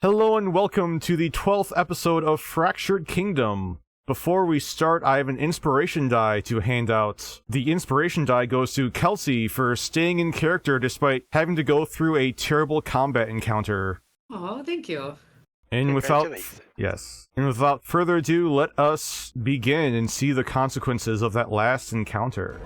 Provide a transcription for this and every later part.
Hello and welcome to the 12th episode of Fractured Kingdom. Before we start, I have an inspiration die to hand out. The inspiration die goes to Kelsey for staying in character despite having to go through a terrible combat encounter. Oh, thank you. And without further ado, let us begin and see the consequences of that last encounter.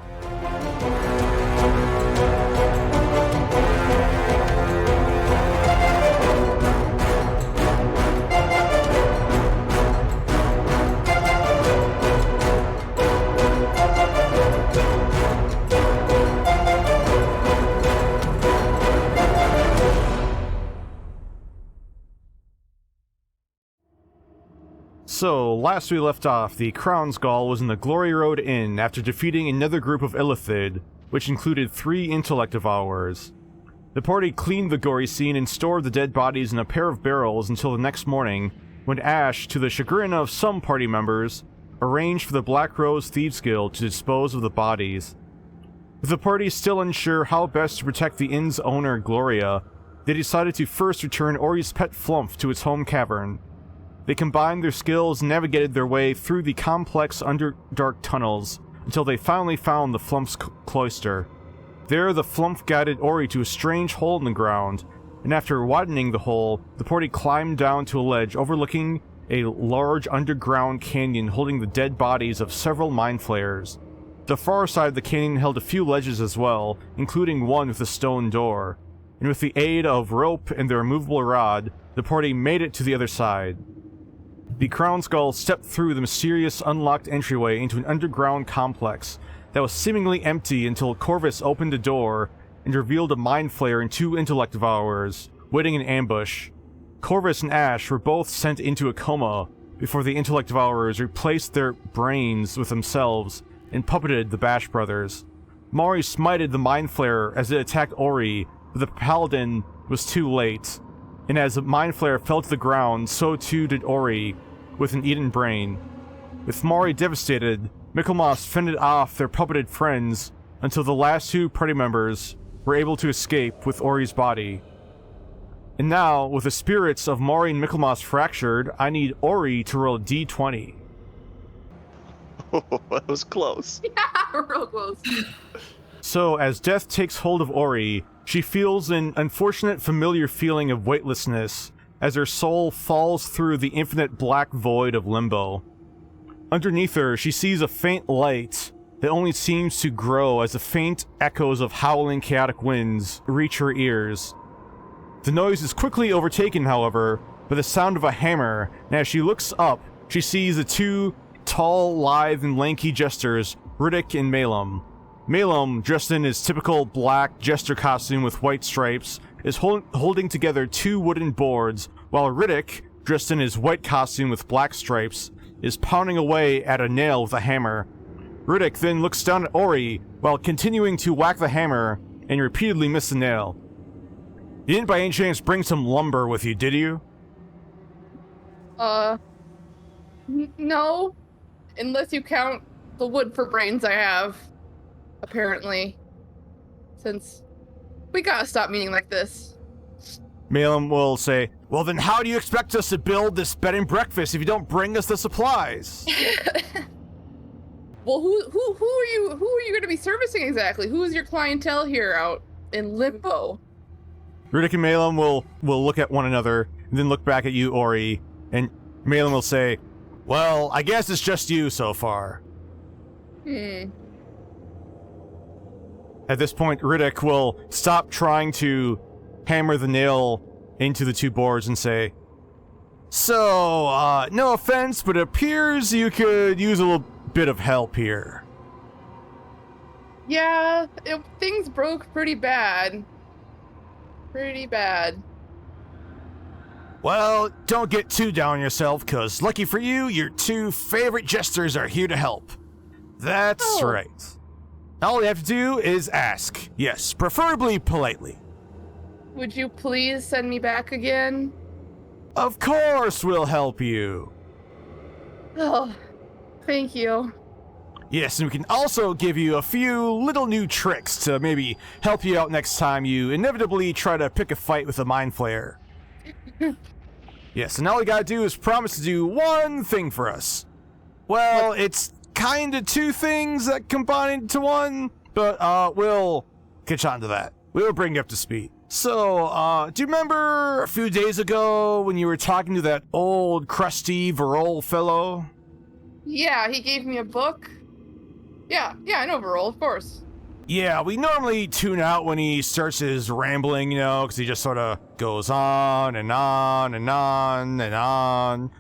So, last we left off, the Crown Gall was in the Glory Road Inn after defeating another group of illithid, which included 3 intellect devourers. The party cleaned the gory scene and stored the dead bodies in a pair of barrels until the next morning, when Ash, to the chagrin of some party members, arranged for the Black Rose Thieves Guild to dispose of the bodies. With the party still unsure how best to protect the inn's owner, Gloria, they decided to first return Ori's pet flumph to its home cavern. They combined their skills and navigated their way through the complex Underdark tunnels until they finally found the flumph's cloister. There, the flumph guided Ori to a strange hole in the ground, and after widening the hole, the party climbed down to a ledge overlooking a large underground canyon holding the dead bodies of several mind flayers. The far side of the canyon held a few ledges as well, including one with a stone door, and with the aid of rope and their immovable rod, the party made it to the other side. The Crown Gall stepped through the mysterious unlocked entryway into an underground complex that was seemingly empty until Corvus opened a door and revealed a mind flayer and 2 intellect devourers, waiting in ambush. Corvus and Ash were both sent into a coma before the intellect devourers replaced their brains with themselves and puppeted the Bash brothers. Mari smited the mind flayer as it attacked Ori, but the paladin was too late, and as the mind flayer fell to the ground, so too did Ori, with an eaten brain. With Mari devastated, Michaelmas fended off their puppeted friends until the last 2 party members were able to escape with Ori's body. And now, with the spirits of Mari and Michaelmas fractured, I need Ori to roll a d20. Oh, that was close. Yeah, real close. So, as death takes hold of Ori, she feels an unfortunate familiar feeling of weightlessness as her soul falls through the infinite black void of limbo. Underneath her, she sees a faint light that only seems to grow as the faint echoes of howling chaotic winds reach her ears. The noise is quickly overtaken, however, by the sound of a hammer, and as she looks up, she sees the 2 tall, lithe, and lanky jesters, Riddick and Malum. Malum, dressed in his typical black jester costume with white stripes, is holding together 2 wooden boards, while Riddick, dressed in his white costume with black stripes, is pounding away at a nail with a hammer. Riddick then looks down at Ori while continuing to whack the hammer and repeatedly miss the nail. You didn't by any chance bring some lumber with you, did you? No. Unless you count the wood for brains I have. Apparently. Since we gotta stop meeting like this. Malum will say, well then how do you expect us to build this bed and breakfast if you don't bring us the supplies? Well, who are you gonna be servicing exactly? Who is your clientele here out in limbo? Riddick and Malum will look at one another, and then look back at you, Ori, and Malum will say, well, I guess it's just you so far. At this point, Riddick will stop trying to hammer the nail into the 2 boards and say, so, no offense, but it appears you could use a little bit of help here. Yeah, things broke pretty bad. Pretty bad. Well, don't get too down on yourself, cause lucky for you, your 2 favorite jesters are here to help. That's right. All you have to do is ask. Yes, preferably politely. Would you please send me back again? Of course we'll help you. Oh, thank you. Yes, and we can also give you a few little new tricks to maybe help you out next time you inevitably try to pick a fight with a mind flayer. Yes, and all we gotta do is promise to do one thing for us. Well, it's kinda two things that combine into one, but we'll catch on to that. We'll bring you up to speed. So, do you remember a few days ago when you were talking to that old, crusty Verol fellow? Yeah, he gave me a book. Yeah, I know Verol, of course. Yeah, we normally tune out when he starts his rambling, because he just sort of goes on and on and on and on.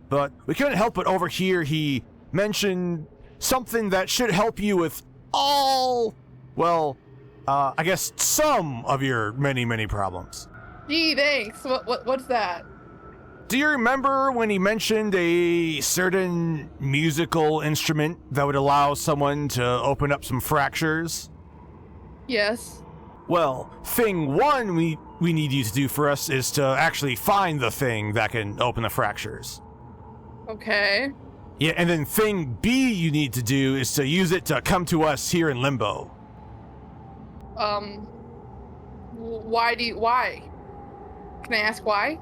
But we couldn't help but overhear he mentioned something that should help you with I guess some of your many problems. Gee, thanks. What's that? Do you remember when he mentioned a certain musical instrument that would allow someone to open up some fractures? Yes. Well, thing one we need you to do for us is to actually find the thing that can open the fractures. Okay. Yeah, and then thing B you need to do is to use it to come to us here in Limbo. Why? Can I ask why?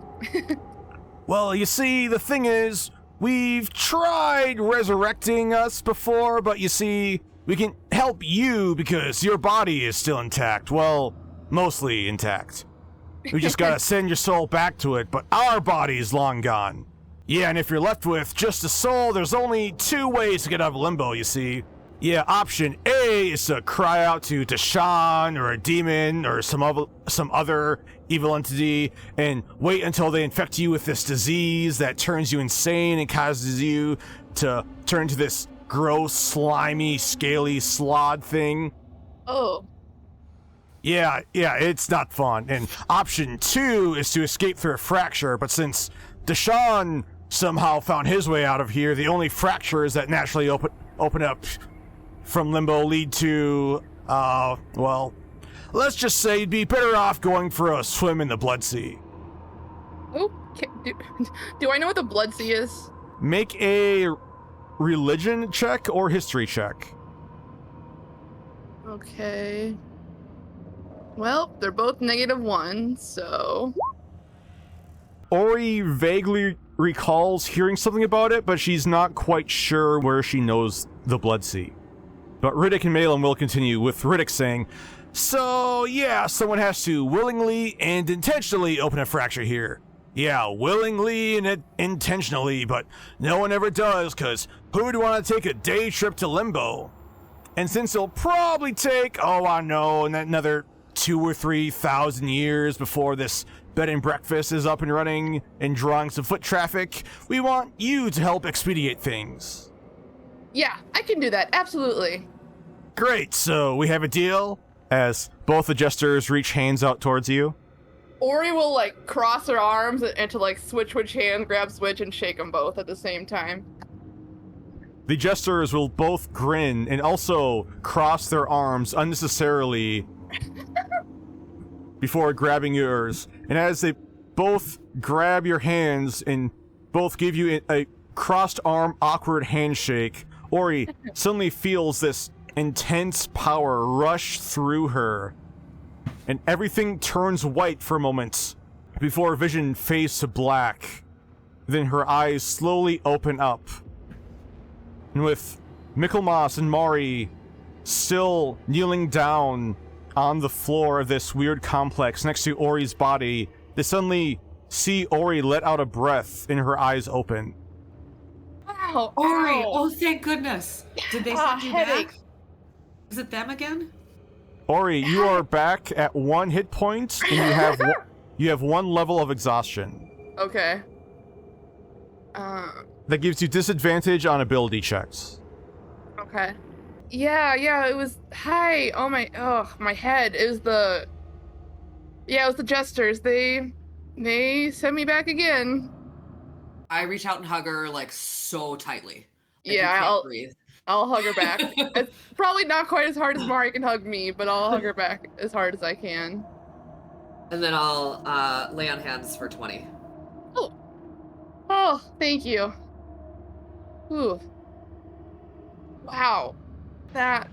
Well, you see, the thing is, we've tried resurrecting us before, but you see, we can help you because your body is still intact. Well, mostly intact. We just gotta send your soul back to it, but our body is long gone. Yeah, and if you're left with just a soul, there's only two ways to get out of Limbo, you see. Yeah, option A is to cry out to Deshawn or a demon or some other evil entity and wait until they infect you with this disease that turns you insane and causes you to turn to this gross, slimy, scaly slod thing. Oh. Yeah, it's not fun. And option 2 is to escape through a fracture, but since Deshawn somehow found his way out of here, the only fractures that naturally open up from Limbo lead to, let's just say you'd be better off going for a swim in the Blood Sea. Okay. Do I know what the Blood Sea is? Make a religion check or history check. Okay. Well, they're both -1, so... Ori vaguely recalls hearing something about it, but she's not quite sure where she knows the Blood Sea. But Riddick and Malin will continue, with Riddick saying, so yeah, someone has to willingly and intentionally open a fracture here. Yeah, willingly and intentionally, but no one ever does, cause who would want to take a day trip to Limbo? And since it'll probably take, another 2,000 or 3,000 years before this bed and breakfast is up and running and drawing some foot traffic, we want you to help expedite things. Yeah, I can do that, absolutely. Great, so we have a deal? As both the jesters reach hands out towards you. Ori will, cross her arms and to, switch which hand, grab switch, and shake them both at the same time. The jesters will both grin and also cross their arms unnecessarily before grabbing yours. And as they both grab your hands and both give you a crossed arm awkward handshake, Ori suddenly feels this intense power rush through her, and everything turns white for a moment before vision fades to black. Then her eyes slowly open up, and with Michaelmas and Mari still kneeling down on the floor of this weird complex next to Ori's body, they suddenly see Ori let out a breath and her eyes open. Ow, Ori, ow. oh thank goodness. Did they send you headache. back? Is it them again? Ori, you are back at 1 hit point, and you have 1 level of exhaustion. Okay. That gives you disadvantage on ability checks. Okay. Yeah, it was... Hi! My head. It was the... Yeah, it was the jesters. They sent me back again. I reach out and hug her, so tightly. Yeah, Breathe. I'll hug her back. It's probably not quite as hard as Mari can hug me, but I'll hug her back as hard as I can. And then I'll lay on hands for 20. Oh, thank you. Ooh. Wow. That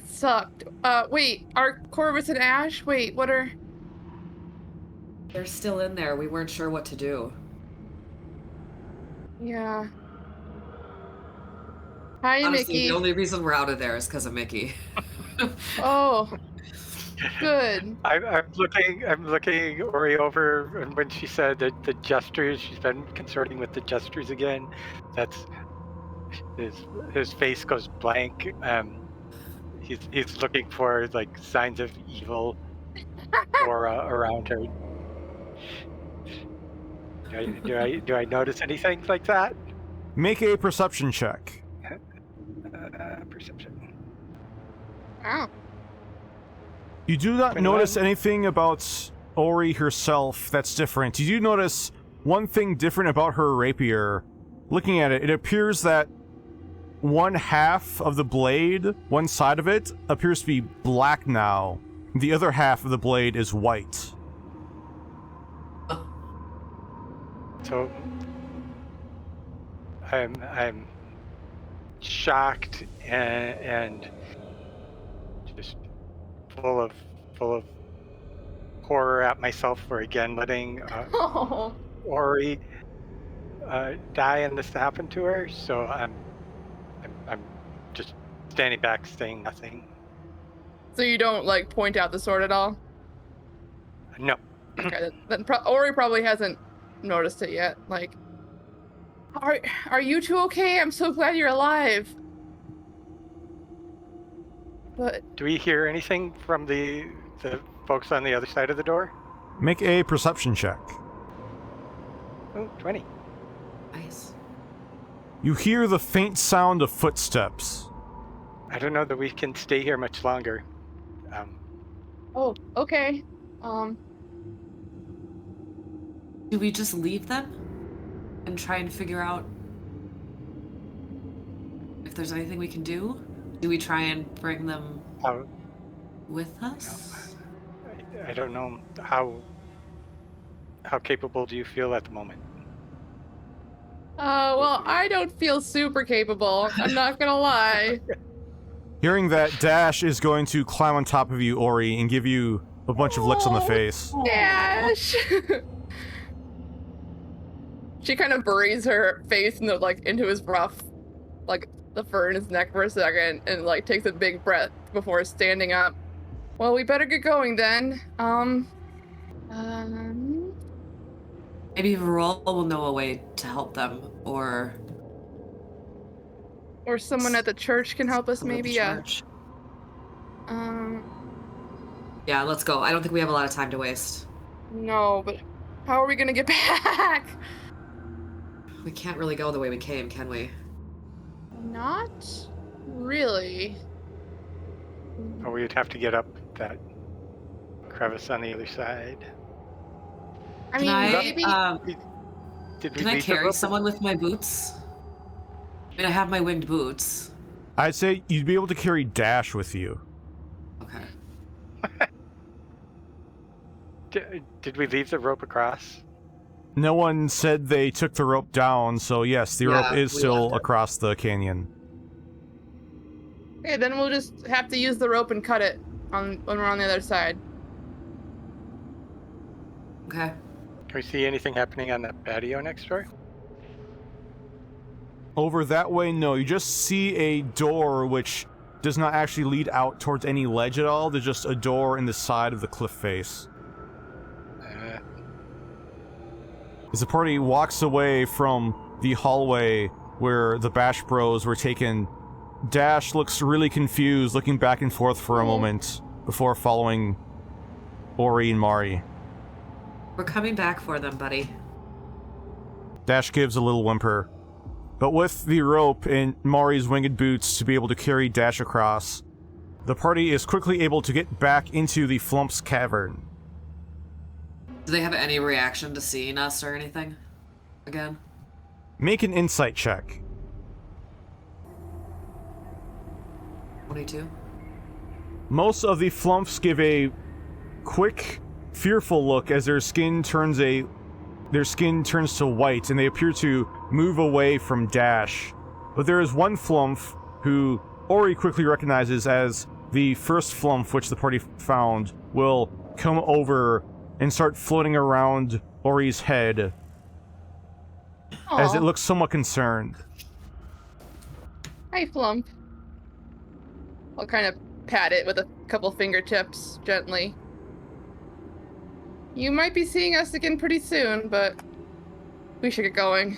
sucked. Wait, are Corvus and Ash? Wait, what are... They're still in there. We weren't sure what to do. Yeah. Hi, Honestly, Mickey. the only reason we're out of there is because of Mickey. Oh, good. I'm looking Ori over, and when she said that the gestures, she's been consorting with the gestures again. That's his face goes blank. He's looking for like signs of evil aura around her. Do I notice anything like that? Make a perception check. Perception. Oh. You do not 21. notice anything about Ori herself that's different. You do notice one thing different about her rapier. Looking at it, it appears that one half of the blade, one side of it, appears to be black now. The other half of the blade is white. So I'm shocked and just full of horror at myself for again letting Oh. Ori die and this happened to her. So I'm just standing back, saying nothing. So you don't like point out the sword at all? No. Okay, then Ori probably hasn't noticed it yet. Like, are you two okay? I'm so glad you're alive. But Do we hear anything from the folks on the other side of the door? Make a perception check. Oh, 20. Nice. You hear the faint sound of footsteps. I don't know that we can stay here much longer. oh, okay. Do we just leave them and try and figure out if there's anything we can do? Do we try and bring them How, with us? I don't know how capable do you feel at the moment? Well, I don't feel super capable. I'm not gonna lie. Hearing that, Dash is going to climb on top of you, Ori, and give you a bunch of licks on the face. Dash. She kind of buries her face in into his ruff, like the fur in his neck for a second, and like takes a big breath before standing up. Well, we better get going then. Maybe Varol will know a way to help them, or someone at the church can help us. someone at Maybe. the Yeah. church. Yeah, let's go. I don't think we have a lot of time to waste. No, but how are we gonna get back? We can't really go the way we came, can we? Not really. Or we'd have to get up that crevice on the other side. I Can mean, I, maybe. Did we Can I leave the carry rope? someone with my boots? I mean, I have my winged boots. I'd say you'd be able to carry Dash with you. Okay. Did we leave the rope across? No one said they took the rope down, so yes, the rope Yeah, is we still left it. across the canyon. Okay, then we'll just have to use the rope and cut it when we're on the other side. Okay. Can we see anything happening on that patio next door? Over that way, no. You just see a door which does not actually lead out towards any ledge at all. There's just a door in the side of the cliff face. As the party walks away from the hallway where the Bash Bros were taken, Dash looks really confused, looking back and forth for a moment before following Ori and Mari. We're coming back for them, buddy. Dash gives a little whimper. But with the rope and Mari's winged boots to be able to carry Dash across, the party is quickly able to get back into the Flumph's cavern. Do they have any reaction to seeing us or anything? Again? Make an insight check. 22? Most of the Flumphs give a quick, fearful look as their skin turns to white and they appear to move away from Dash. But there is one Flumph who Ori quickly recognizes as the first Flumph which the party found will come over and start floating around Ori's head. as it Aw. looks somewhat concerned. Hi, Flumph. I'll kind of pat it with a couple fingertips gently. You might be seeing us again pretty soon, but we should get going.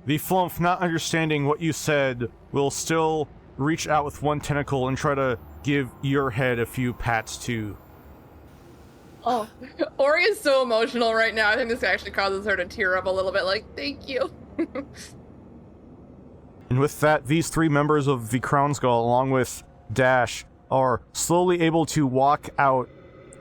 The flumph, not understanding what you said, will still reach out with one tentacle and try to give your head a few pats too. Oh, Ori is so emotional right now. I think this actually causes her to tear up a little bit, like, thank you. And with that, these three members of the Crown Gall, along with Dash, are slowly able to walk out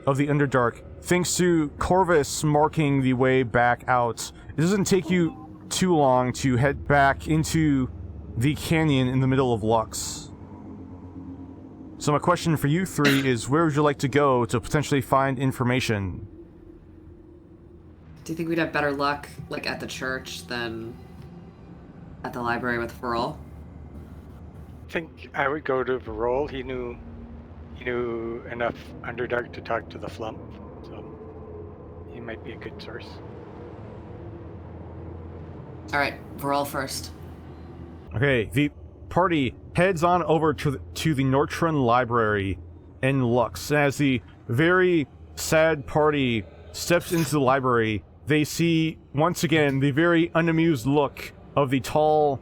of the Underdark, thanks to Corvus marking the way back out. It doesn't take you too long to head back into the canyon in the middle of Lux. So my question for you three is, where would you like to go to potentially find information? Do you think we'd have better luck, like, at the church than at the library with Varol? I think I would go to Varol. He knew enough Underdark to talk to the flumph, so he might be a good source. Alright, Varol first. Okay, the party heads on over to the Nortrun Library in Lux. As the very sad party steps into the library, they see once again the very unamused look of the tall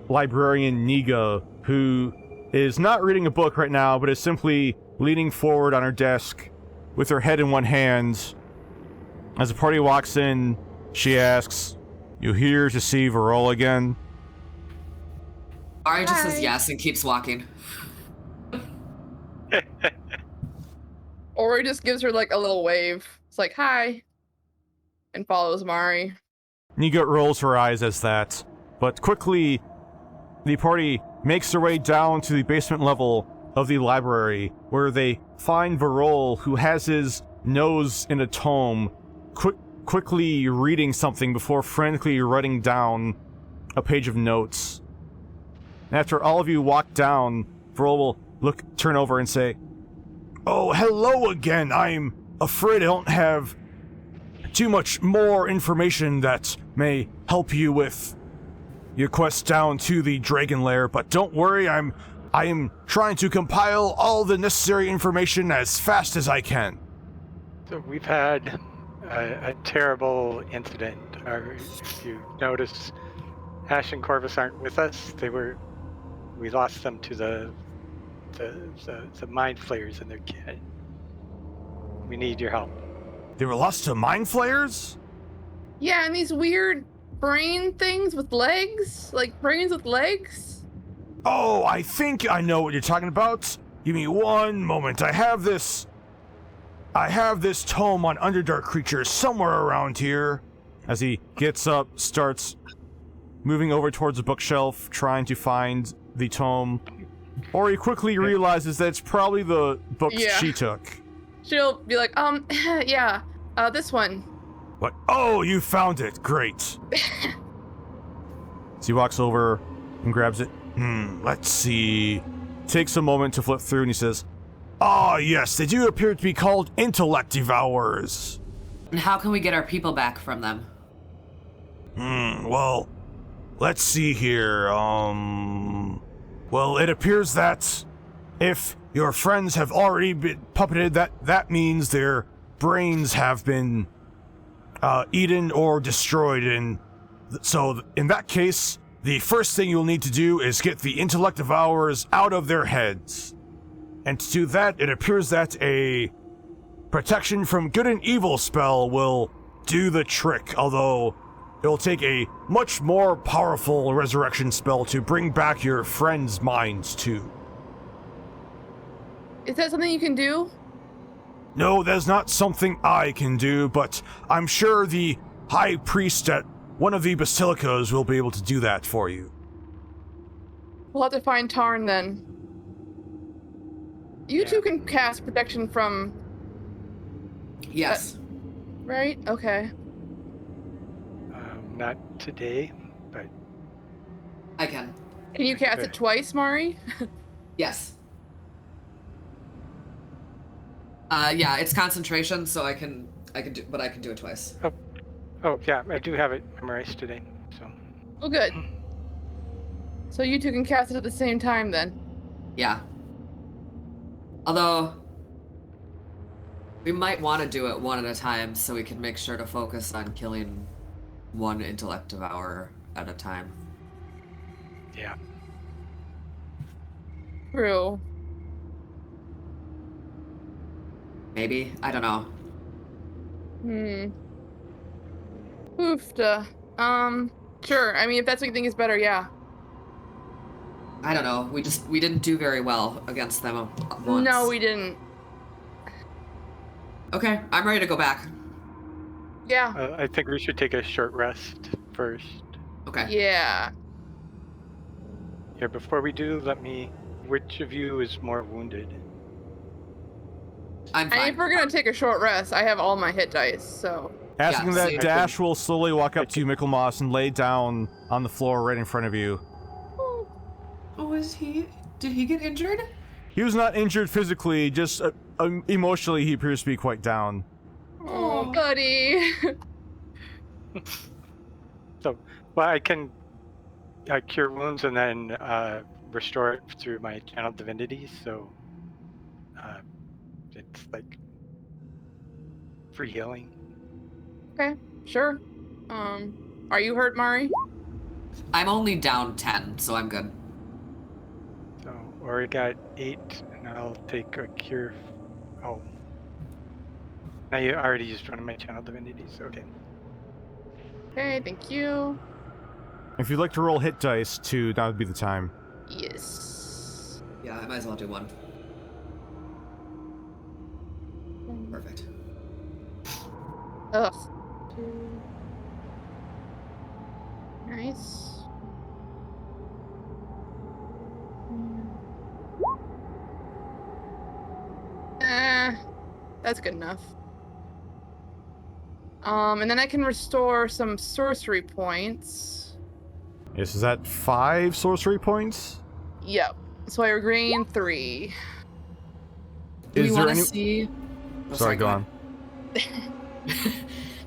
librarian Niga, who is not reading a book right now, but is simply leaning forward on her desk with her head in one hand. As the party walks in, she asks, "You here to see Varol again?" Ari just Hi. says yes and keeps walking. Ori just gives her like a little wave. It's like, hi. And follows Mari. Niga rolls her eyes as that, but quickly the party makes their way down to the basement level of the library, where they find Varol, who has his nose in a tome, quickly reading something before frantically writing down a page of notes. After all of you walk down, Varol will turn over and say, "Oh, hello again. I'm afraid I don't have too much more information that may help you with your quest down to the Dragon Lair, but don't worry, I am trying to compile all the necessary information as fast as I can." So we've had a terrible incident. If you notice, Ash and Corvus aren't with us. We lost them to the mind flayers and their kid. We need your help. They were lost to mind flayers? Yeah, and these weird brain things with legs? Like brains with legs? Oh, I think I know what you're talking about. Give me one moment. I have this tome on Underdark creatures somewhere around here. As he gets up, starts moving over towards the bookshelf, trying to find the tome. Or he quickly realizes that it's probably the books she took. She'll be like, yeah, this one. What? Oh, you found it. Great. So he walks over and grabs it. Let's see. Takes a moment to flip through and he says, "Ah, yes, they do appear to be called intellect devourers." And how can we get our people back from them? Well, let's see here. Well, it appears that if your friends have already been puppeted, that means their brains have been eaten or destroyed, and so in that case, the first thing you'll need to do is get the intellect devourers out of their heads. And to do that, it appears that a protection from good and evil spell will do the trick, although it'll take a much more powerful resurrection spell to bring back your friends' minds too. Is that something you can do? No, that's not something I can do, but I'm sure the high priest at one of the basilicas will be able to do that for you. We'll have to find Tarn then. You two can cast protection from... Yes. Right? Okay. Not today, but I can. Can you cast it twice, Mari? Yes. Yeah, it's concentration, so I can do it twice. Oh, yeah, I do have it memorized today, so. Oh, good. So you two can cast it at the same time then. Yeah. Although, we might want to do it one at a time so we can make sure to focus on killing one intellect devourer at a time. Yeah. True. Maybe? I don't know. Oofta. Sure. I mean, if that's what you think is better, yeah. I don't know. We didn't do very well against them once. No, we didn't. Okay, I'm ready to go back. Yeah. I think we should take a short rest first. Okay. Yeah. Here, before we do, which of you is more wounded? I'm And fine. if we're gonna take a short rest, I have all my hit dice, so. Asking Yeah, that, see. Dash will slowly walk up to you, Michaelmas, and lay down on the floor right in front of you. Oh, did he get injured? He was not injured physically, just emotionally he appears to be quite down. Oh, buddy. So, well, I can cure wounds and then restore it through my channel divinity, so it's like free healing. Okay, sure. Are you hurt, Mari? I'm only down 10, so I'm good. So, Ori got 8, and I'll take a cure. Oh. Now you already used one of my channel divinities, okay. Okay, thank you. If you'd like to roll hit dice too, that would be the time. Yes. Yeah, I might as well do one. Perfect. Ugh. Nice. That's good enough. And then I can restore some sorcery points. Yes, is that 5 sorcery points? Yep. So I regain 3. Do we Is there want to any... see... Oh, Sorry, go on.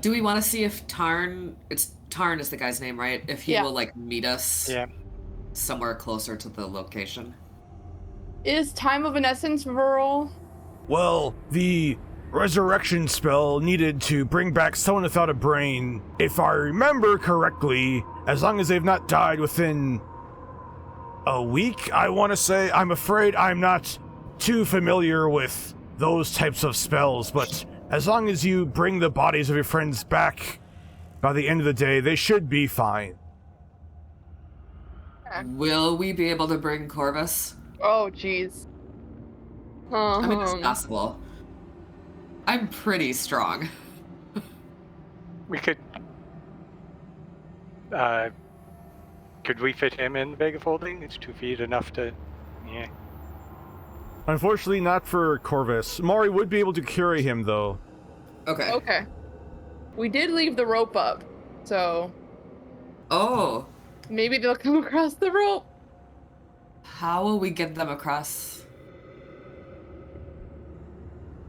Do we want to see if Tarn is the guy's name, right? If he Yeah. will, like, meet us Yeah. somewhere closer to the location. Is Time of an Essence Viral? Well, the resurrection spell needed to bring back someone without a brain, if I remember correctly, as long as they've not died within a week, I want to say. I'm afraid I'm not too familiar with those types of spells, but as long as you bring the bodies of your friends back by the end of the day, they should be fine. Will we be able to bring Corvus? Oh, jeez. I mean, it's possible. I'm pretty strong. We could we fit him in the bag of holding? It's 2 feet enough to, yeah. Unfortunately, not for Corvus. Mari would be able to carry him, though. Okay. Okay. We did leave the rope up, so Oh, maybe they'll come across the rope. how will we get them across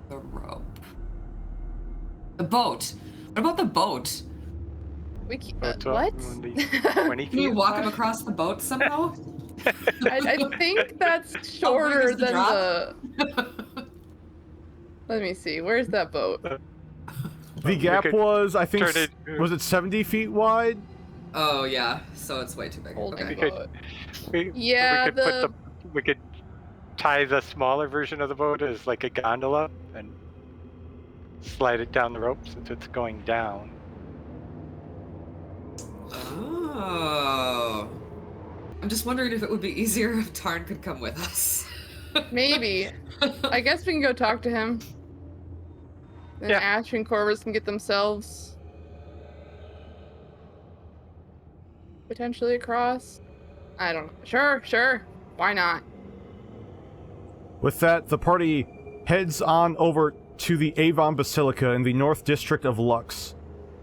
the rope? The boat. What about the boat? We keep, So it's what? 20 Can you feet walk wide? them across the boat somehow? I think that's How big shorter is the than drop? the. Let me see. Where's that boat? The We gap could was, I think, turn it- was it 70 feet wide? Oh yeah, so it's way too big. Holding Okay. could- boat. We Yeah, could we could tie the smaller version of the boat as like a gondola and slide it down the rope since it's going down. Oh. I'm just wondering if it would be easier if Tarn could come with us. Maybe. I guess we can go talk to him. Then Yeah. Ash and Corvus can get themselves potentially across. I don't know. Sure. Why not? With that, the party heads on over to the Avon Basilica in the North District of Lux.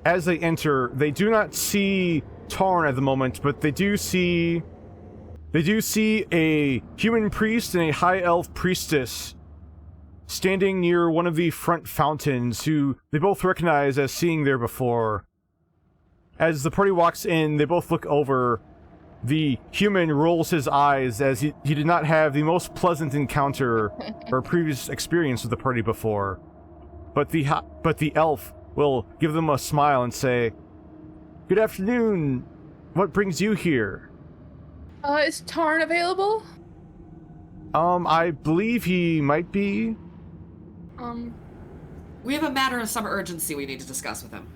As they enter, they do not see Tarn at the moment, but they do see a human priest and a high elf priestess standing near one of the front fountains, who they both recognize as seeing there before. As the party walks in, they both look over. The human rolls his eyes as he did not have the most pleasant encounter or previous experience with the party before. But the elf will give them a smile and say, "Good afternoon. What brings you here?" Is Tarn available? I believe he might be. We have a matter of some urgency we need to discuss with him.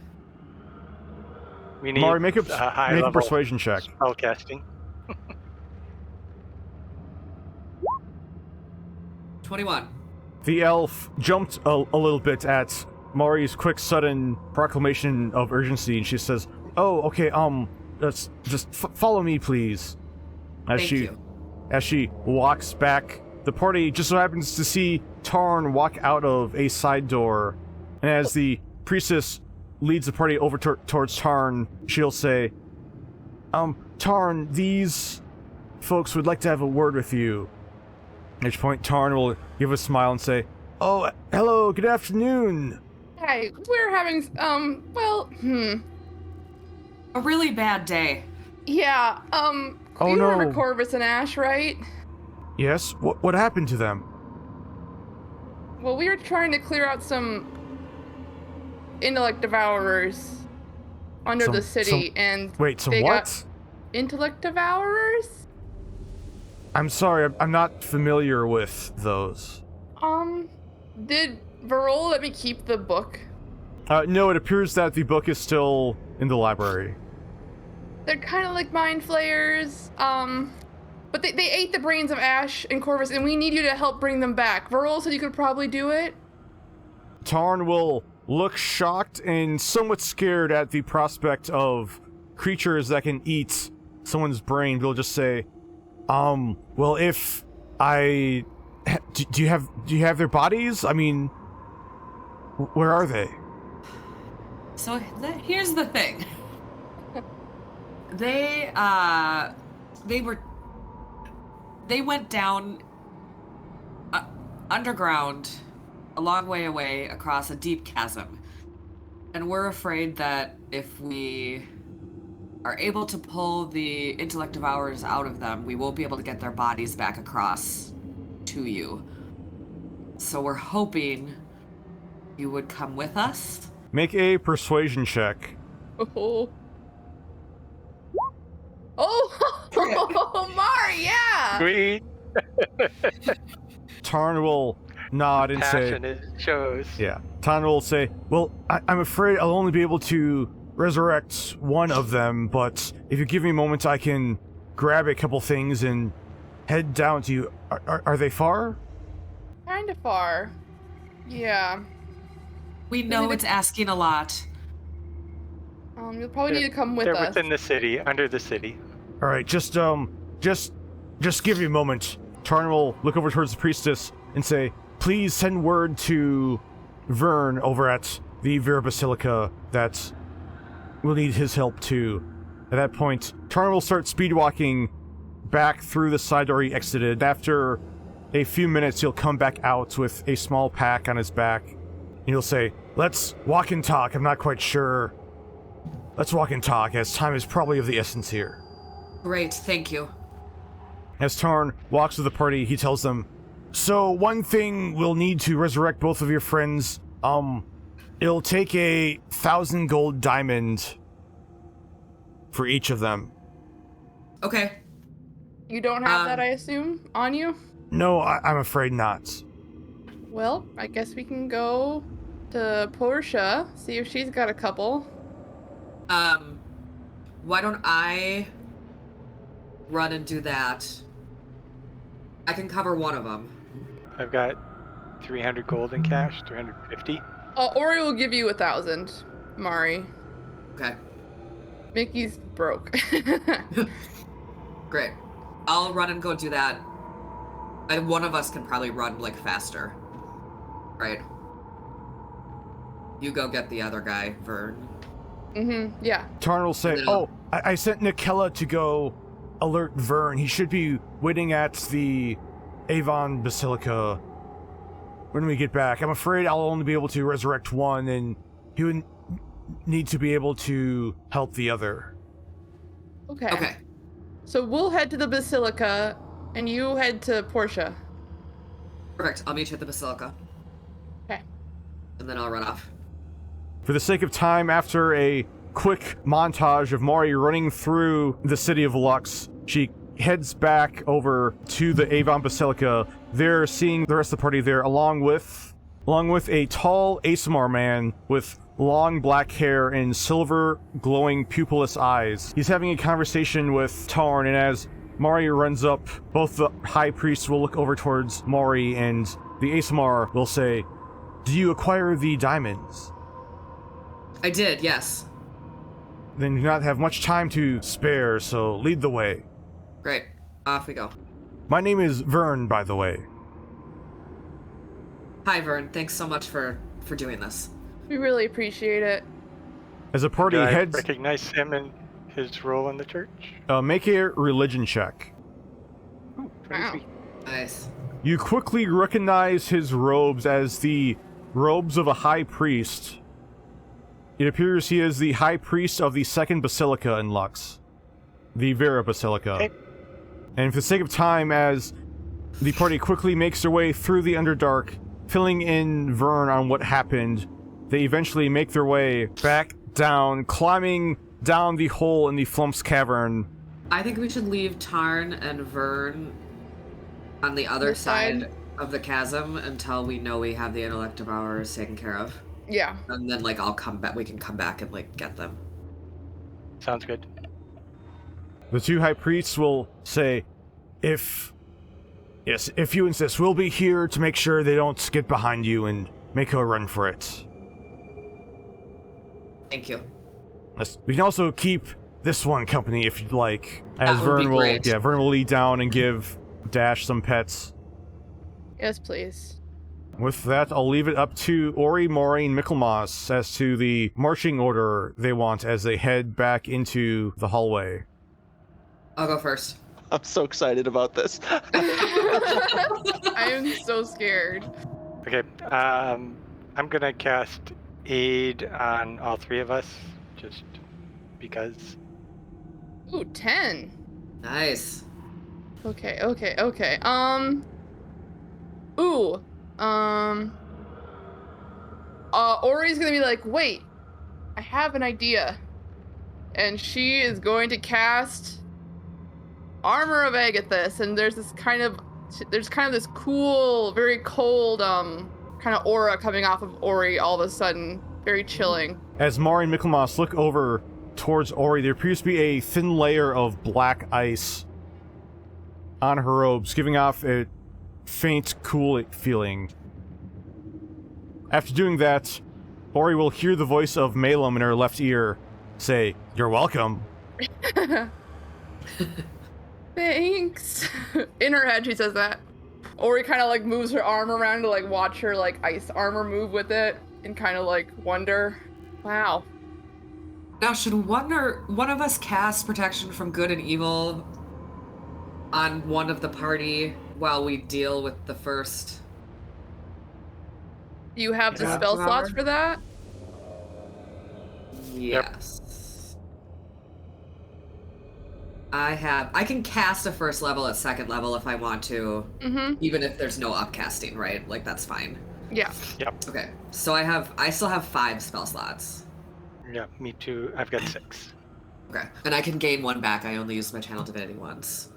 We need Mari, make a high-level persuasion check. spellcasting. 21. The elf jumped a little bit at Mari's quick, sudden proclamation of urgency, and she says, "Oh, okay, just follow me, please." Thank you. As she walks back, the party just so happens to see Tarn walk out of a side door, and as the priestess leads the party over towards Tarn, she'll say, "Tarn, these folks would like to have a word with you." At which point, Tarn will give a smile and say, "Oh, hello, good afternoon." Hi, we're having, A really bad day. yeah, Oh, you no. remember Corvus and Ash, right? Yes, what happened to them? Well, we were trying to clear out some intellect devourers under the city, and Wait, some they what? got intellect devourers? I'm sorry, I'm not familiar with those. Did Varol let me keep the book? No, it appears that the book is still in the library. They're kind of like mind flayers, but they ate the brains of Ash and Corvus, and we need you to help bring them back. Varol said you could probably do it. Tarn will look shocked and somewhat scared at the prospect of creatures that can eat someone's brain. They'll just say, well, if I... Do you have their bodies? I mean, where are they? So here's the thing. They went down underground a long way away across a deep chasm. And we're afraid that if we are able to pull the intellect devourers out of them, we won't be able to get their bodies back across to you. So we're hoping you would come with us. Make a persuasion check. Oh, Mari, yeah! Sweet. Tarn will nod and say... Passion it shows. Yeah. Tarn will say, well, I'm afraid I'll only be able to resurrect one of them, but if you give me a moment, I can grab a couple things and head down to you. Are they far? Kinda far. Yeah. We know it's asking a lot. You'll probably need to come with They're us. within the city, under the city. All right, just give me a moment. Tarn will look over towards the priestess and say, please send word to Vern over at the Vera Basilica that we'll need his help too. At that point, Tarn will start speedwalking back through the side door he exited. After a few minutes, he'll come back out with a small pack on his back. And he'll say, let's walk and talk. I'm not quite sure. Let's walk and talk, as time is probably of the essence here. Great, thank you. As Tarn walks with the party, he tells them, so one thing we'll need to resurrect both of your friends, it'll take 1,000 gold diamond for each of them. Okay. You don't have that, I assume, on you? No, I'm afraid not. Well, I guess we can go to Portia, see if she's got a couple. Why don't I run and do that? I can cover one of them. I've got 300 gold in cash, 350. Ori will give you 1,000, Mari. Okay. Mickey's broke. Great. I'll run and go do that. And one of us can probably run, like, faster. Right? You go get the other guy, Vern. Yeah. Tarn will say, No. I sent Nikella to go alert Vern. He should be waiting at the Avon Basilica when we get back. I'm afraid I'll only be able to resurrect one, and he would need to be able to help the other. Okay. Okay. So we'll head to the Basilica, and you head to Portia. Perfect. I'll meet you at the Basilica. Okay. And then I'll run off. For the sake of time, after a quick montage of Mari running through the city of Lux, she heads back over to the Avon Basilica. They're seeing the rest of the party there, along with a tall ASMR man with long black hair and silver glowing pupilless eyes. He's having a conversation with Tarn, and as Mari runs up, both the high priests will look over towards Mari, and the ASMR will say, "Do you acquire the diamonds?" I did, yes. Then you do not have much time to spare, so lead the way. Great. Off we go. My name is Vern, by the way. Hi, Vern. Thanks so much for doing this. We really appreciate it. As a party Do I heads, recognize him and his role in the church? make a religion check. Ooh, Wow. 23. Nice. You quickly recognize his robes as the robes of a high priest. It appears he is the high priest of the second basilica in Lux, the Vera Basilica. Okay. And for the sake of time, as the party quickly makes their way through the Underdark, filling in Vern on what happened, they eventually make their way back down, climbing down the hole in the Flumph's cavern. I think we should leave Tarn and Vern on the other This side? side of the chasm until we know we have the intellect devourers taken care of. Yeah. And then, like, I'll come back. We can come back and, like, get them. Sounds good. The two high priests will say, if you insist, we'll be here to make sure they don't get behind you and make a run for it. Thank you. We can also keep this one company if you'd like. As That would be Vern will, great. Vern will lead down and give Dash some pets. Yes, please. With that, I'll leave it up to Ori, Mori, and Michaelmas as to the marching order they want as they head back into the hallway. I'll go first. I'm so excited about this. I am so scared. Okay, I'm gonna cast aid on all three of us, just because. Ooh, 10. Nice. Okay. Ooh. Ori's gonna be like, wait, I have an idea. And she is going to cast Armor of Agathis, and there's kind of this cool, very cold, kind of aura coming off of Ori all of a sudden. Very chilling. As Mari and Michaelmas look over towards Ori, there appears to be a thin layer of black ice on her robes, giving off a faint, cool feeling. After doing that, Ori will hear the voice of Malum in her left ear say, "You're welcome." Thanks. In her head, she says that. Ori kind of like moves her arm around to like watch her like ice armor move with it and kind of like wonder, wow. Now, should one of us cast protection from good and evil on one of the party while we deal with the first? Do you have the Yeah. spell slots for that? Yes. I can cast a first level at second level if I want to, Mm-hmm. even if there's no upcasting, right? Like, that's fine. Yeah. Okay, so I still have 5 spell slots. Yeah, me too. I've got 6. Okay, and I can gain 1 back. I only used my channel divinity once.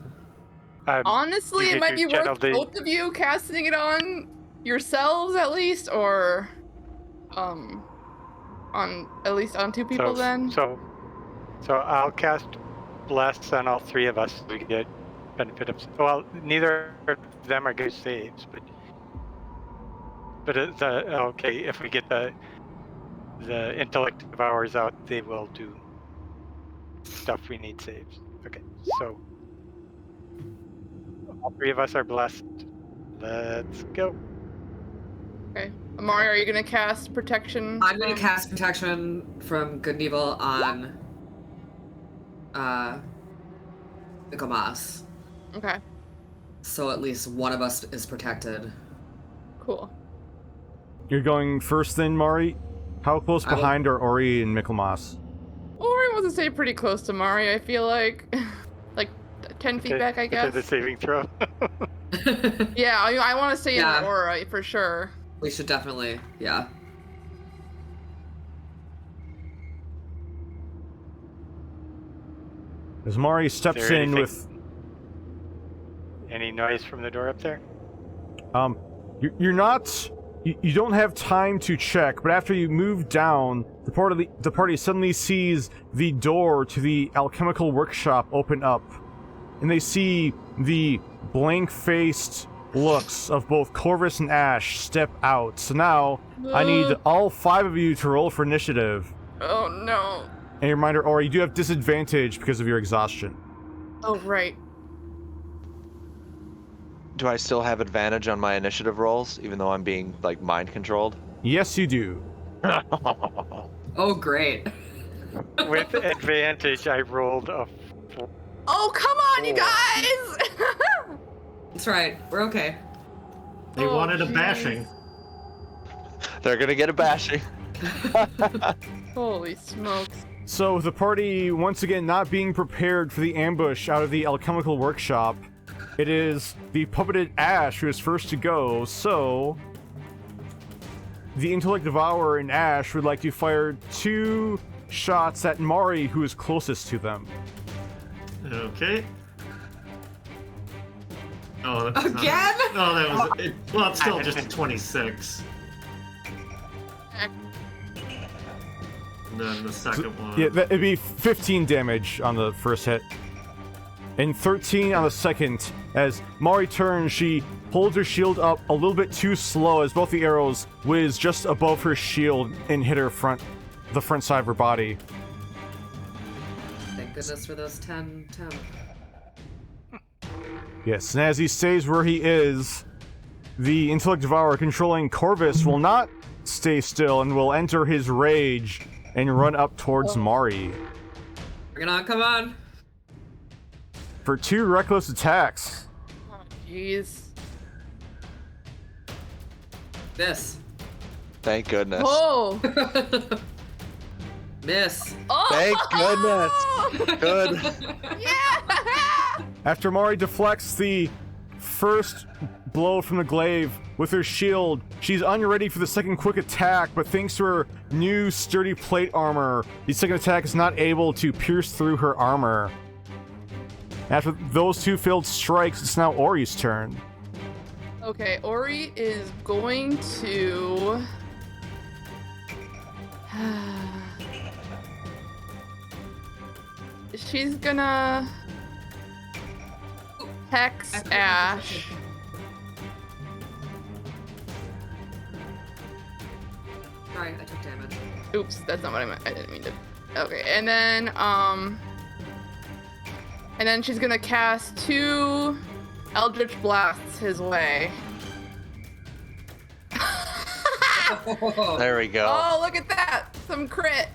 Honestly, You it get might be your worth channel the- both of you casting it on yourselves at least, or on at least on 2 people then. So I'll cast bless on all 3 of us to get benefit of. Well, neither of them are good saves, but it's okay. If we get the intellect of ours out, they will do stuff we need saves. Okay, so all 3 of us are blessed. Let's go. Okay. Amari, are you gonna cast protection? I'm going from- to cast protection from good and evil on Nicomas. Okay. So at least one of us is protected. Cool. You're going first then, Mari? How close behind are Ori and Michaelmas? Ori wants to stay pretty close to Mari, I feel like. Like 10 feet back, I guess. The saving throw. Yeah, I want to stay Yeah. in Aura for sure. We should definitely, yeah. As Mari steps Is there in anything- with... Any noise from the door up there? You're not... You don't have time to check, but after you move down, the party suddenly sees the door to the alchemical workshop open up. And they see the blank-faced looks of both Corvus and Ash step out. So now, I need all 5 of you to roll for initiative. Oh no. And a reminder, Ori, you do have disadvantage because of your exhaustion. Oh, right. Do I still have advantage on my initiative rolls, even though I'm being, like, mind controlled? Yes, you do. Oh, great. With advantage, I rolled a 4. Oh, come on, you guys! That's right. We're okay. They Oh, wanted a jeez. bashing. They're gonna get a bashing. Holy smokes. So, with the party once again not being prepared for the ambush out of the alchemical workshop, it is the puppeted Ash who is first to go, so... The intellect devourer and Ash would like to fire 2 shots at Mari, who is closest to them. Okay. Oh, that's not- Again? No, that was it. Well, it's still just a 26. And then the second one. Yeah, it'd be 15 damage on the first hit. And 13 on the second. As Mari turns, she holds her shield up a little bit too slow as both the arrows whiz just above her shield and hit her the front side of her body. Thank goodness for those 10. Yes, and as he stays where he is, the intellect devourer controlling Corvus will not stay still and will enter his rage and run up towards Mari Bring it on, come on. for 2 reckless attacks. Oh, jeez. Miss. Thank goodness. Oh! Miss. Oh! Thank goodness. Good. Yeah! After Mari deflects the first blow from the glaive with her shield, she's unready for the second quick attack, but thanks to her new sturdy plate armor, the second attack is not able to pierce through her armor. After those 2 failed strikes, it's now Ori's turn. Okay, Ori is going to... She's gonna... Hex Ash. Sorry, I took damage. Oops, that's not what I meant. I didn't mean to. Okay, and then she's gonna cast 2 Eldritch Blasts his way. There we go. Oh, look at that! Some crit.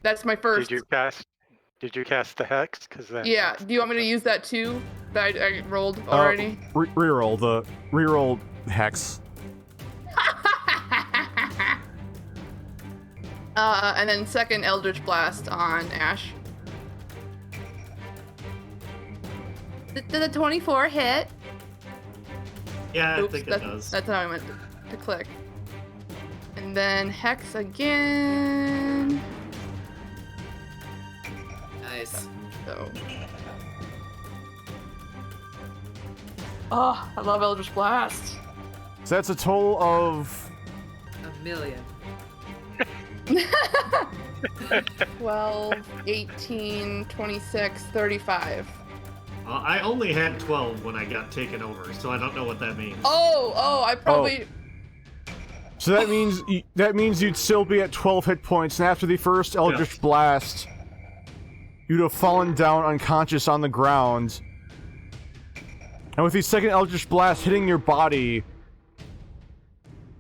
That's my first. Did you cast the hex? Because then. Yeah. Do you want me to use that too? That I rolled already. Reroll hex. And then second Eldritch Blast on Ash. Did the 24 hit? Yeah, I Oops, think it that's, does. that's how I meant to click. And then Hex again. Nice. So. Oh, I love Eldritch Blast. So that's a total of... 1,000,000. 12, 18, 26, 35. I only had 12 when I got taken over, so I don't know what that means. I probably... So that means you'd still be at 12 hit points, and after the first Eldritch Blast, you'd have fallen down unconscious on the ground. And with the second Eldritch Blast hitting your body...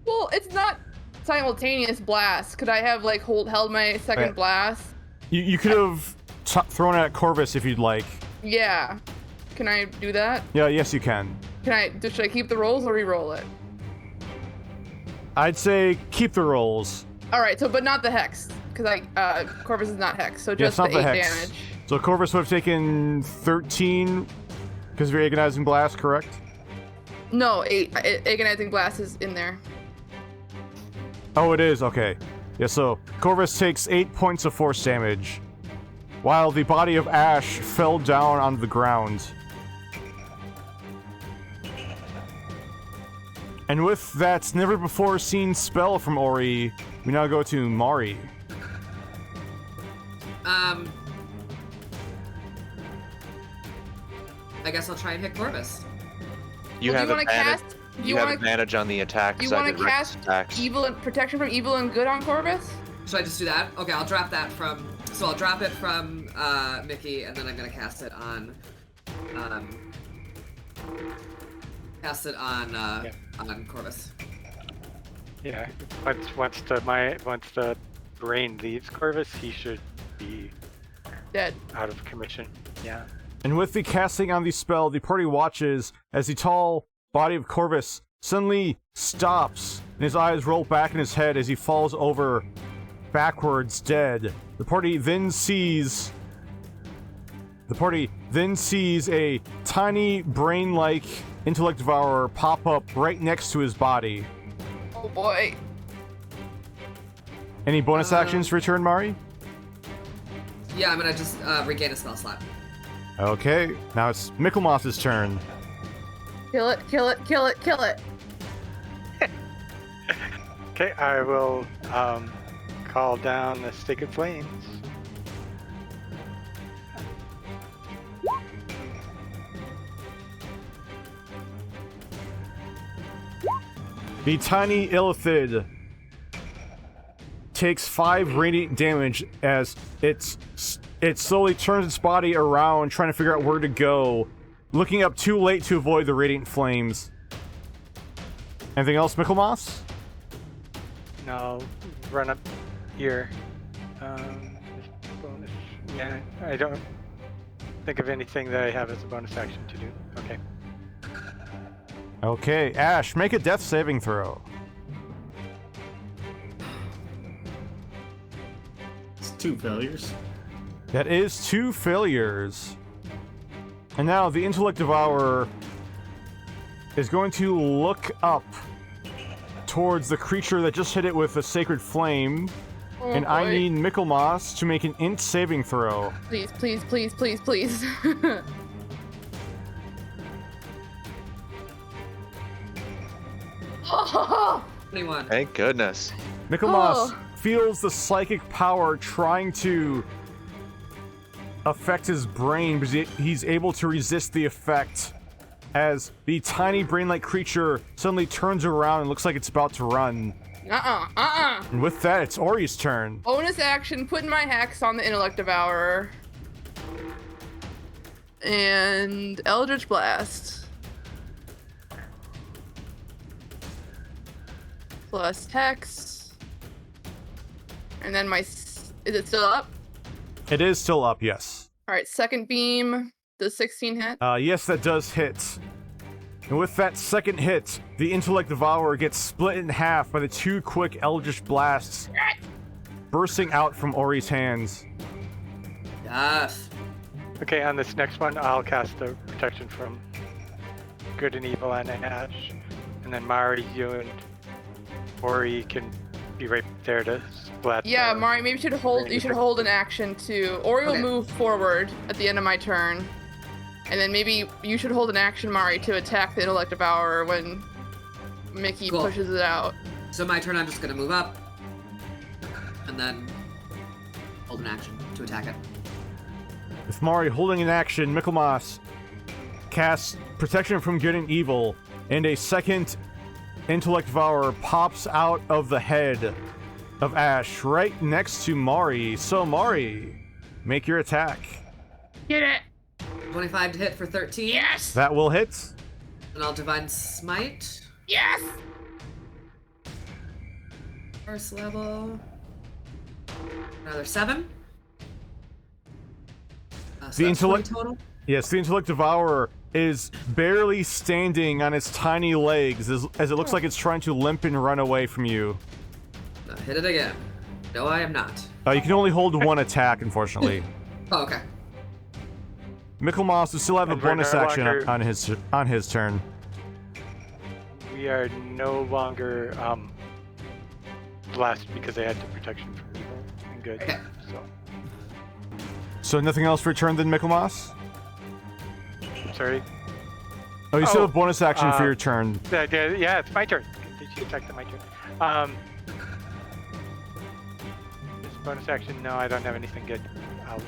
Well, it's not simultaneous blast. Could I have, like, held my second Right. blast? You could have thrown it at Corvus if you'd like. Yeah. Can I do that? Yeah, yes you can. Should I keep the rolls or re-roll it? I'd say keep the rolls. All right, so but not the hex, because Corvus is not hex, so Yeah, it's just not the the 8 hex. damage. So Corvus would have taken 13 because of your agonizing blast, correct? No, 8. Agonizing blast is in there. Oh, it is? Okay. Yeah, so Corvus takes 8 points of force damage, while the body of Ash fell down onto the ground. And with that never-before-seen spell from Ori, we now go to Mari. I guess I'll try and hit Corvus. You Well, have do you want to advantage. cast? You have advantage on the attack. You 'cause I want did to reckless cast attacks. evil and protection from evil and good on Corvus? Should I just do that? Okay, I'll drop that from. So I'll drop it from Mickey, and then I'm gonna cast it on. Cast it on Corvus. Yeah. Once the brain leaves Corvus, he should be Dead. out of commission. Yeah. And with the casting on the spell, the party watches as the tall body of Corvus suddenly stops, and his eyes roll back in his head as he falls over backwards, dead. The party then sees a tiny brain-like intellect devourer pop up right next to his body. Oh boy. Any bonus actions for your turn, Mari? Yeah, I'm gonna just regain a spell slot. Okay, now it's Michaelmoss's turn. Kill it, kill it, kill it, kill it. Okay, I will call down the stick of flames. The tiny illithid takes 5 radiant damage as it slowly turns its body around, trying to figure out where to go, looking up too late to avoid the radiant flames. Anything else, Michaelmoss? And I'll run up here. Bonus. Yeah, I don't think of anything that I have as a bonus action to do. Okay. Okay, Ash, make a death saving throw. It's 2 failures. That is 2 failures. And now the intellect devourer is going to look up towards the creature that just hit it with a sacred flame. Oh, And I boy. need Michaelmoss to make an int saving throw. Please, please, please, please, please. Oh, 21. Thank goodness. Michaelmoss Oh. feels the psychic power trying to affect his brain, but he's able to resist the effect as the tiny brain-like creature suddenly turns around and looks like it's about to run. And with that, it's Ori's turn. Bonus action, putting my hex on the intellect devourer. And Eldritch Blast. Plus hex. And then is it still up? It is still up, yes. Alright, second beam. Does 16 hit? Yes, that does hit. And with that second hit, the intellect devourer gets split in half by the 2 quick eldritch blasts bursting out from Ori's hands. Yes. Okay, on this next one, I'll cast the protection from good and evil and Ash. And then Mari, you and Ori can be right there to splat. Yeah, the- Mari, maybe you should hold an action too. Ori will Okay. move forward at the end of my turn. And then maybe you should hold an action, Mari, to attack the intellect devourer when Mickey Cool. pushes it out. So my turn, I'm just gonna move up, and then hold an action to attack it. With Mari holding an action, Michaelmoss casts Protection from Good and Evil, and a second intellect devourer pops out of the head of Ash right next to Mari. So Mari, make your attack. Get it! 25 to hit for 13. Yes! That will hit. And I'll Divine Smite. Yes! First level. Another 7. So The that's 20 intellect- total. Yes, the intellect devourer is barely standing on its tiny legs as it looks like it's trying to limp and run away from you. Now hit it again. No, I am not. You can only hold one attack, unfortunately. Oh, okay. Michaelmas will still have a And we're bonus no action longer- on his turn. We are no longer blessed because they had the protection for evil and good. Okay. So, So nothing else for your turn then, Michaelmas? sorry. Oh, you still Oh, have bonus action for your turn. Yeah, it's my turn. Did you attack my turn? This bonus action? No, I don't have anything good. I'll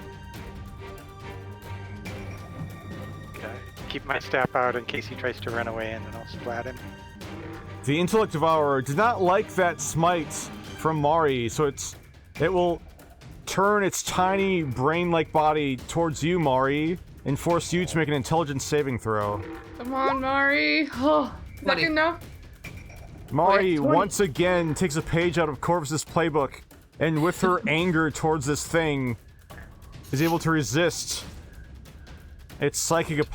keep my staff out in case he tries to run away, and then I'll splat him. The intellect devourer did not like that smite from Mari, so it will turn its tiny brain-like body towards you, Mari, and force you to make an intelligence saving throw. Come on, Mari. Oh, is that Buddy. good enough? Mari 20. once again takes a page out of Corvus's playbook, and with her anger towards this thing, is able to resist its psychic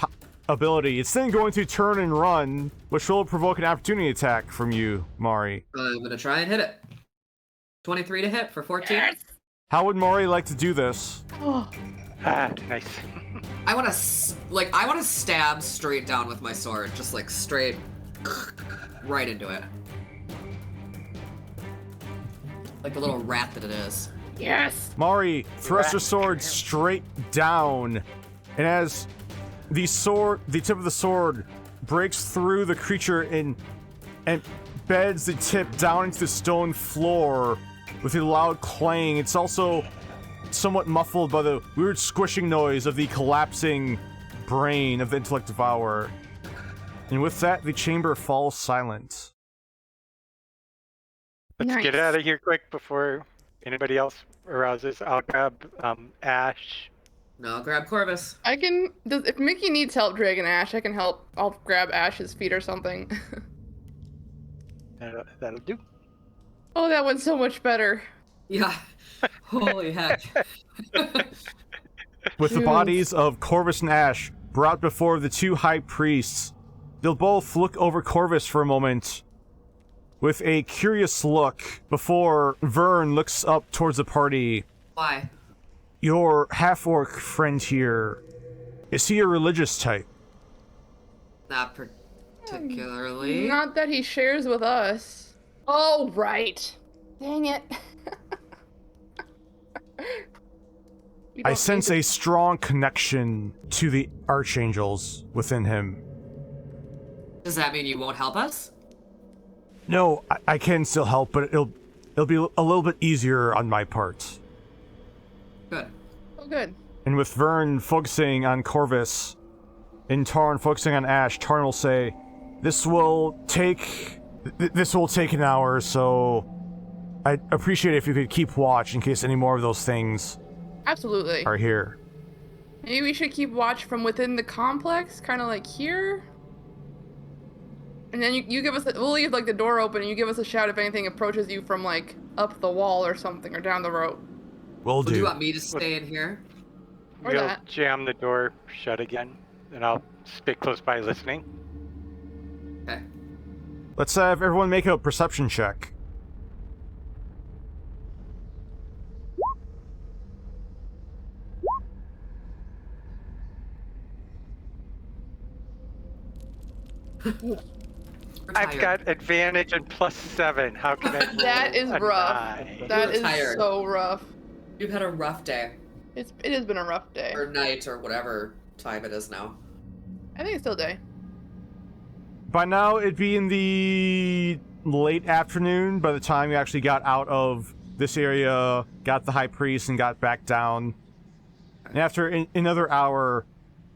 ability. It's then going to turn and run, which will provoke an opportunity attack from you, Mari. I'm gonna try and hit it. 23 to hit for 14. How would Mari like to do this? Oh, Nice. I want to stab straight down with my sword, just like straight right into it. Like the little rat that it is. yes. Mari thrusts her sword straight down, and as the tip of the sword breaks through the creature and beds the tip down into the stone floor with a loud clang. It's also somewhat muffled by the weird squishing noise of the collapsing brain of the intellect devourer. And with that, the chamber falls silent. Let's get out of here quick before anybody else arouses. I'll grab Ash. No, grab Corvus. I can. If Mickey needs help dragging Ash, I can help. I'll grab Ash's feet or something. That'll do. Oh, that one's so much better. Yeah. Holy heck. With the Jeez. bodies of Corvus and Ash brought before the two high priests, they'll both look over Corvus for a moment with a curious look before Vern looks up towards the party. Why? Your half-orc friend here, is he a religious type? Not particularly. Not that he shares with us. Oh, right. Dang it. I sense a strong connection to the archangels within him. Does that mean you won't help us? No, I can still help, but it'll be a little bit easier on my part. Good. Oh, good. And with Vern focusing on Corvus, and Tarn focusing on Ash, Tarn will say, This will take an hour, so I'd appreciate it if you could keep watch in case any more of those things Absolutely. are here. Maybe we should keep watch from within the complex, kind of like here. And then you give us, we'll leave like the door open and you give us a shout if anything approaches you from like up the wall or something or down the road. Will Would you do. want me to stay in here? Or We'll that. jam the door shut again, and I'll stick close by listening. Okay. Let's have everyone make a perception check. We're I've tired. got advantage and +7. How can I roll That is a rough. 9? That We're is tired. so rough. You've had a rough day. It has been a rough day. Or night, or whatever time it is now. I think it's still day. By now, it'd be in the late afternoon by the time you actually got out of this area, got the high priest, and got back down. And after another hour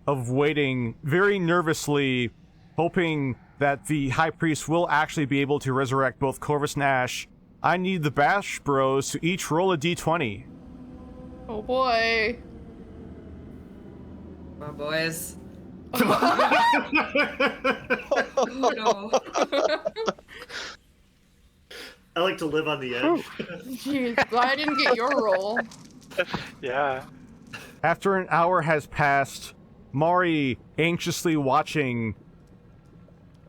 of waiting, very nervously, hoping that the high priest will actually be able to resurrect both Corvus and Ash, I need the Bash Bros to each roll a d20. Oh boy. Oh, boys. I Oh, no. like to live on the edge. Jeez, glad I didn't get your roll. Yeah. After an hour has passed, Mari anxiously watching.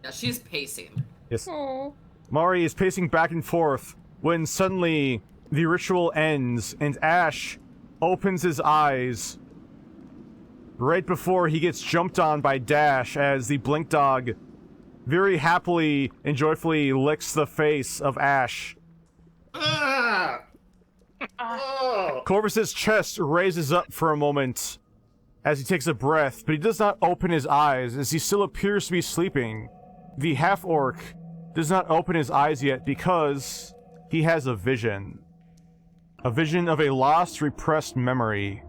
Yeah, she's pacing. Yes. Oh. Mari is pacing back and forth when suddenly the ritual ends and Ash opens his eyes right before he gets jumped on by Dash as the blink dog very happily and joyfully licks the face of Ash. Ah! Oh! Corvus's chest raises up for a moment as he takes a breath, but he does not open his eyes as he still appears to be sleeping. The half-orc does not open his eyes yet because he has a vision. A vision of a lost, repressed memory.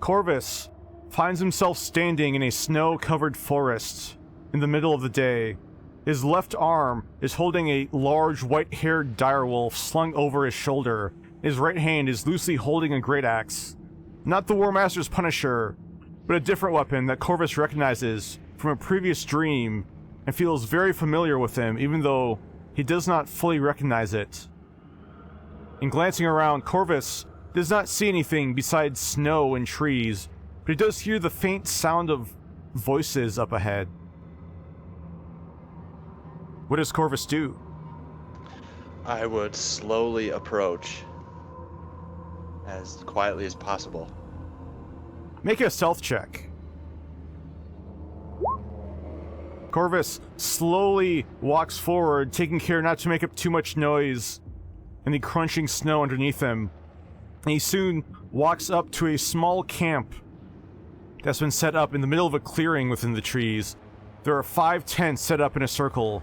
Corvus finds himself standing in a snow-covered forest in the middle of the day. His left arm is holding a large white-haired direwolf slung over his shoulder. His right hand is loosely holding a great axe. Not the War Master's Punisher, but a different weapon that Corvus recognizes from a previous dream and feels very familiar with him, even though he does not fully recognize it. In glancing around, Corvus does not see anything besides snow and trees, but he does hear the faint sound of voices up ahead. What does Corvus do? I would slowly approach as quietly as possible. Make a stealth check. Corvus slowly walks forward, taking care not to make up too much noise in the crunching snow underneath him. And he soon walks up to a small camp that's been set up in the middle of a clearing within the trees. There are 5 tents set up in a circle.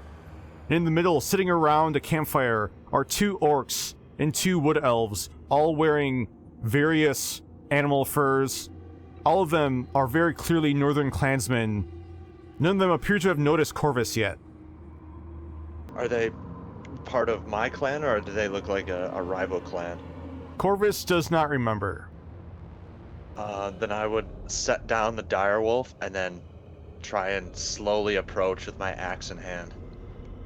In the middle, sitting around a campfire, are 2 orcs and 2 wood elves, all wearing various animal furs. All of them are very clearly northern clansmen. None of them appear to have noticed Corvus yet. Are they part of my clan, or do they look like a rival clan? Corvus does not remember. Then I would set down the direwolf and then try and slowly approach with my axe in hand.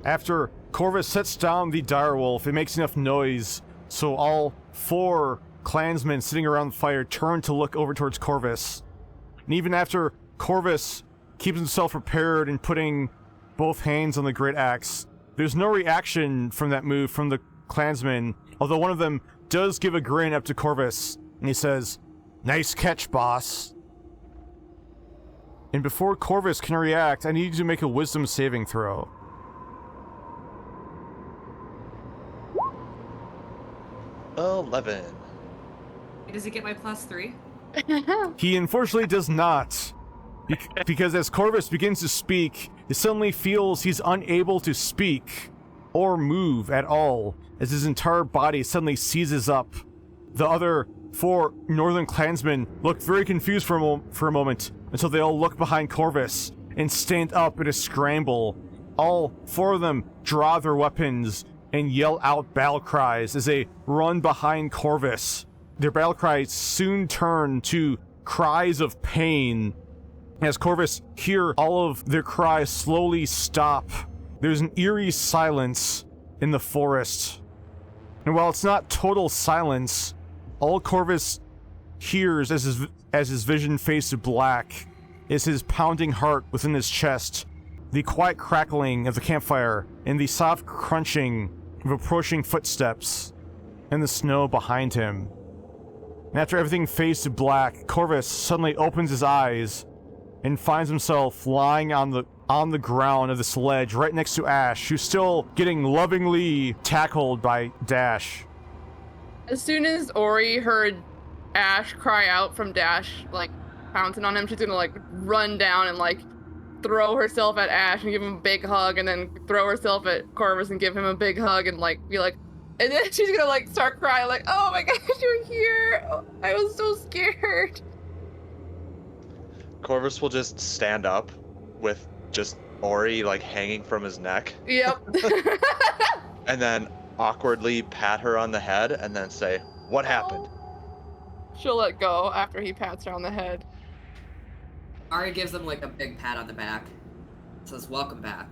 After Corvus sets down the direwolf, it makes enough noise, so all 4 clansmen sitting around the fire turn to look over towards Corvus. And even after Corvus keeps himself prepared and putting both hands on the great axe, there's no reaction from that move from the clansmen, although one of them does give a grin up to Corvus, and he says, "Nice catch, boss." And before Corvus can react, I need you to make a wisdom saving throw. $11. Does he get my +3? He unfortunately does not. Because as Corvus begins to speak, he suddenly feels he's unable to speak or move at all, as his entire body suddenly seizes up. The other 4 northern clansmen look very confused for a moment, until they all look behind Corvus and stand up in a scramble. All 4 of them draw their weapons and yell out battle cries as they run behind Corvus. Their battle cries soon turn to cries of pain. As Corvus hear all of their cries slowly stop, there's an eerie silence in the forest. And while it's not total silence, all Corvus hears as his vision fades to black is his pounding heart within his chest, the quiet crackling of the campfire, and the soft crunching of approaching footsteps in the snow behind him. And after everything fades to black, Corvus suddenly opens his eyes and finds himself lying on the ground of this ledge right next to Ash, who's still getting lovingly tackled by Dash. As soon as Ori heard Ash cry out from Dash, like, pouncing on him, she's gonna, like, run down and, like, throw herself at Ash and give him a big hug, and then throw herself at Corvus and give him a big hug, and, like, be like, and then she's gonna, like, start crying, like, oh my gosh, you're here! Oh, I was so scared! Corvus will just stand up with just Ori, like, hanging from his neck. Yep. And then awkwardly pat her on the head and then say, "What happened?" She'll let go after he pats her on the head. Ari gives them like a big pat on the back. Says, "Welcome back."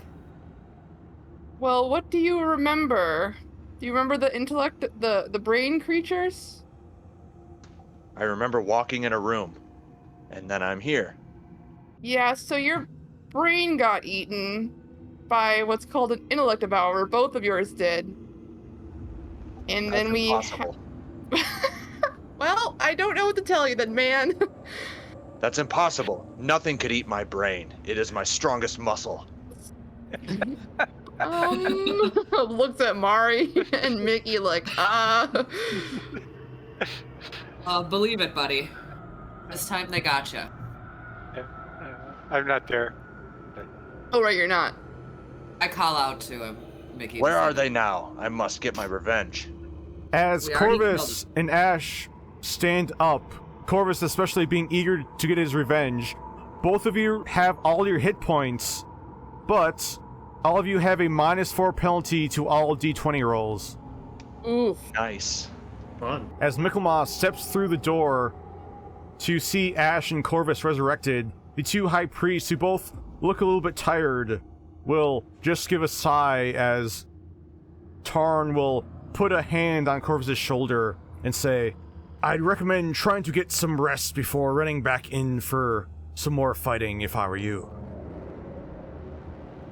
Well, what do you remember? Do you remember the intellect, the brain creatures? I remember walking in a room, and then I'm here. Yeah, so your brain got eaten by what's called an intellect devourer. Both of yours did. And That's then we. impossible. Well, I don't know what to tell you then, man. That's impossible. Nothing could eat my brain. It is my strongest muscle. Looks at Mari and Mickey like, Believe it, buddy. This time they gotcha. I'm not there. Oh, right, you're not. I call out to him, Mickey. Where are they now? I must get my revenge. As We already Corvus and Ash stand up, Corvus especially being eager to get his revenge, both of you have all your hit points, but all of you have a -4 penalty to all d20 rolls. Oof. Nice. Fun. As Michaelmas steps through the door to see Ash and Corvus resurrected, the two high priests, who both look a little bit tired, will just give a sigh as Tarn will put a hand on Corvus's shoulder and say, I'd recommend trying to get some rest before running back in for some more fighting if I were you.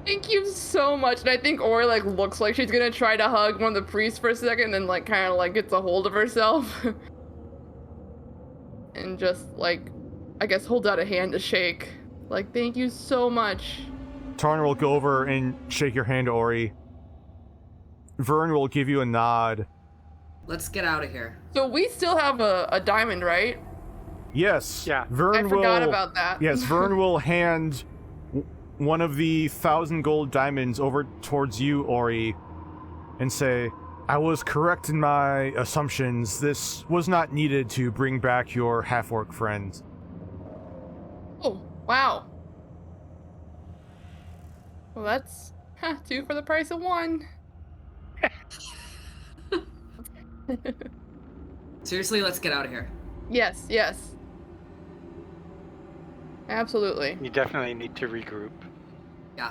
Thank you so much. And I think Ori like looks like she's gonna try to hug one of the priests for a second, and then like kind of like gets a hold of herself. And just like, I guess holds out a hand to shake. Like, thank you so much. Tarn will go over and shake your hand, Ori. Vern will give you a nod. Let's get out of here. So we still have a diamond, right? Yes. Yeah. Vern I forgot about that. Yes, Vern will hand one of the 1,000 gold diamonds over towards you, Ori, and say, I was correct in my assumptions. This was not needed to bring back your half-orc friends. Oh, wow. Well, that's 2 for the price of 1. Seriously, let's get out of here. Yes, yes. Absolutely. You definitely need to regroup. Yeah.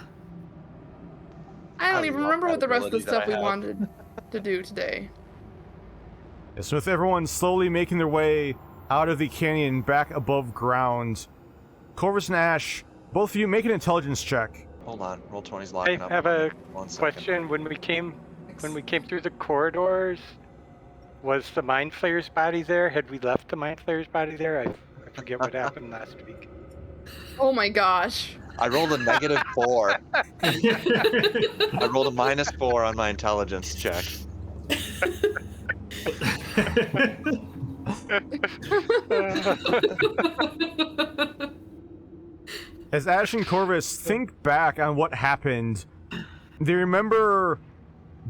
I don't I even love remember that what the rest of the ability that stuff I we have. wanted to do today. Yes, with everyone slowly making their way out of the canyon back above ground, Corvus and Ash, both of you make an intelligence check. Hold on. Roll 20's I locking up. have a 1 second. question. When we came through the corridors, was the mind flayer's body there? Had we left the mind flayer's body there? I forget what happened last week. Oh my gosh. I rolled a -4. I rolled a -4 on my intelligence check. As Ash and Corvus think back on what happened, they remember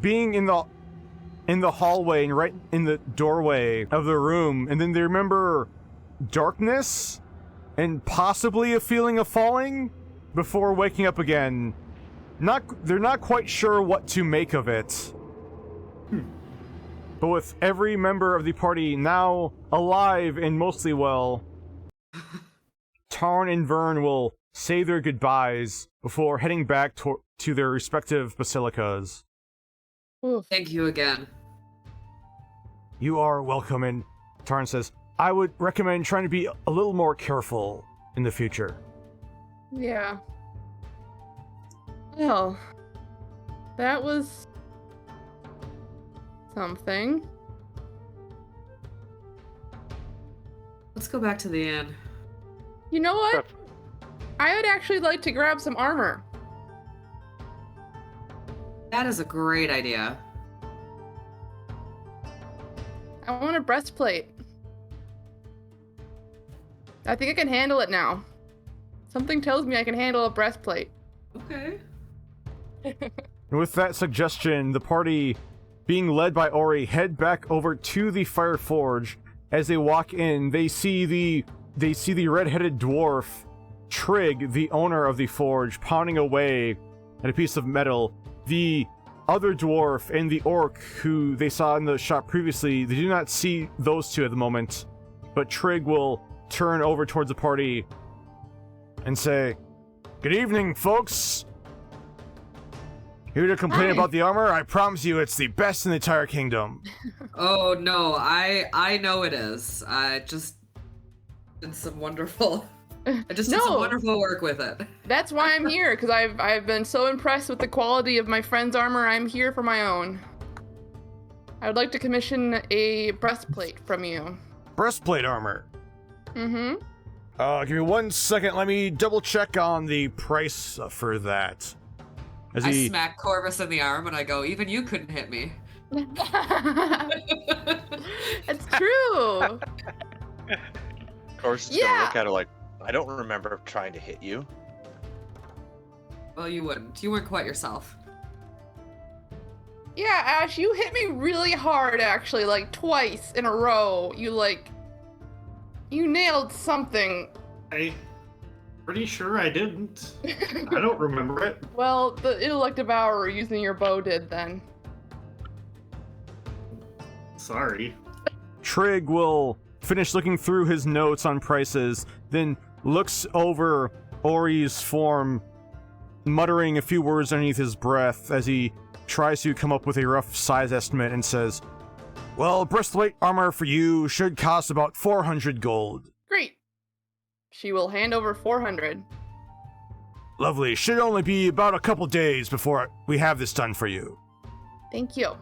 being in the hallway and right in the doorway of the room, and then they remember darkness and possibly a feeling of falling before waking up again. They're not quite sure what to make of it. But with every member of the party now alive and mostly well, Tarn and Vern will say their goodbyes before heading back to their respective basilicas. Oof. Thank you again. You are welcome, and Tarn says, I would recommend trying to be a little more careful in the future. Yeah. Well, that was something. Let's go back to the inn. You know what? I would actually like to grab some armor. That is a great idea. I want a breastplate. I think I can handle it now. Something tells me I can handle a breastplate. Okay. And with that suggestion, the party, being led by Ori, head back over to the Fire Forge. As they walk in, they see the red-headed dwarf, Trig, the owner of the forge, pounding away at a piece of metal. The other dwarf and the orc, who they saw in the shop previously, they do not see those two at the moment. But Trig will turn over towards the party and say, Good evening, folks! Here to complain Hi. about the armor? I promise you it's the best in the entire kingdom. Oh no, I know it is. I just did some wonderful I just did some wonderful work with it. That's why I'm here, because I've been so impressed with the quality of my friend's armor. I'm here for my own. I would like to commission a breastplate from you. Breastplate armor. Mm-hmm. Give me 1 second. Let me double check on the price for that. I smack Corvus in the arm and I go, even you couldn't hit me. It's true. Corvus is gonna look at her like, I don't remember trying to hit you. Well, you wouldn't. You weren't quite yourself. Yeah, Ash, you hit me really hard, actually, like twice in a row. You nailed something. I'm pretty sure I didn't. I don't remember it. Well, the intellect devourer using your bow did then. Sorry. Trig will finish looking through his notes on prices, then looks over Ori's form, muttering a few words underneath his breath as he tries to come up with a rough size estimate and says, well, breastplate armor for you should cost about 400 gold. Great. She will hand over 400. Lovely. Should only be about a couple days before we have this done for you. Thank you.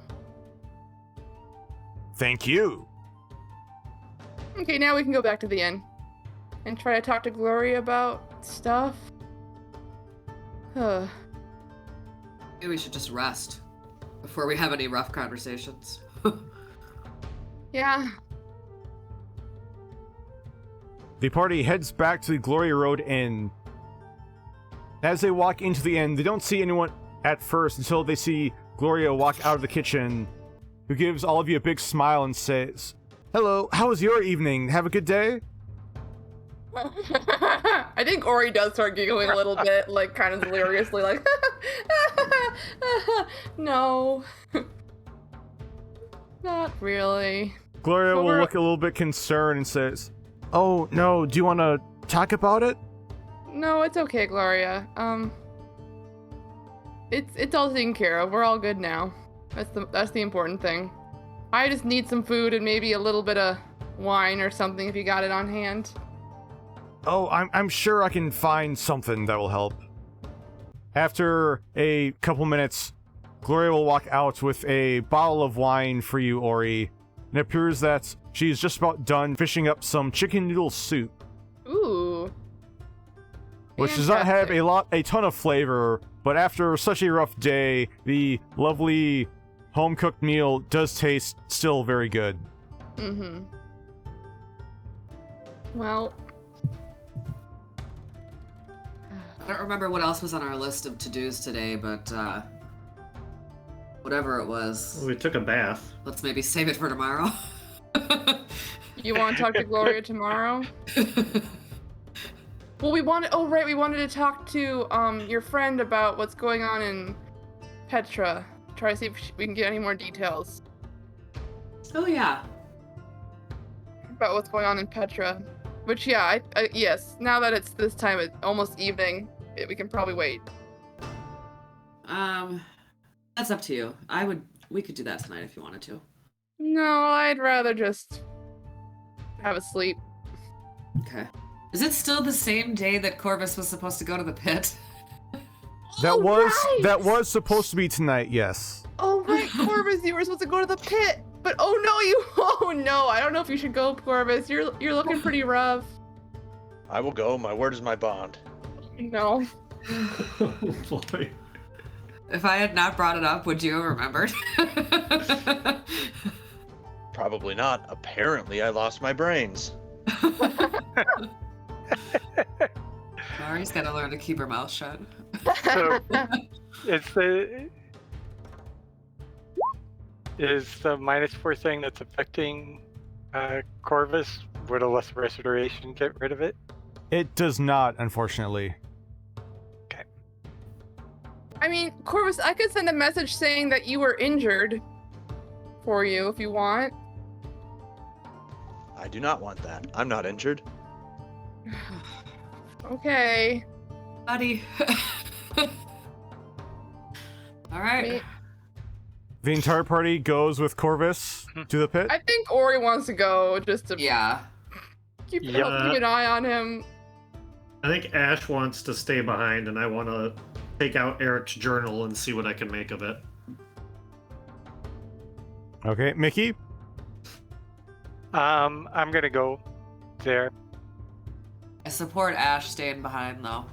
Thank you. Okay, now we can go back to the inn and try to talk to Gloria about stuff. Maybe we should just rest before we have any rough conversations. Yeah. The party heads back to the Gloria Road Inn. As they walk into the inn, they don't see anyone at first until they see Gloria walk out of the kitchen, who gives all of you a big smile and says, hello, how was your evening? Have a good day? I think Ori does start giggling a little bit, like kind of deliriously, like, no. Not really. Gloria will look a little bit concerned and says, oh, no, do you want to talk about it? No, it's okay, Gloria. It's all taken care of. We're all good now. That's the important thing. I just need some food and maybe a little bit of wine or something if you got it on hand. Oh, I'm sure I can find something that will help. After a couple minutes, Gloria will walk out with a bottle of wine for you, Ori. It appears that she's just about done fishing up some chicken noodle soup. Ooh. Which does not have a ton of flavor, but after such a rough day, the lovely home-cooked meal does taste still very good. Mm-hmm. Well, I don't remember what else was on our list of to-dos today, but whatever it was. Well, we took a bath. Let's maybe save it for tomorrow. you want to talk to Gloria tomorrow? Well, we wanted to talk to your friend about what's going on in Petra. Try to see if we can get any more details. Oh yeah. About what's going on in Petra. Which, yeah, yes, now that it's this time, it's almost evening, we can probably wait. That's up to you. We could do that tonight if you wanted to. No, I'd rather just have a sleep. Okay. Is it still the same day that Corvus was supposed to go to the pit? That was supposed to be tonight, yes. Oh right, Corvus, you were supposed to go to the pit. But oh no, I don't know if you should go, Corvus. You're looking pretty rough. I will go. My word is my bond. No. Oh boy. If I had not brought it up, would you have remembered? Probably not. Apparently, I lost my brains. Mari's gotta learn to keep her mouth shut. So, is the -4 thing that's affecting Corvus, would a less restoration get rid of it? It does not, unfortunately. Okay. I mean, Corvus, I could send a message saying that you were injured for you if you want. I do not want that. I'm not injured. Okay. Buddy. Alright. The entire party goes with Corvus to the pit? I think Ori wants to go just to Yeah. keep an eye on him. I think Ash wants to stay behind, and I want to take out Eric's journal and see what I can make of it. Okay, Mickey? I'm gonna go there. I support Ash staying behind, though.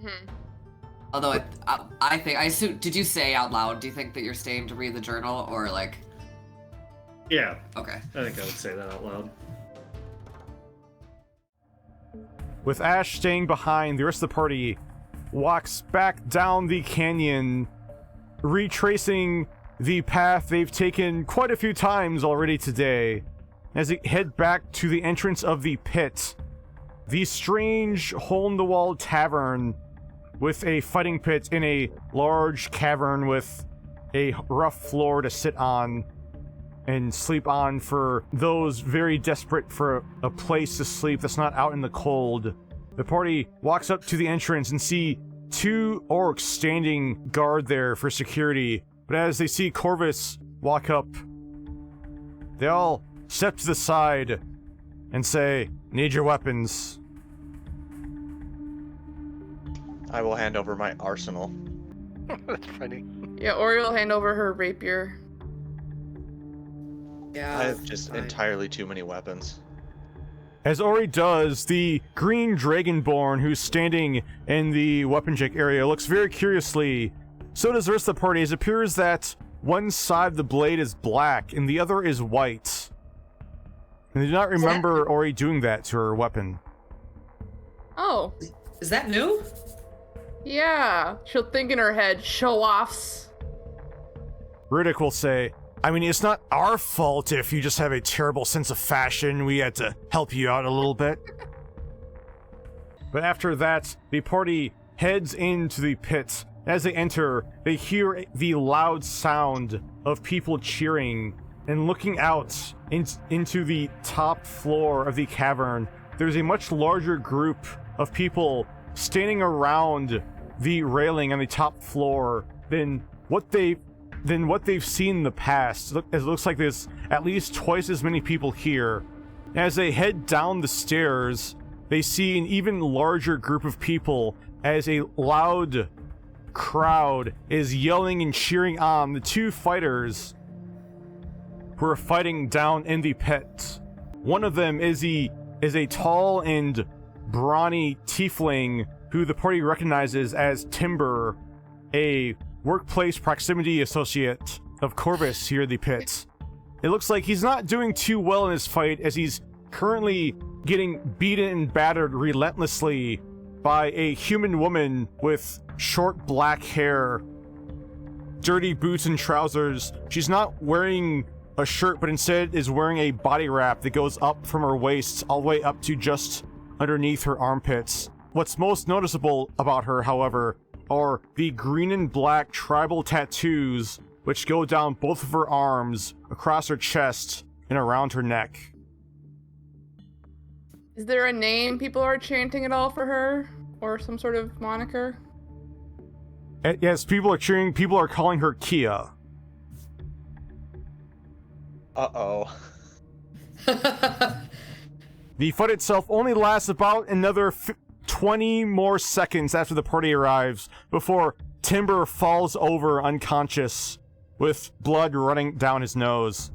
Mhm. Although I assume, did you say out loud, do you think that you're staying to read the journal, or like... Yeah, Okay. I think I would say that out loud. With Ash staying behind, the rest of the party walks back down the canyon, retracing the path they've taken quite a few times already today. As they head back to the entrance of the pit, the strange hole-in-the-wall tavern with a fighting pit in a large cavern with a rough floor to sit on and sleep on for those very desperate for a place to sleep that's not out in the cold. The party walks up to the entrance and see two orcs standing guard there for security, but as they see Corvus walk up, they all step to the side and say, "Need your weapons." I will hand over my arsenal. That's funny. Yeah, Ori will hand over her rapier. Yeah. I have just entirely too many weapons. As Ori does, the green dragonborn who's standing in the weapon check area looks very curiously. So does the rest of the party. It appears that one side of the blade is black and the other is white. And they do not remember Ori doing that to her weapon. Oh, Is that new? yeah. She'll think in her head, show-offs. Riddick will say, "I mean, it's not our fault if you just have a terrible sense of fashion. We had to help you out a little bit." But after that, the party heads into the pit. As they enter, they hear the loud sound of people cheering, and looking out into the top floor of the cavern, there's a much larger group of people standing around the railing on the top floor than what they've seen in the past. It looks like there's at least twice as many people here. As they head down the stairs, they see an even larger group of people as a loud crowd is yelling and cheering on the two fighters who are fighting down in the pit. One of them is a tall and brawny tiefling who the party recognizes as Timber, a workplace proximity associate of Corvus here at the pit. It looks like he's not doing too well in his fight, as he's currently getting beaten and battered relentlessly by a human woman with short black hair, dirty boots and trousers. She's not wearing a shirt, but instead is wearing a body wrap that goes up from her waist all the way up to just underneath her armpits. What's most noticeable about her, however, are the green and black tribal tattoos which go down both of her arms, across her chest, and around her neck. Is there a name people are chanting at all for her? Or some sort of moniker? Yes, people are cheering. People are calling her Kia. Uh-oh. The fight itself only lasts about another 20 more seconds after the party arrives before Timber falls over unconscious with blood running down his nose.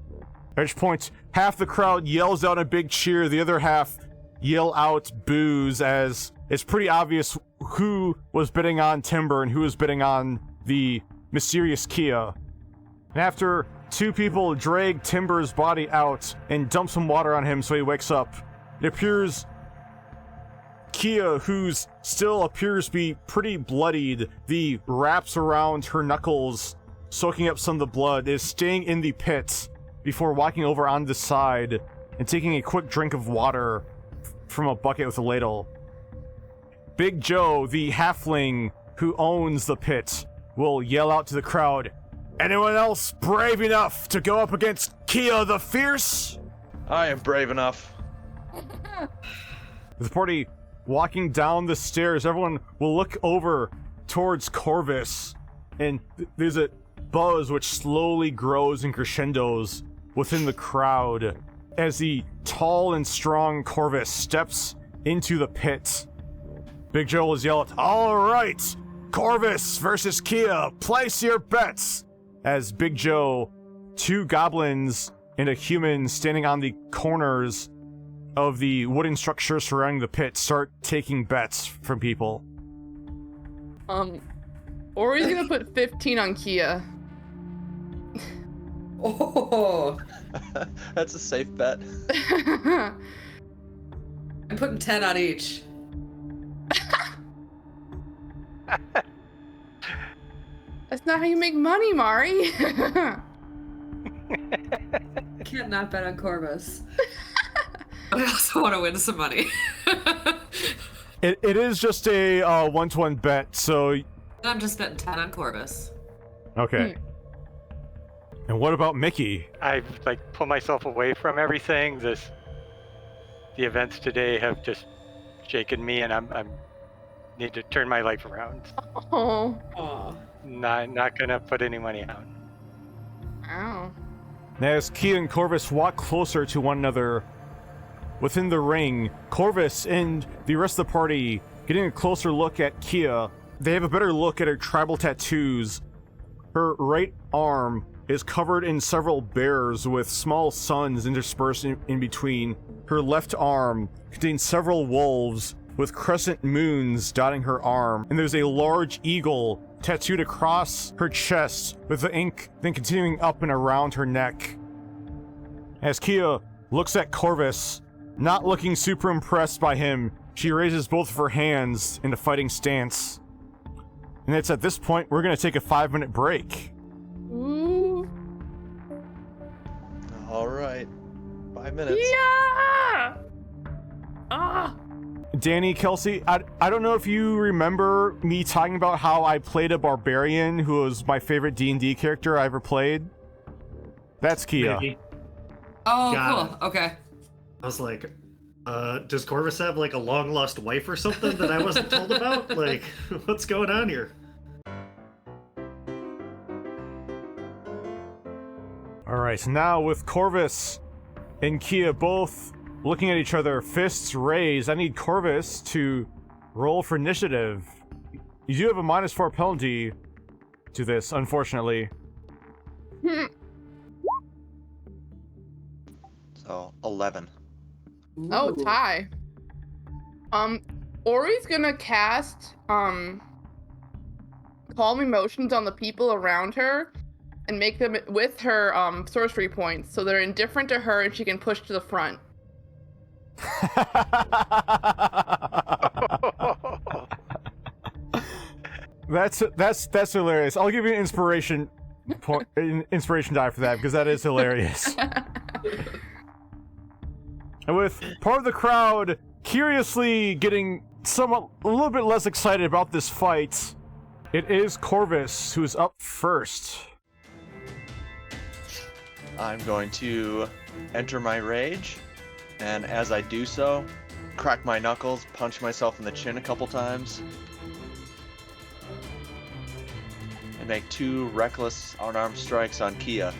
At which point, half the crowd yells out a big cheer, the other half yell out boos, as it's pretty obvious who was bidding on Timber and who was bidding on the mysterious Kia. And after two people drag Timber's body out and dump some water on him so he wakes up, it appears Kia, who's still appears to be pretty bloodied, the wraps around her knuckles, soaking up some of the blood, is staying in the pit before walking over on the side and taking a quick drink of water from a bucket with a ladle. Big Joe, the halfling who owns the pit, will yell out to the crowd, "Anyone else brave enough to go up against Kia the Fierce?" I am brave enough. The party walking down the stairs, everyone will look over towards Corvus, and there's a buzz which slowly grows and crescendos within the crowd as the tall and strong Corvus steps into the pit. Big Joe will yell out, "All right, Corvus versus Kia, place your bets!" As Big Joe, 2 goblins, and a human standing on the corners of the wooden structure surrounding the pit start taking bets from people. Ori's gonna put 15 on Kia. Oh, That's a safe bet. I'm putting 10 on each. That's not how you make money, Mari. I can't not bet on Corvus. But I also want to win some money. It is just a 1-to-1 bet, so... I'm just betting 10 on Corvus. Okay. And what about Mickey? I've like pulled myself away from everything. The events today have just shaken me, and I'm need to turn my life around. Oh. Aw. Not gonna put any money out. Wow. As Kia and Corvus walk closer to one another within the ring, Corvus and the rest of the party getting a closer look at Kia. They have a better look at her tribal tattoos. Her right arm is covered in several bears with small suns interspersed in between. Her left arm contains several wolves with crescent moons dotting her arm, and there's a large eagle tattooed across her chest with the ink then continuing up and around her neck. As Kia looks at Corvus, not looking super impressed by him, she raises both of her hands in a fighting stance. And it's at this point we're gonna take a 5-minute break. Ooh. All right. 5 minutes. Yeah! Ah! Danny, Kelsey, I don't know if you remember me talking about how I played a barbarian who was my favorite D&D character I ever played. That's Kia. Maybe. Oh, Got cool. Okay. I was like, does Corvus have like a long lost wife or something that I wasn't told about? Like, what's going on here? Alright, now with Corvus and Kia both looking at each other, fists raised, I need Corvus to roll for initiative. You do have a -4 penalty to this, unfortunately. So 11. Oh, tie. Ori's gonna cast, calm emotions on the people around her and make them with her, sorcery points, so they're indifferent to her and she can push to the front. That's hilarious. I'll give you an inspiration die for that, because that is hilarious. And with part of the crowd curiously getting a little bit less excited about this fight, it is Corvus who's up first. I'm going to enter my rage, and as I do so, crack my knuckles, punch myself in the chin a couple times, and make 2 reckless unarmed strikes on Kia.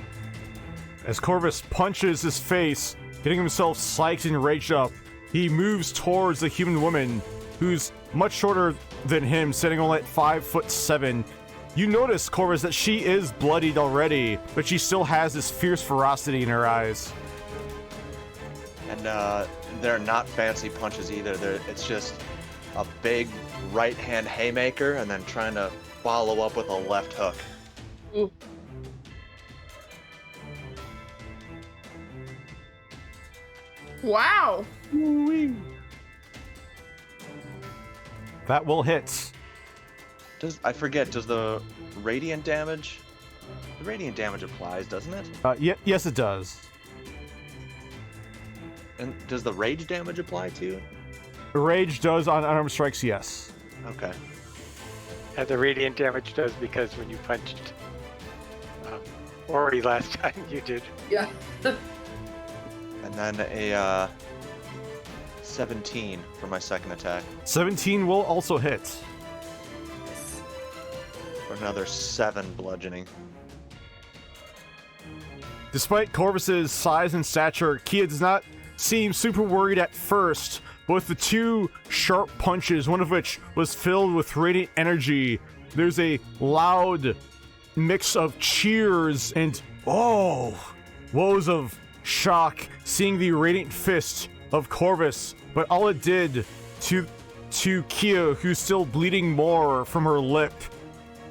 As Corvus punches his face, getting himself psyched and raged up, he moves towards the human woman, who's much shorter than him, sitting only at 5'7". You notice, Corvus, that she is bloodied already, but she still has this fierce ferocity in her eyes. And they're not fancy punches either. It's just a big right-hand haymaker and then trying to follow up with a left hook. Ooh. Wow. That will hit. I forget, does the radiant damage... The radiant damage applies, doesn't it? Yes, it does. And does the rage damage apply too? Rage does on unarmed strikes, yes. Okay. The radiant damage does because when you punched Ori last time, you did. Yeah. And then a 17 for my second attack. 17 will also hit. For another 7 bludgeoning. Despite Corvus's size and stature, Kia does not seem super worried at first, but with the two sharp punches, one of which was filled with radiant energy, there's a loud mix of cheers and woes of shock seeing the radiant fist of Corvus, but all it did to Kia, who's still bleeding more from her lip,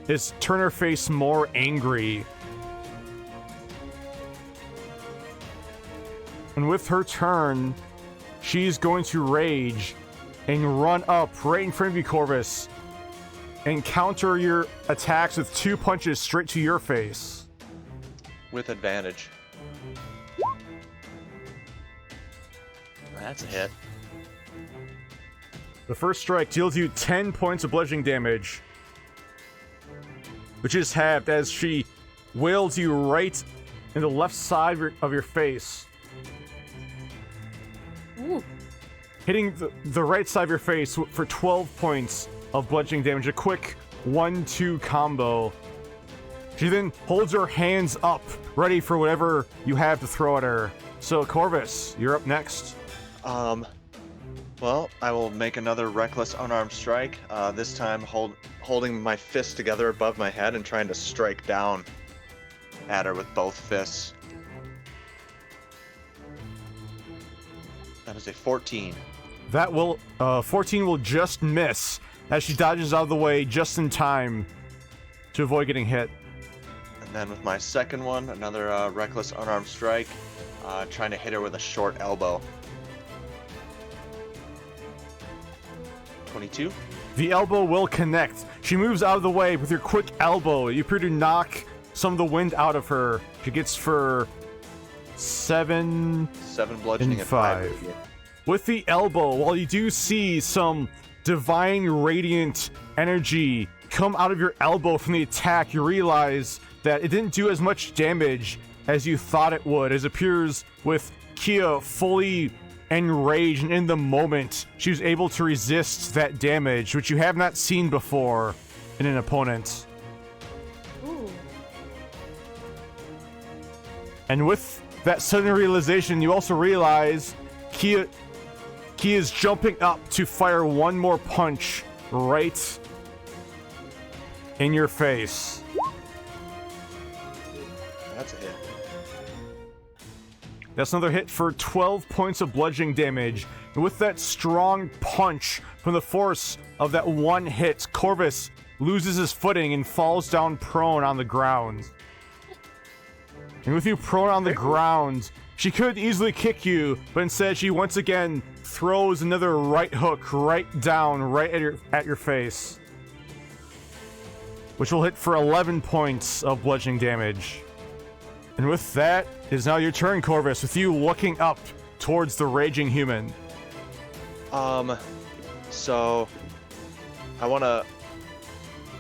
is turn her face more angry. And with her turn, she's going to rage and run up right in front of you, Corvus, and counter your attacks with 2 punches straight to your face. With advantage. That's a hit. The first strike deals you 10 points of bludgeoning damage, which is halved as she wails you right in the left side of your face. Ooh. Hitting the right side of your face for 12 points of bludgeoning damage. A quick 1-2 combo. She then holds her hands up, ready for whatever you have to throw at her. So, Corvus, you're up next. Well, I will make another reckless unarmed strike. This time holding my fists together above my head and trying to strike down at her with both fists. That is a 14. That will, 14 will just miss as she dodges out of the way just in time to avoid getting hit. And then with my second one, another reckless unarmed strike, trying to hit her with a short elbow. 22. The elbow will connect. She moves out of the way with your quick elbow. You appear to knock some of the wind out of her. She gets for 7 bludgeoning and 5 radiant. With the elbow, while you do see some divine radiant energy come out of your elbow from the attack, you realize that it didn't do as much damage as you thought it would, as it appears with Kia fully enraged, and in the moment she was able to resist that damage, which you have not seen before in an opponent. Ooh. And with that sudden realization, you also realize Kia is jumping up to fire one more punch right in your face. That's a hit. That's another hit for 12 points of bludgeoning damage. And with that strong punch from the force of that one hit, Corvus loses his footing and falls down prone on the ground. And with you prone on the ground, she could easily kick you, but instead she once again throws another right hook right down right at your face, which will hit for 11 points of bludgeoning damage. And with that, it is now your turn, Corvus, with you looking up towards the raging human. So I wanna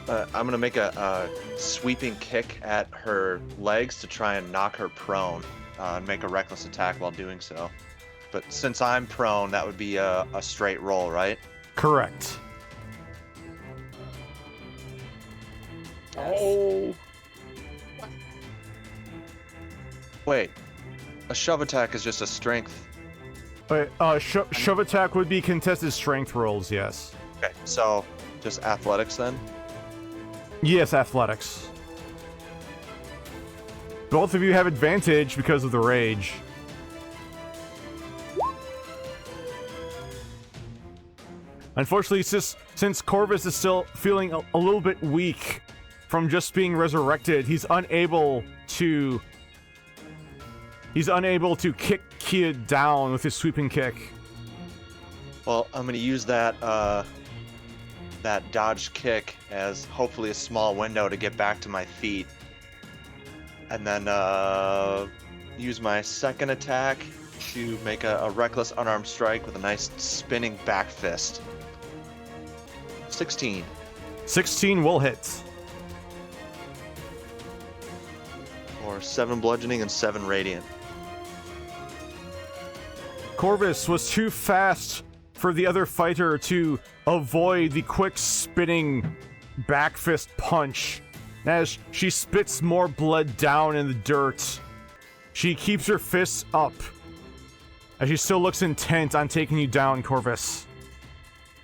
I'm gonna make a sweeping kick at her legs to try and knock her prone, and make a reckless attack while doing so. But since I'm prone, that would be a straight roll, right? Correct. Oh. Wait, a shove attack is just a strength. But shove attack would be contested strength rolls, yes. Okay, so just athletics then? Yes, athletics. Both of you have advantage because of the rage. Unfortunately, since Corvus is still feeling a little bit weak from just being resurrected, he's unable to kick Kia down with his sweeping kick. Well, I'm gonna use that dodge kick as hopefully a small window to get back to my feet. And then use my second attack to make a reckless unarmed strike with a nice spinning back fist. 16. 16 will hit. Or 7 bludgeoning and 7 radiant. Corvus was too fast for the other fighter to avoid the quick spinning back fist punch. As she spits more blood down in the dirt, she keeps her fists up as she still looks intent on taking you down, Corvus.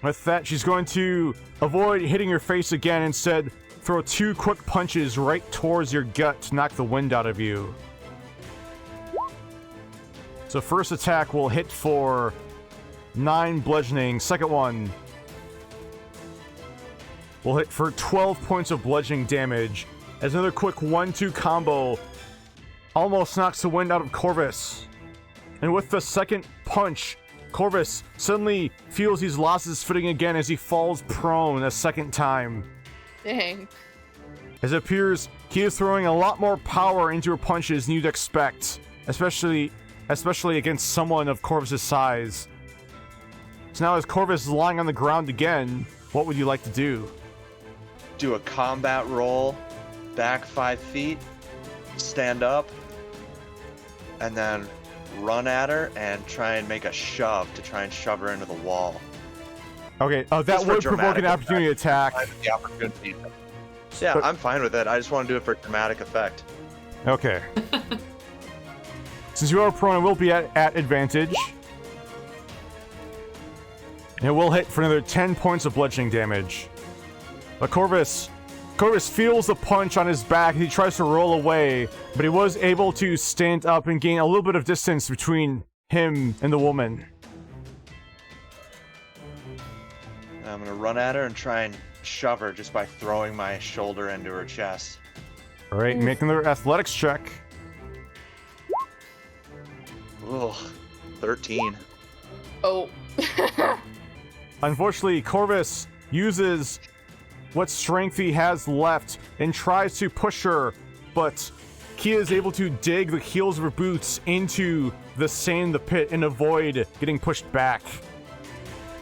With that, she's going to avoid hitting your face again, instead throw 2 quick punches right towards your gut to knock the wind out of you. So first attack will hit for 9 bludgeoning. Second one will hit for 12 points of bludgeoning damage, as another quick 1-2 combo almost knocks the wind out of Corvus. And with the second punch, Corvus suddenly feels he's lost his footing again as he falls prone a second time. Dang. As it appears, he is throwing a lot more power into her punches than you'd expect, especially against someone of Corvus' size. So now as Corvus is lying on the ground again, what would you like to do? Do a combat roll, back 5 feet, stand up, and then run at her and try and make a shove to try and shove her into the wall. Okay, that Just for would provoke an dramatic opportunity attack. The opportunity. Yeah, But- I'm fine with it. I just want to do it for dramatic effect. Okay. Since you are prone, it will be at advantage. And it will hit for another 10 points of bludgeoning damage. But Corvus feels the punch on his back and he tries to roll away, but he was able to stand up and gain a little bit of distance between him and the woman. I'm going to run at her and try and shove her just by throwing my shoulder into her chest. Alright, make another athletics check. Ugh, 13. Oh. Unfortunately, Corvus uses what strength he has left and tries to push her, but Kia is able to dig the heels of her boots into the sand in the pit and avoid getting pushed back.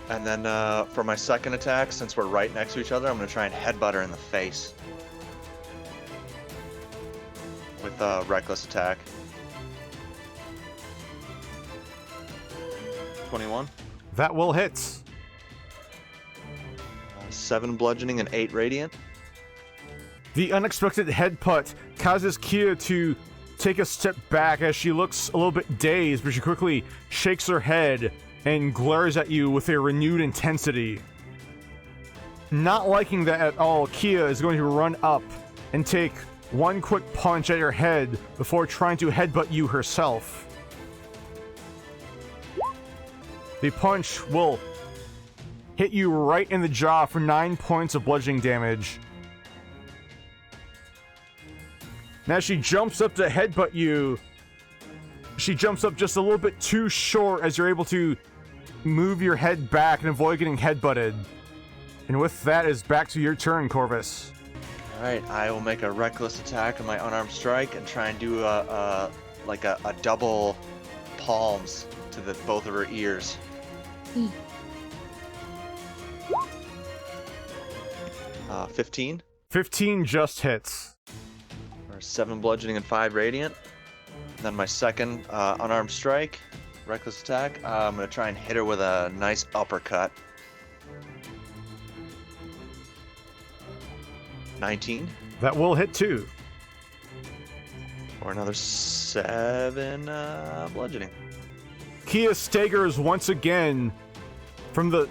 And then for my second attack, since we're right next to each other, I'm going to try and headbutt her in the face. With a reckless attack. 21. That will hit. 7 bludgeoning and 8 radiant. The unexpected headbutt causes Kia to take a step back as she looks a little bit dazed, but she quickly shakes her head and glares at you with a renewed intensity. Not liking that at all, Kia is going to run up and take one quick punch at your head before trying to headbutt you herself. The punch will hit you right in the jaw for 9 points of bludgeoning damage. Now she jumps up to headbutt you. She jumps up just a little bit too short as you're able to move your head back and avoid getting headbutted. And with that is back to your turn, Corvus. Alright, I will make a reckless attack on my unarmed strike and try and do a double palms to both of her ears. 15. 15 just hits. Or 7 bludgeoning and 5 radiant. Then my second unarmed strike, reckless attack. I'm going to try and hit her with a nice uppercut. 19. That will hit too. Or another 7 bludgeoning. Kia staggers once again from the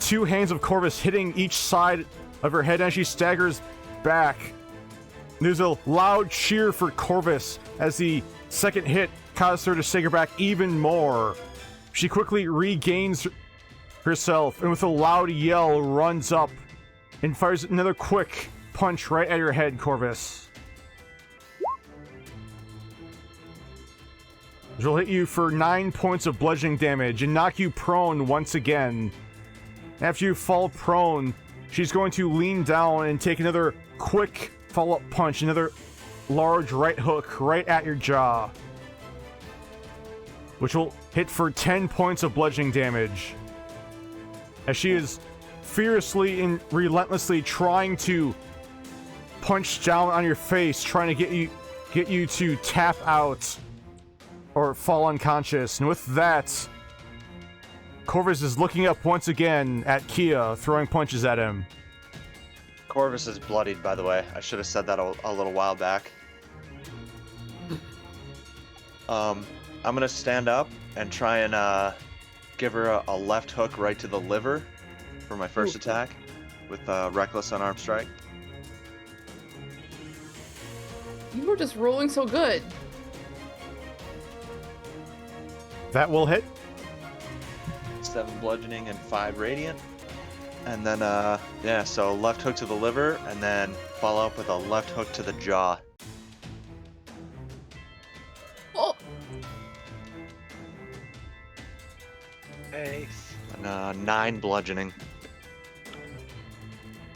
2 hands of Corvus hitting each side of her head as she staggers back. There's a loud cheer for Corvus as the second hit caused her to stagger back even more. She quickly regains herself and with a loud yell runs up and fires another quick punch right at your head, Corvus. She'll hit you for 9 points of bludgeoning damage and knock you prone once again. After you fall prone, she's going to lean down and take another quick follow-up punch, another large right hook right at your jaw, which will hit for 10 points of bludgeoning damage. As she is fiercely and relentlessly trying to punch down on your face, trying to get you to tap out or fall unconscious. And with that, Corvus is looking up once again at Kia, throwing punches at him. Corvus is bloodied, by the way. I should have said that a little while back. I'm gonna stand up and try and give her a left hook right to the liver for my first attack with reckless unarmed strike. You were just rolling so good. That will hit. 7 bludgeoning and 5 radiant. And then, yeah, so left hook to the liver, and then follow up with a left hook to the jaw. Oh, Nice. And 9 bludgeoning.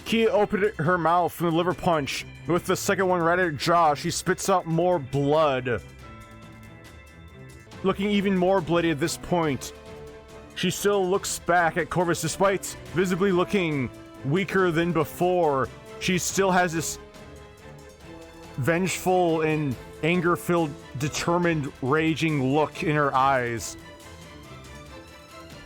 Kia opened her mouth from the liver punch. With the second one right at her jaw, she spits out more blood. Looking even more bloody at this point. She still looks back at Corvus despite visibly looking weaker than before. She still has this vengeful and anger-filled, determined, raging look in her eyes.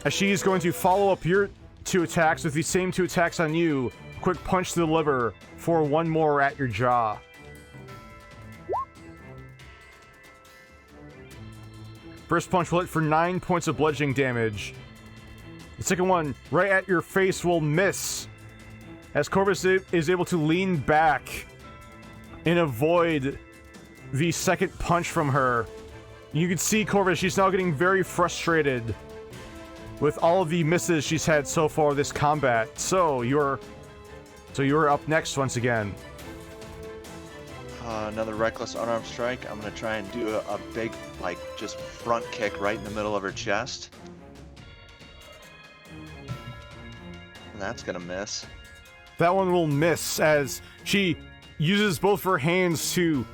As she is going to follow up your 2 attacks with the same 2 attacks on you. Quick punch to the liver for 1 more at your jaw. First punch will hit for 9 points of bludgeoning damage. The second one, right at your face, will miss. As Corvus is able to lean back and avoid the second punch from her. You can see Corvus, she's now getting very frustrated with all of the misses she's had so far this combat. So you're up next once again. Another reckless unarmed strike. I'm gonna try and do a big, like, just front kick right in the middle of her chest. And that's gonna miss. That one will miss as she uses both her hands to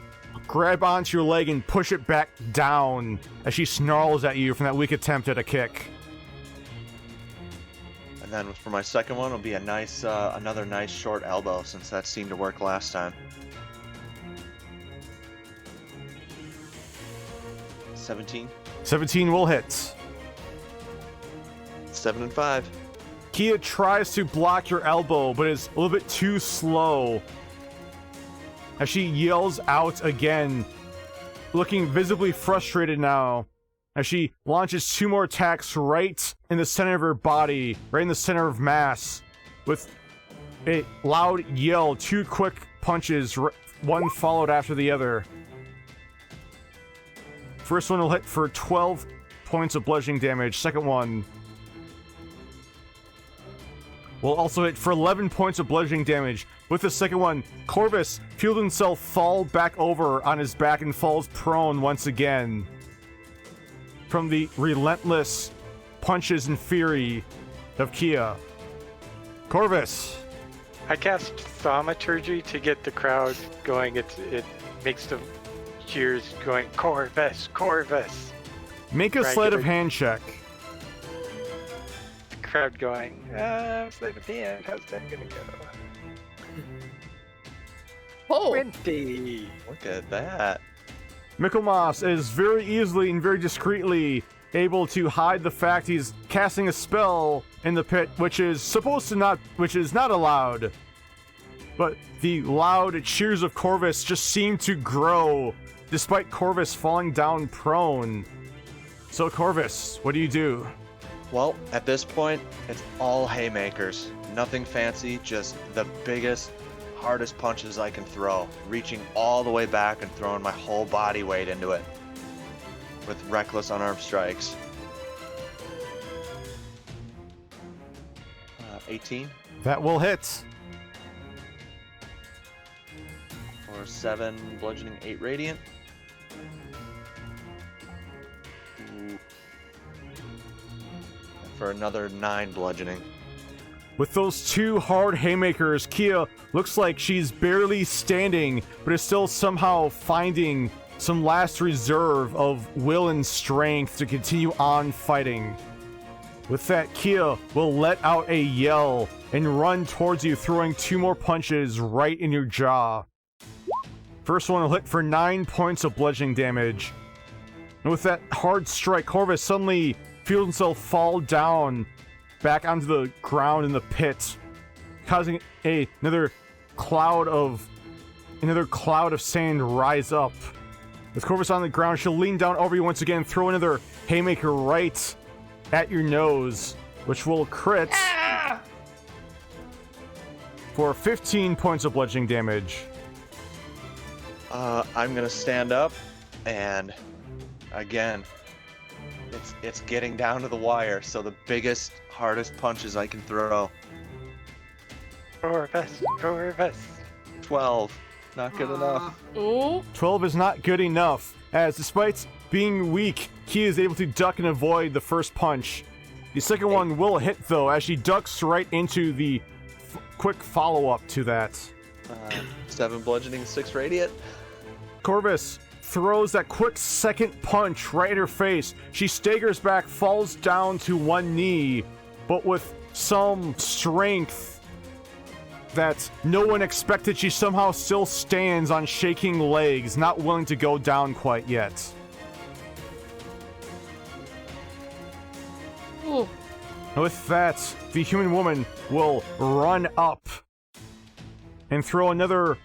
grab onto your leg and push it back down as she snarls at you from that weak attempt at a kick. And then for my second one, will be a nice, another nice short elbow, since that seemed to work last time. 17. 17 will hit. 7 and 5. Kia tries to block your elbow, but is a little bit too slow. As she yells out again, looking visibly frustrated now. As she launches 2 more attacks right in the center of her body, right in the center of mass. With a loud yell, 2 quick punches, one followed after the other. First one will hit for 12 points of bludgeoning damage. Second one will also hit for 11 points of bludgeoning damage. With the second one, Corvus feels himself fall back over on his back and falls prone once again from the relentless punches and fury of Kia. Corvus. I cast Thaumaturgy to get the crowd going. It makes the cheers going, Corvus, Corvus. Make a Right, sleight of get it. hand check. The crowd going, sleight of hand, how's that gonna go? oh, 20. Look at that. Michaelmas is very easily and very discreetly able to hide the fact he's casting a spell in the pit, which is not allowed. But the loud cheers of Corvus just seem to grow, despite Corvus falling down prone. So Corvus, what do you do? Well, at this point, it's all haymakers. Nothing fancy, just the biggest, hardest punches I can throw, reaching all the way back and throwing my whole body weight into it with reckless unarmed strikes. 18 That will hit. for 7 bludgeoning, 8 radiant. Ooh. And for another 9 bludgeoning. With those 2 hard haymakers, Kia looks like she's barely standing, but is still somehow finding some last reserve of will and strength to continue on fighting. With that, Kia will let out a yell and run towards you, throwing 2 more punches right in your jaw. First one will hit for 9 points of bludgeoning damage. And with that hard strike, Corvus suddenly feels himself fall down back onto the ground in the pit, causing another cloud of sand rise up With Corvus on the ground, she'll lean down over you once again, throw another haymaker right at your nose, which will crit for 15 points of bludgeoning damage. I'm gonna stand up, and again, it's getting down to the wire. So the biggest, hardest punches I can throw. Corvus. 12, not good enough. Ooh. 12 is not good enough, as despite being weak, Kia is able to duck and avoid the first punch. The second one will hit, though, as she ducks right into the quick follow-up to that. 7 bludgeoning, 6 radiant. Corvus throws that quick second punch right in her face. She staggers back, falls down to one knee, but with some strength that no one expected, she somehow still stands on shaking legs, not willing to go down quite yet. Ooh. With that, the human woman will run up and throw another...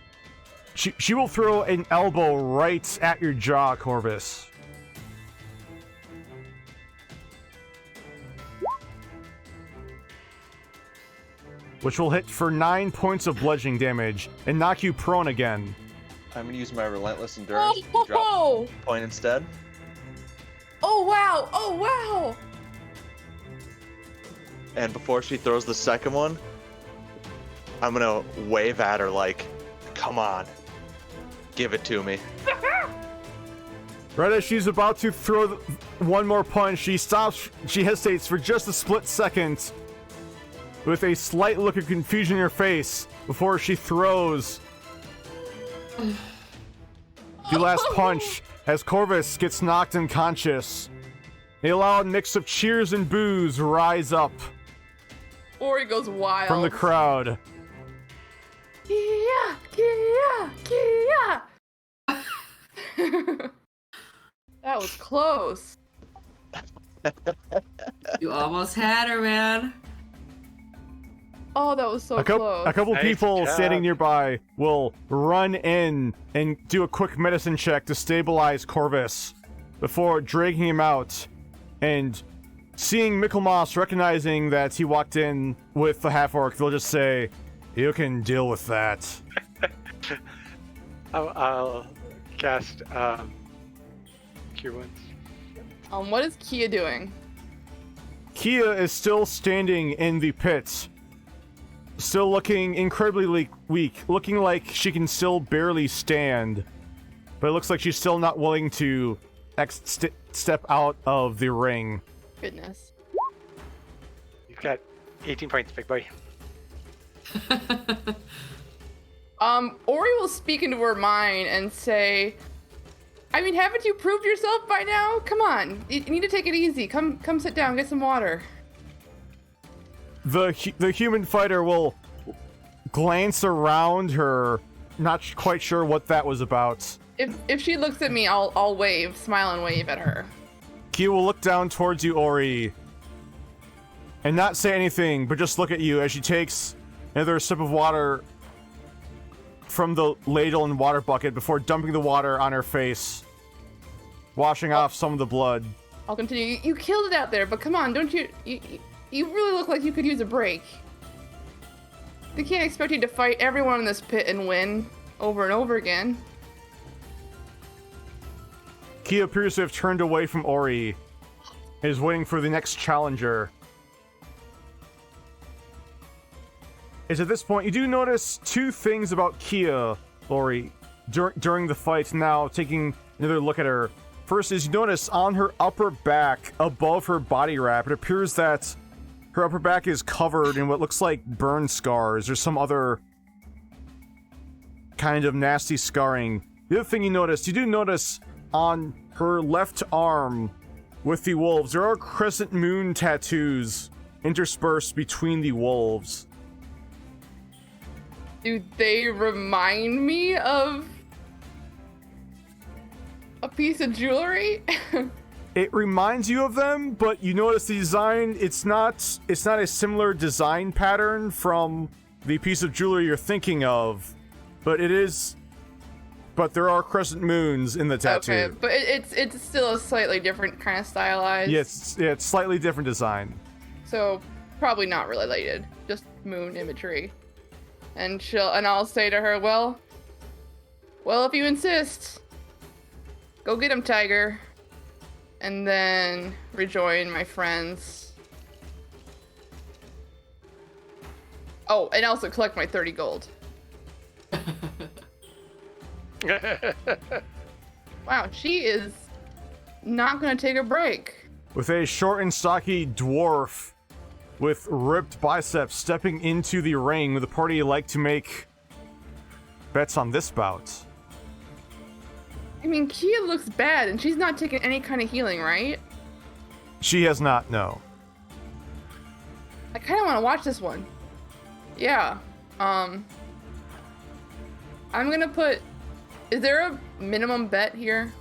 She will throw an elbow right at your jaw, Corvus. Which will hit for 9 points of bludgeoning damage and knock you prone again. I'm gonna use my relentless endurance to drop Oh! a point instead. Oh wow! Oh wow! And before she throws the second one, I'm gonna wave at her like, come on, give it to me. Right as she's about to throw one more punch, she stops, she hesitates for just a split second with a slight look of confusion in her face before she throws the last punch as Corvus gets knocked unconscious. A loud mix of cheers and boos rise up Ori goes wild. from the crowd. Kia! Kia! Kia! That was close. You almost had her, man. Oh, that was so A close. couple Nice people job. standing nearby will run in and do a quick medicine check to stabilize Corvus before dragging him out. And seeing Michaelmas, recognizing that he walked in with the half-orc, they'll just say, "You can deal with that." I'll cast Cure Wounds. What is Kia doing? Kia is still standing in the pit, still looking incredibly weak, looking like she can still barely stand, but it looks like she's still not willing to step out of the ring. Goodness. You've got 18 points, big boy. Ori will speak into her mind and say, I mean, haven't you proved yourself by now? Come on, you need to take it easy. Come sit down, get some water. The human fighter will glance around her, not quite sure what that was about. If she looks at me, I'll wave, smile and wave at her. Kia will look down towards you, Ori, and not say anything, but just look at you as she takes another sip of water from the ladle and water bucket before dumping the water on her face, washing off some of the blood. I'll continue. You killed it out there, but come on, don't you really look like you could use a break. They can't expect you to fight everyone in this pit and win over and over again. Kia appears to have turned away from Ori and is waiting for the next challenger. Is at this point, you do notice two things about Kia, Ori, during the fight. Now, taking another look at her. First is you notice on her upper back, above her body wrap, it appears that her upper back is covered in what looks like burn scars or some other kind of nasty scarring. The other thing you do notice on her left arm with the wolves, there are crescent moon tattoos interspersed between the wolves. Do they remind me of a piece of jewelry? It reminds you of them, but you notice the design, it's not a similar design pattern from the piece of jewelry you're thinking of, but it is but there are crescent moons in the tattoo. Okay, but it's still a slightly different kind of stylized. Yeah, it's slightly different design. So probably not related, just moon imagery. And I'll say to her, well, if you insist, go get him, Tiger. And then rejoin my friends. Oh, and also collect my 30 gold. Wow, she is not gonna take a break. With a short and stocky dwarf with ripped biceps stepping into the ring, would the party like to make bets on this bout? I mean, Kia looks bad, and she's not taking any kind of healing, right? She has not, no. I kind of want to watch this one. Yeah. I'm gonna put... Is there a minimum bet here?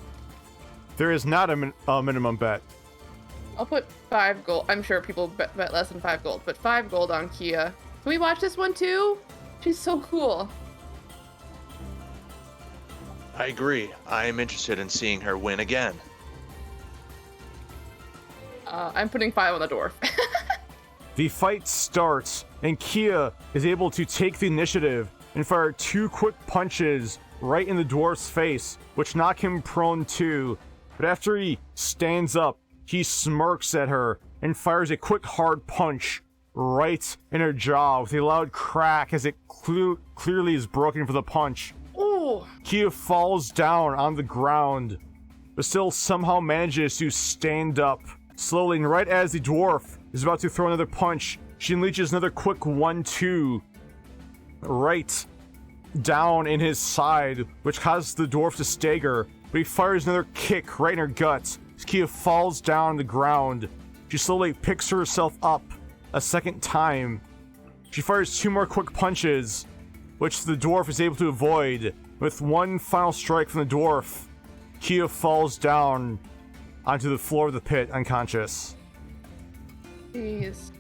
There is not a minimum bet. I'll put 5 gold. I'm sure people bet less than 5 gold, but 5 gold on Kia. Can we watch this one too? She's so cool. I agree. I am interested in seeing her win again. I'm putting 5 on the dwarf. The fight starts, and Kia is able to take the initiative and fire 2 quick punches right in the dwarf's face, which knock him prone too. But after he stands up, he smirks at her and fires a quick hard punch right in her jaw with a loud crack as it clearly is broken for the punch. Ooh. Kia falls down on the ground, but still somehow manages to stand up slowly, and right as the dwarf is about to throw another punch, she unleashes another quick 1-2 right down in his side, which causes the dwarf to stagger, but he fires another kick right in her guts. Kia falls down on the ground. She slowly picks herself up a second time. She fires 2 more quick punches, which the dwarf is able to avoid. With one final strike from the dwarf, Kia falls down onto the floor of the pit, unconscious. Jeez.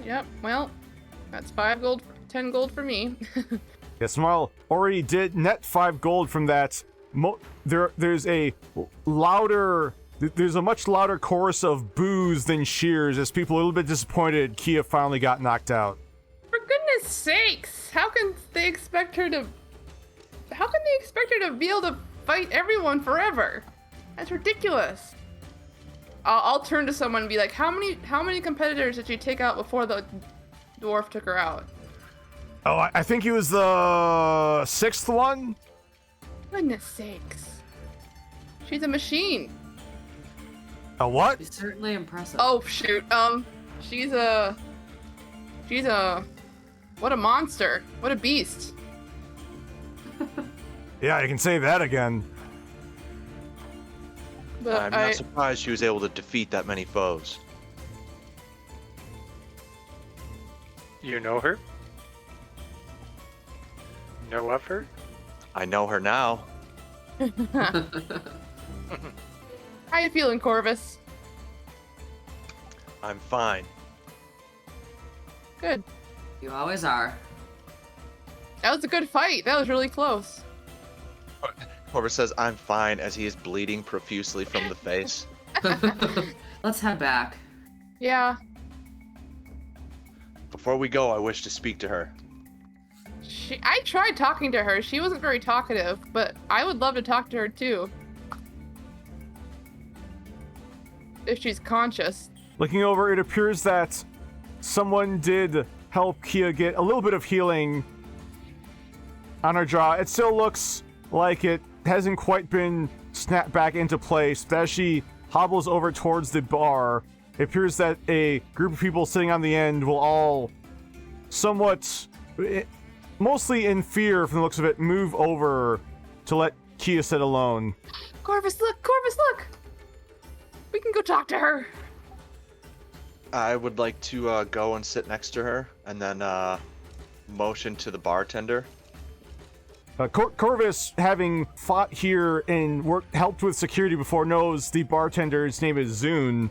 Yep, well, that's 5 gold, 10 gold for me. Yes, while Ori did net 5 gold from that, there's a much louder chorus of boos than cheers as people are a little bit disappointed Kia finally got knocked out. For goodness sakes, how can they expect her to be able to fight everyone forever? That's ridiculous. I'll turn to someone and be like, how many competitors did she take out before the dwarf took her out? Oh, I think he was the 6th one? Goodness sakes. She's a machine. A what? It's certainly impressive. Oh shoot. She's a what a monster. What a beast. Yeah, you can say that again. But I'm not surprised she was able to defeat that many foes. You know her? Know of her? I know her now. How you feeling, Corvus? I'm fine. Good. You always are. That was a good fight. That was really close. Corvus says I'm fine as he is bleeding profusely from the face. Let's head back. Yeah. Before we go, I wish to speak to her. I tried talking to her. She wasn't very talkative, but I would love to talk to her too. If she's conscious. Looking over, it appears that someone did help Kia get a little bit of healing on her jaw. It still looks like it hasn't quite been snapped back into place, but as she hobbles over towards the bar, it appears that a group of people sitting on the end will all somewhat, mostly in fear from the looks of it, move over to let Kia sit alone. Corvus, look! Corvus, look! We can go talk to her. I would like to go and sit next to her and then motion to the bartender. Corvus, having fought here and helped with security before, knows the bartender's name is Zune.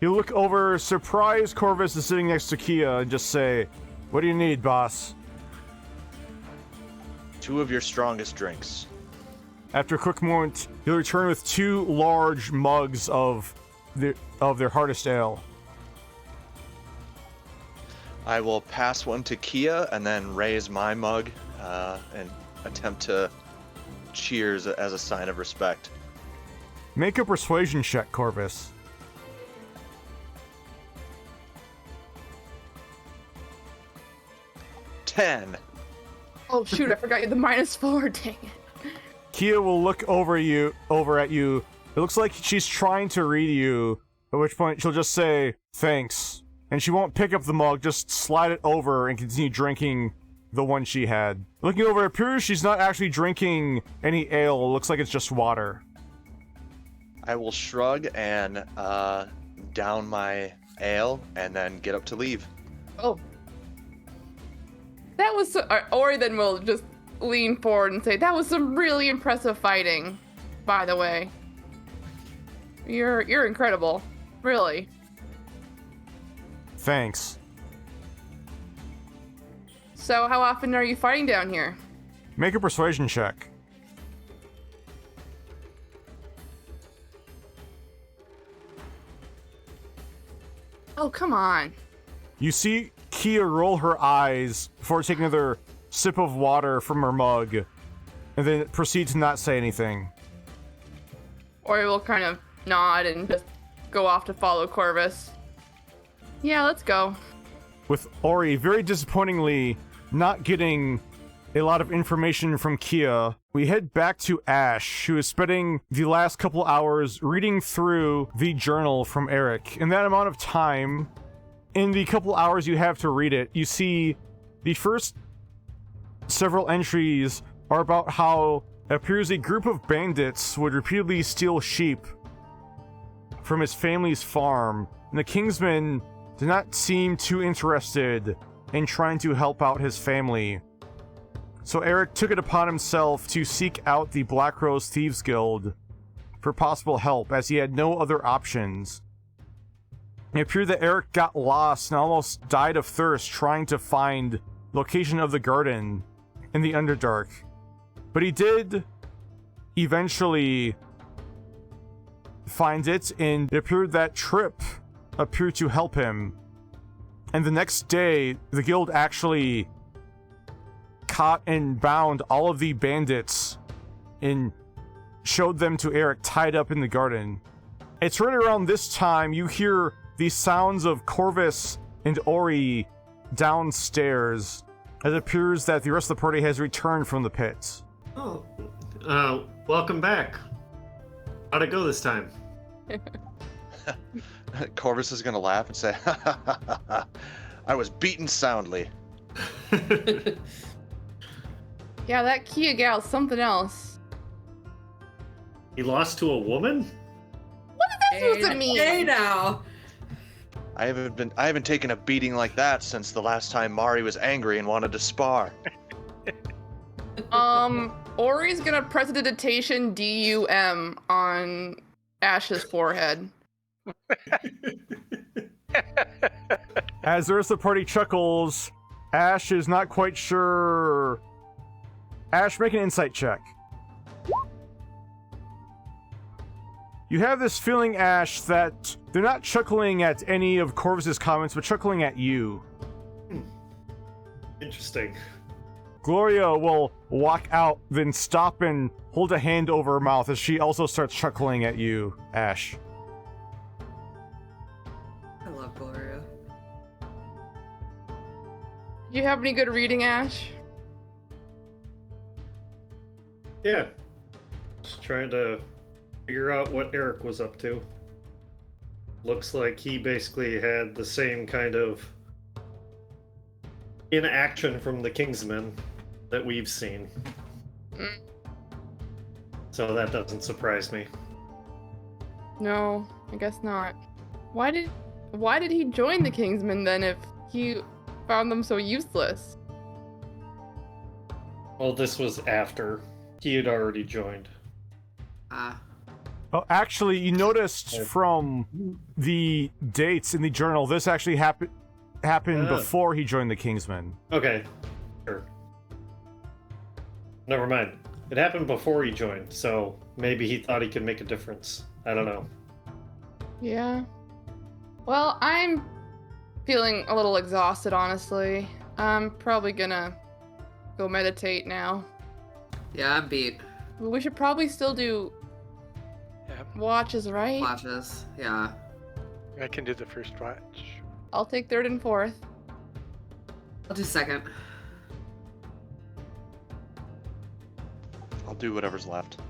He'll look over, surprise Corvus is sitting next to Kia, and just say, "What do you need, boss?" 2 of your strongest drinks. After a quick moment, he'll return with 2 large mugs of their hardest ale. I will pass one to Kia and then raise my mug and attempt to cheers as a sign of respect. Make a persuasion check, Corvus. $10. Oh shoot, I forgot you had the -4, dang it. Kia will look over at you. It looks like she's trying to read you, at which point she'll just say, "Thanks." And she won't pick up the mug, just slide it over and continue drinking the one she had. Looking over, it appears she's not actually drinking any ale. It looks like it's just water. I will shrug and down my ale and then get up to leave. Oh. That was Ori then will just lean forward and say, "That was some really impressive fighting, by the way. You're incredible. Really." Thanks. So how often are you fighting down here? Make a persuasion check. Oh, come on. You see Kia roll her eyes before taking another sip of water from her mug, and then proceed to not say anything. Ori will kind of nod and just go off to follow Corvus. Yeah, let's go. With Ori very disappointingly not getting a lot of information from Kia, we head back to Ash, who is spending the last couple hours reading through the journal from Eric. In that amount of time, in the couple hours you have to read it, you see the first several entries are about how it appears a group of bandits would repeatedly steal sheep from his family's farm, and the Kingsmen did not seem too interested in trying to help out his family. So Eric took it upon himself to seek out the Black Rose Thieves Guild for possible help, as he had no other options. It appeared that Eric got lost and almost died of thirst trying to find the location of the garden in the Underdark. But he did eventually find it, and it appeared that Trip appeared to help him. And the next day, the guild actually caught and bound all of the bandits and showed them to Eric tied up in the garden. It's right around this time you hear the sounds of Corvus and Ori downstairs. It appears that the rest of the party has returned from the pits. Oh, welcome back. How'd it go this time? Corvus is gonna laugh and say, "I was beaten soundly." Yeah, that Kia gal's something else. He lost to a woman? What is that supposed to mean? Hey now. I haven't taken a beating like that since the last time Mari was angry and wanted to spar. Ori's gonna prestidigitation DUM on Ash's forehead. As the rest of the party chuckles, Ash is not quite sure. Ash, make an insight check. You have this feeling, Ash, that they're not chuckling at any of Corvus's comments, but chuckling at you. Interesting. Gloria will walk out, then stop and hold a hand over her mouth as she also starts chuckling at you, Ash. I love Gloria. Do you have any good reading, Ash? Yeah. Just trying to figure out what Eric was up to. Looks like he basically had the same kind of inaction from the Kingsmen that we've seen. Mm. So that doesn't surprise me. No, I guess not. Why did he join the Kingsmen then if he found them so useless? Well, this was after he had already joined. Ah. Oh, actually, you noticed from the dates in the journal, this actually happened before he joined the Kingsmen. Okay, sure. Never mind. It happened before he joined, so maybe he thought he could make a difference. I don't know. Yeah. Well, I'm feeling a little exhausted, honestly. I'm probably gonna go meditate now. Yeah, I'm beat. We should probably still do watches, right? Watches, yeah. I can do the first watch. I'll take third and fourth. I'll do second. I'll do whatever's left.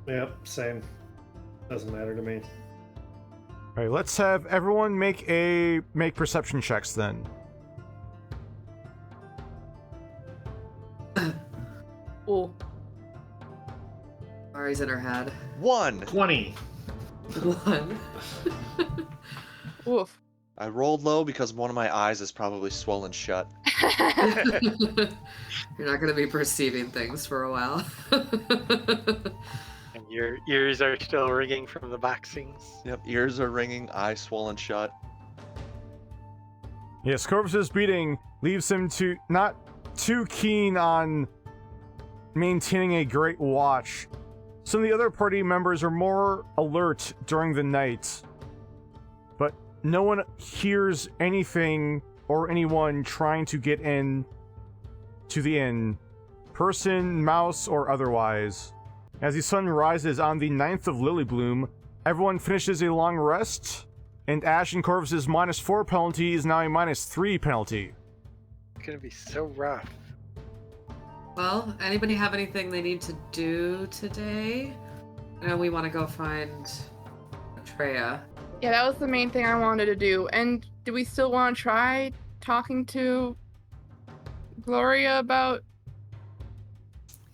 Yep, same. Doesn't matter to me. Alright, let's have everyone make perception checks then. Ooh. Ari's in her head. 1! 20. 1. Oof. I rolled low because one of my eyes is probably swollen shut. You're not going to be perceiving things for a while. And your ears are still ringing from the boxings. Yep, ears are ringing, eyes swollen shut. Yes, Corvus's beating leaves him not too keen on maintaining a great watch. Some of the other party members are more alert during the night, but no one hears anything or anyone trying to get in to the inn, person, mouse, or otherwise. As the sun rises on the 9th of Lilybloom, everyone finishes a long rest, and Ash and Corvus's -4 penalty is now a -3 penalty. It's gonna be so rough. Well, anybody have anything they need to do today? I know we want to go find Atreya. Yeah, that was the main thing I wanted to do. And do we still want to try talking to Gloria about...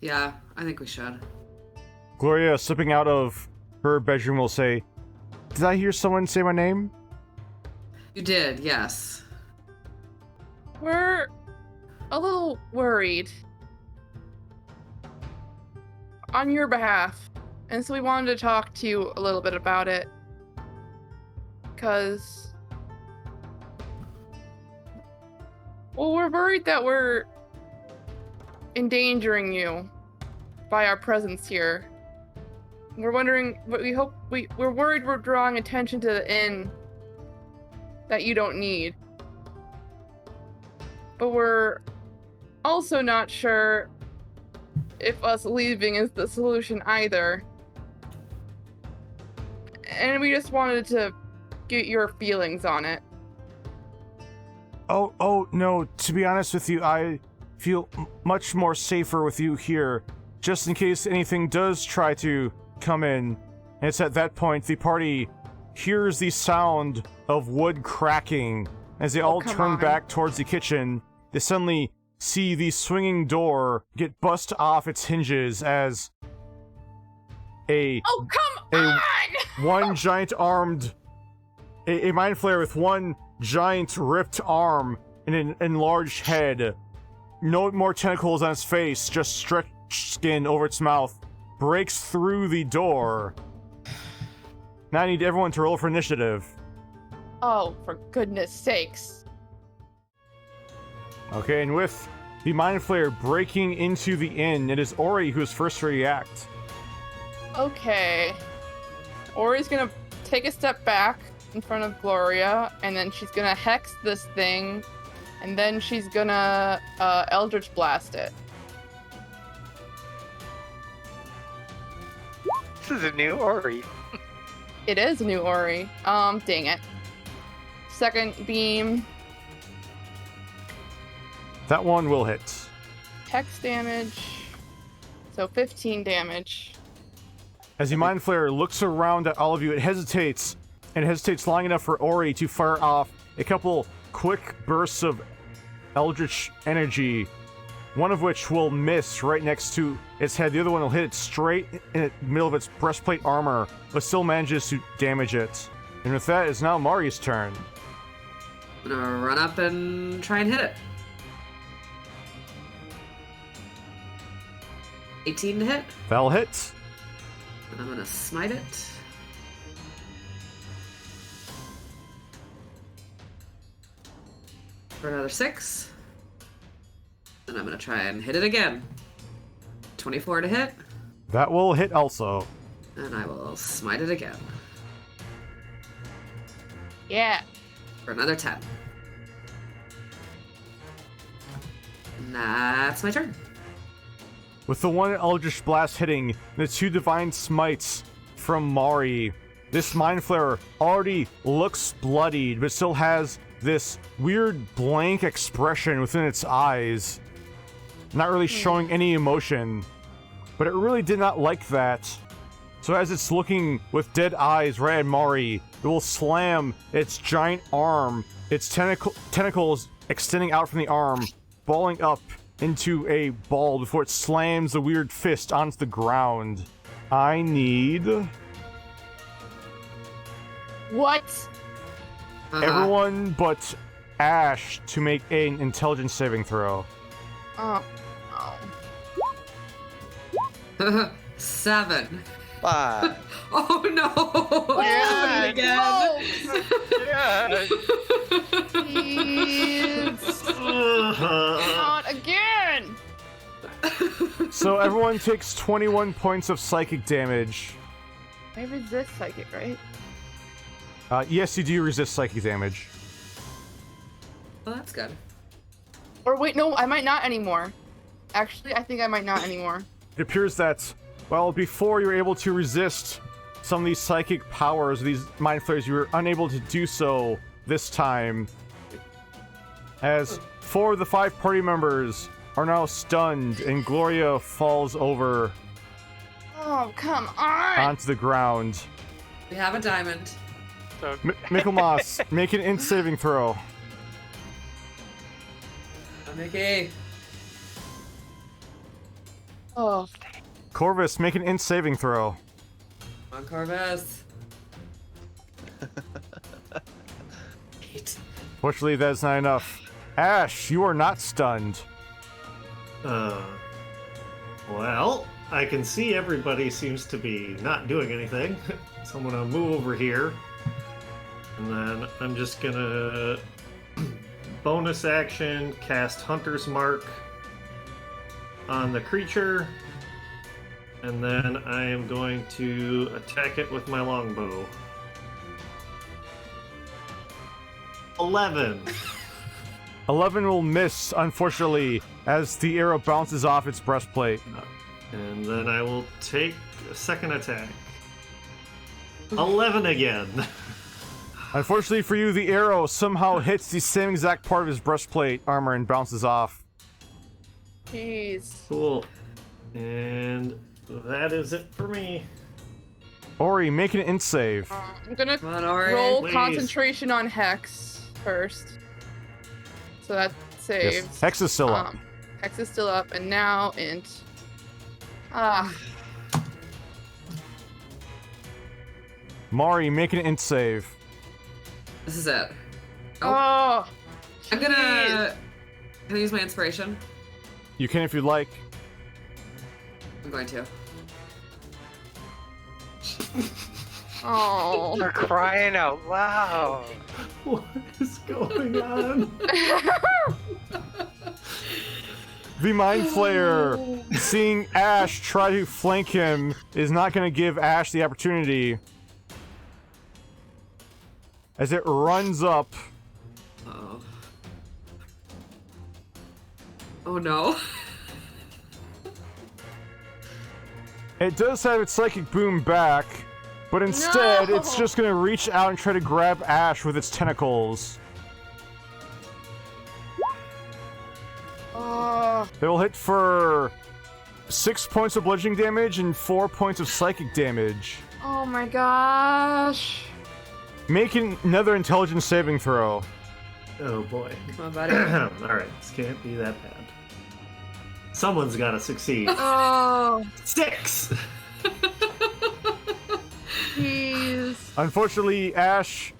Yeah, I think we should. Gloria, slipping out of her bedroom, will say, "Did I hear someone say my name?" You did, yes. We're a little worried on your behalf. And so we wanted to talk to you a little bit about it. Because... well, we're worried that we're endangering you by our presence here. We're wondering, we're worried we're drawing attention to the inn that you don't need. But we're also not sure if us leaving is the solution either. And we just wanted to get your feelings on it. Oh, no, to be honest with you, I feel much more safer with you here, just in case anything does try to come in. And it's at that point the party hears the sound of wood cracking. As they all turn back towards the kitchen, they suddenly see the swinging door get bust off its hinges as a one giant armed a mind flayer with one giant ripped arm and an enlarged head, no more tentacles on its face, just stretched skin over its mouth, breaks through the door. Now I need everyone to roll for initiative. Oh, for goodness sakes. Okay, and with the Mind Flayer breaking into the inn, it is Ori who is first to react. Okay. Ori's gonna take a step back in front of Gloria, and then she's gonna hex this thing, and then she's gonna Eldritch Blast it. This is a new Ori. It is a new Ori. Dang it. Second beam. That one will hit. Hex damage. So 15 damage. As the Mind Flayer looks around at all of you, it hesitates, and hesitates long enough for Ori to fire off a couple quick bursts of Eldritch energy, one of which will miss right next to its head. The other one will hit it straight in the middle of its breastplate armor, but still manages to damage it. And with that, it's now Mari's turn. I'm gonna run up and try and hit it. 18 to hit. That'll hit. And I'm gonna smite it. For another 6. And I'm gonna try and hit it again. 24 to hit. That will hit also. And I will smite it again. Yeah. For another 10. And that's my turn. With the one Eldritch Blast hitting, the 2 Divine Smites from Mari, this Mind Flayer already looks bloodied, but still has this weird blank expression within its eyes. Not really showing any emotion, but it really did not like that. So as it's looking with dead eyes right at Mari, it will slam its giant arm, its tentacles extending out from the arm, balling up into a ball before it slams the weird fist onto the ground. I need What? everyone but Ash to make an intelligence saving throw. Oh. Oh. 7. 5. Oh no! Yeah, It's happening again. Please. Not again. So everyone takes 21 points of psychic damage. I resist psychic, right? Yes, you do resist psychic damage. Well, that's good. Or wait, no, I might not anymore. Actually, I think I might not anymore. It appears that, well, before you were able to resist some of these psychic powers, these Mind Flayers, you were unable to do so this time. As 4 of the 5 party members are now stunned, and Gloria falls over Oh, come on! onto the ground. We have a diamond. So Michaelmas, make an int saving throw. Mickey. Oh, Corvus, make an int saving throw. Come on, Corvus. 8. Fortunately, that is not enough. Ash, you are not stunned. Well, I can see everybody seems to be not doing anything. So I'm gonna move over here. And then I'm just gonna bonus action cast Hunter's Mark on the creature. And then I am going to attack it with my longbow. 11. 11 will miss, unfortunately, as the arrow bounces off its breastplate. And then I will take a second attack. 11 again. Unfortunately for you, the arrow somehow hits the same exact part of his breastplate armor and bounces off. jeez. Cool. And that is it for me. Ori, make an int save. I'm gonna Come on, Ori. roll Please. concentration on Hex first. So that saves. Yes. Hex is still up. Hex is still up, and now int. Ah, Mari, make an int save. This is it. oh. I'm gonna. Can I use my inspiration? You can if you'd like. I'm going to. Oh. they're crying out loud. What is going on? The Mind Flayer, seeing Ash try to flank him, is not going to give Ash the opportunity. As it runs up, Oh. Oh no. it does have its Psychic Boom back, but instead No! it's just going to reach out and try to grab Ash with its tentacles. Oh. They will hit for 6 points of bludgeoning damage and 4 points of psychic damage. Oh my gosh. Make another intelligence saving throw. Oh boy. Come on, buddy. Alright, this can't be that bad. Someone's gotta succeed. Oh. 6! Jeez. Unfortunately, Ash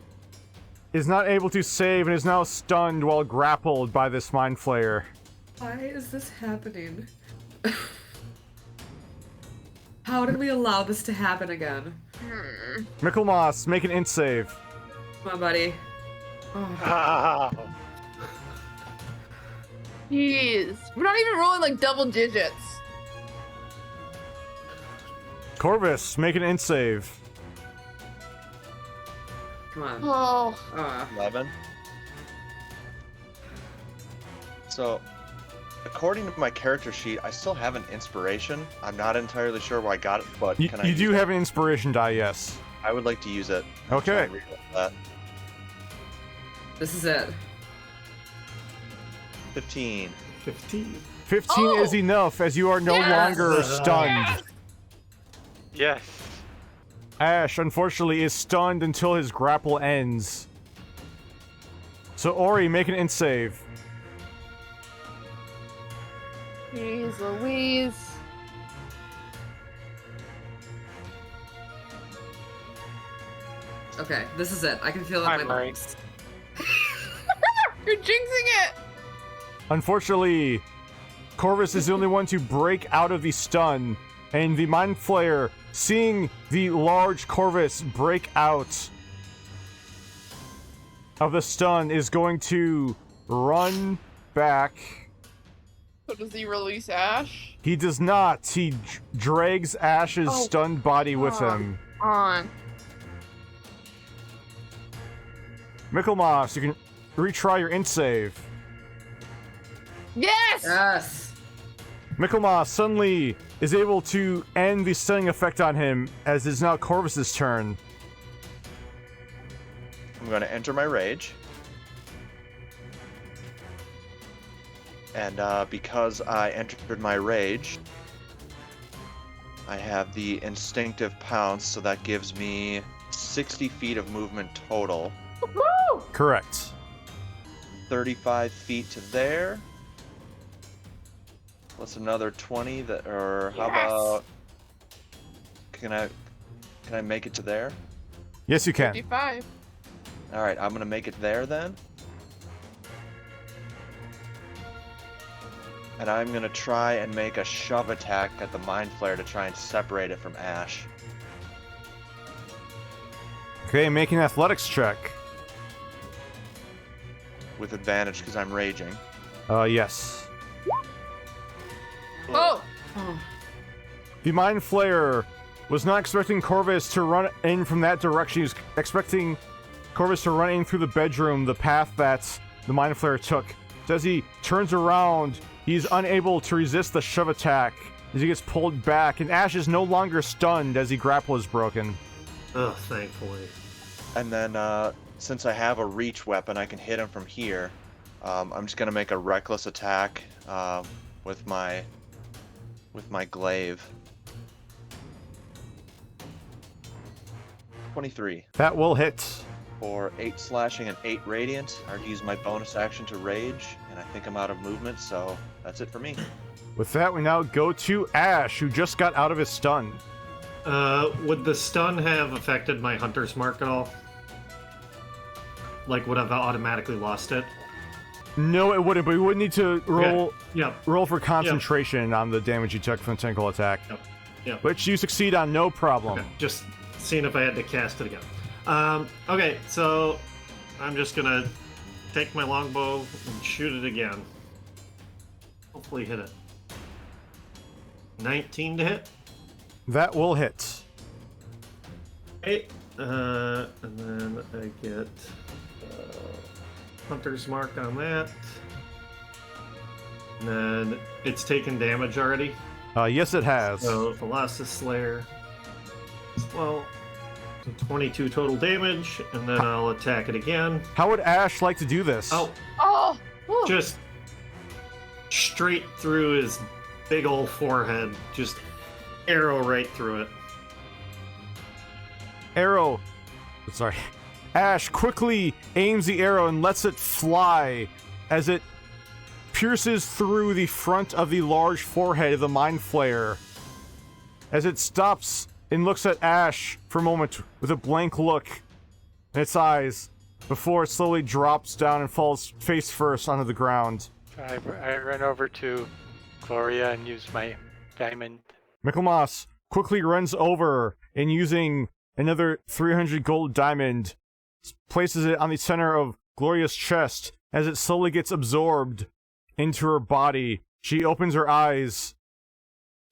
is not able to save and is now stunned while grappled by this Mind Flayer. Why is this happening? How did we allow this to happen again? Michaelmas, make an int save. Come on, buddy. Oh. Ah, Jeez. We're not even rolling like double digits. Corvus, make an int save. Come on. Oh. 11. So, according to my character sheet, I still have an inspiration. I'm not entirely sure where I got it, but You, can I you use do it? have an inspiration die, yes. I would like to use it. Okay. Try and reroll that. This is it. 15. 15. 15 is enough, as you are no Yes! longer stunned. yes. Ash, unfortunately, is stunned until his grapple ends. So, Ori, make an int save. Jeez Louise. Okay, this is it. I can feel it in I'm my right. lungs. You're jinxing it! Unfortunately, Corvus is the only one to break out of the stun, and the Mind Flayer, seeing the large Corvus break out of the stun, is going to run back. So does he release Ash? He does not. He drags Ash's Oh, stunned body with fuck. him. On. Michaelmas, you can retry your int save. Yes! Yes! Michaelmas suddenly is able to end the stunning effect on him, as it's now Corvus's turn. I'm going to enter my rage. And because I entered my rage, I have the instinctive pounce, so that gives me 60 feet of movement total. Woo! Correct. 35 feet to there. Plus another 20 that, or how Yes! about, can I make it to there? Yes, you can. 55. Alright, I'm gonna make it there then. And I'm gonna try and make a shove attack at the Mind Flayer to try and separate it from Ash. Okay, make an athletics check. With advantage because I'm raging. Yes. Oh! Oh. The Mind Flayer was not expecting Corvus to run in from that direction. He was expecting Corvus to run in through the bedroom, the path that the Mind Flayer took. So as he turns around, he's unable to resist the shove attack as he gets pulled back, and Ash is no longer stunned as the grapple is broken. Oh, thankfully. And then, since I have a reach weapon, I can hit him from here. I'm just gonna make a reckless attack with my glaive. 23 That will hit. for 8 slashing and 8 radiant. I already used my bonus action to rage, and I think I'm out of movement, so that's it for me. With that, we now go to Ash, who just got out of his stun. Would the stun have affected my hunter's mark at all? Like, would I've automatically lost it? No, it wouldn't, but we would need to roll Yep. roll for concentration on the damage you took from the tentacle attack. Yep. Which you succeed on, no problem. Okay. Just seeing if I had to cast it again. Okay, so I'm just gonna take my longbow and shoot it again. Hopefully hit it. 19 to hit. That will hit. Okay, and then I get hunter's mark on that. And then it's taken damage already. Yes, it has. So Colossus Slayer. Well, 22 total damage, and then I'll attack it again. How would Ash like to do this? Oh, Oh! Woo. just straight through his big old forehead. Just arrow right through it. Arrow. Sorry. Ash quickly aims the arrow and lets it fly as it pierces through the front of the large forehead of the Mind Flayer. As it stops and looks at Ash for a moment with a blank look in its eyes before it slowly drops down and falls face first onto the ground. I run over to Gloria and use my diamond. Michaelmas quickly runs over and using another 300 gold diamond, places it on the center of Gloria's chest. As it slowly gets absorbed into her body, she opens her eyes,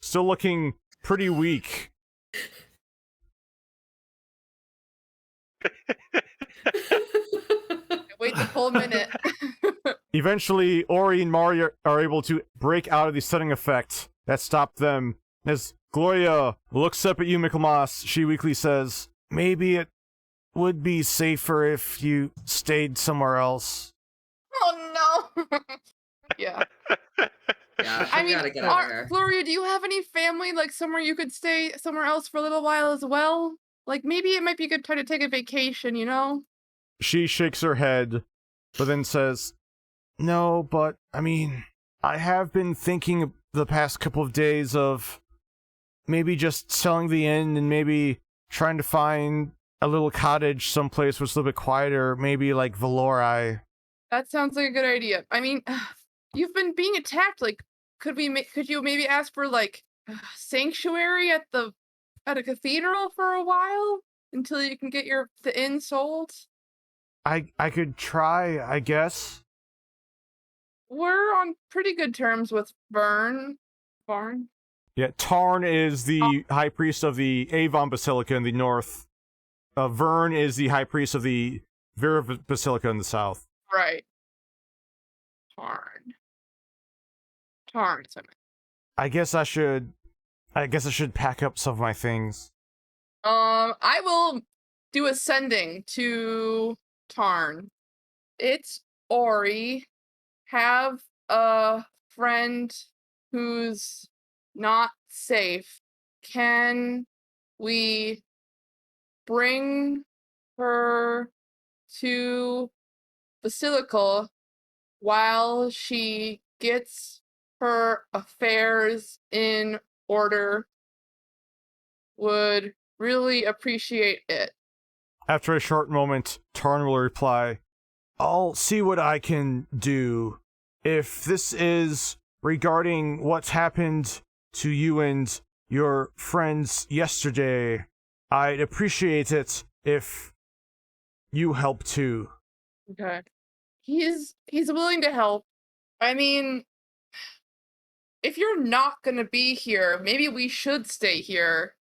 still looking pretty weak. Wait the full minute. Eventually, Ori and Mario are able to break out of the stunning effect that stopped them. As Gloria looks up at you, Michaelmas, she weakly says, "Maybe it would be safer if you stayed somewhere else." Oh no. Yeah. Yeah, I we mean, gotta get out of here. Gloria, do you have any family, like somewhere you could stay somewhere else for a little while as well? Like maybe it might be a good time to take a vacation, you know? She shakes her head, but then says, "No, but, I mean, I have been thinking the past couple of days of maybe just selling the inn and maybe trying to find a little cottage someplace where it's a little bit quieter, maybe like Valori." That sounds like a good idea. I mean, you've been being attacked. Like, could you maybe ask for like sanctuary at a cathedral for a while until you can get the inn sold? I could try, I guess. We're on pretty good terms with Barn. Yeah, Tarn is the high priest of the Avon Basilica in the north. Vern is the high priest of the Vera Basilica in the south. Right. Tarn. I guess I should pack up some of my things. I will do a sending to Tarn. It's Ori. Have a friend who's not safe. Can we bring her to Basilica while she gets her affairs in order? Would really appreciate it. After a short moment, Tarn will reply, "I'll see what I can do. If this is regarding what's happened to you and your friends yesterday, I'd appreciate it if you help too." Okay. He's willing to help. I mean, if you're not gonna be here, maybe we should stay here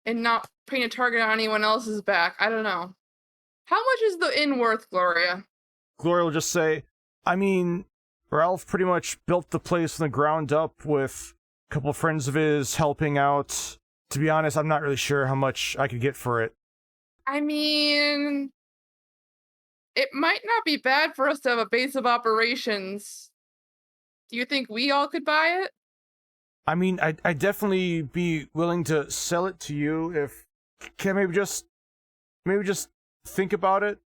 and not paint a target on anyone else's back. I don't know. How much is the inn worth, Gloria? Gloria will just say, "I mean, Ralph pretty much built the place from the ground up with a couple friends of his helping out. To be honest, I'm not really sure how much I could get for it." I mean, it might not be bad for us to have a base of operations. Do you think we all could buy it? I mean, I'd definitely be willing to sell it to you if... Can I maybe just think about it?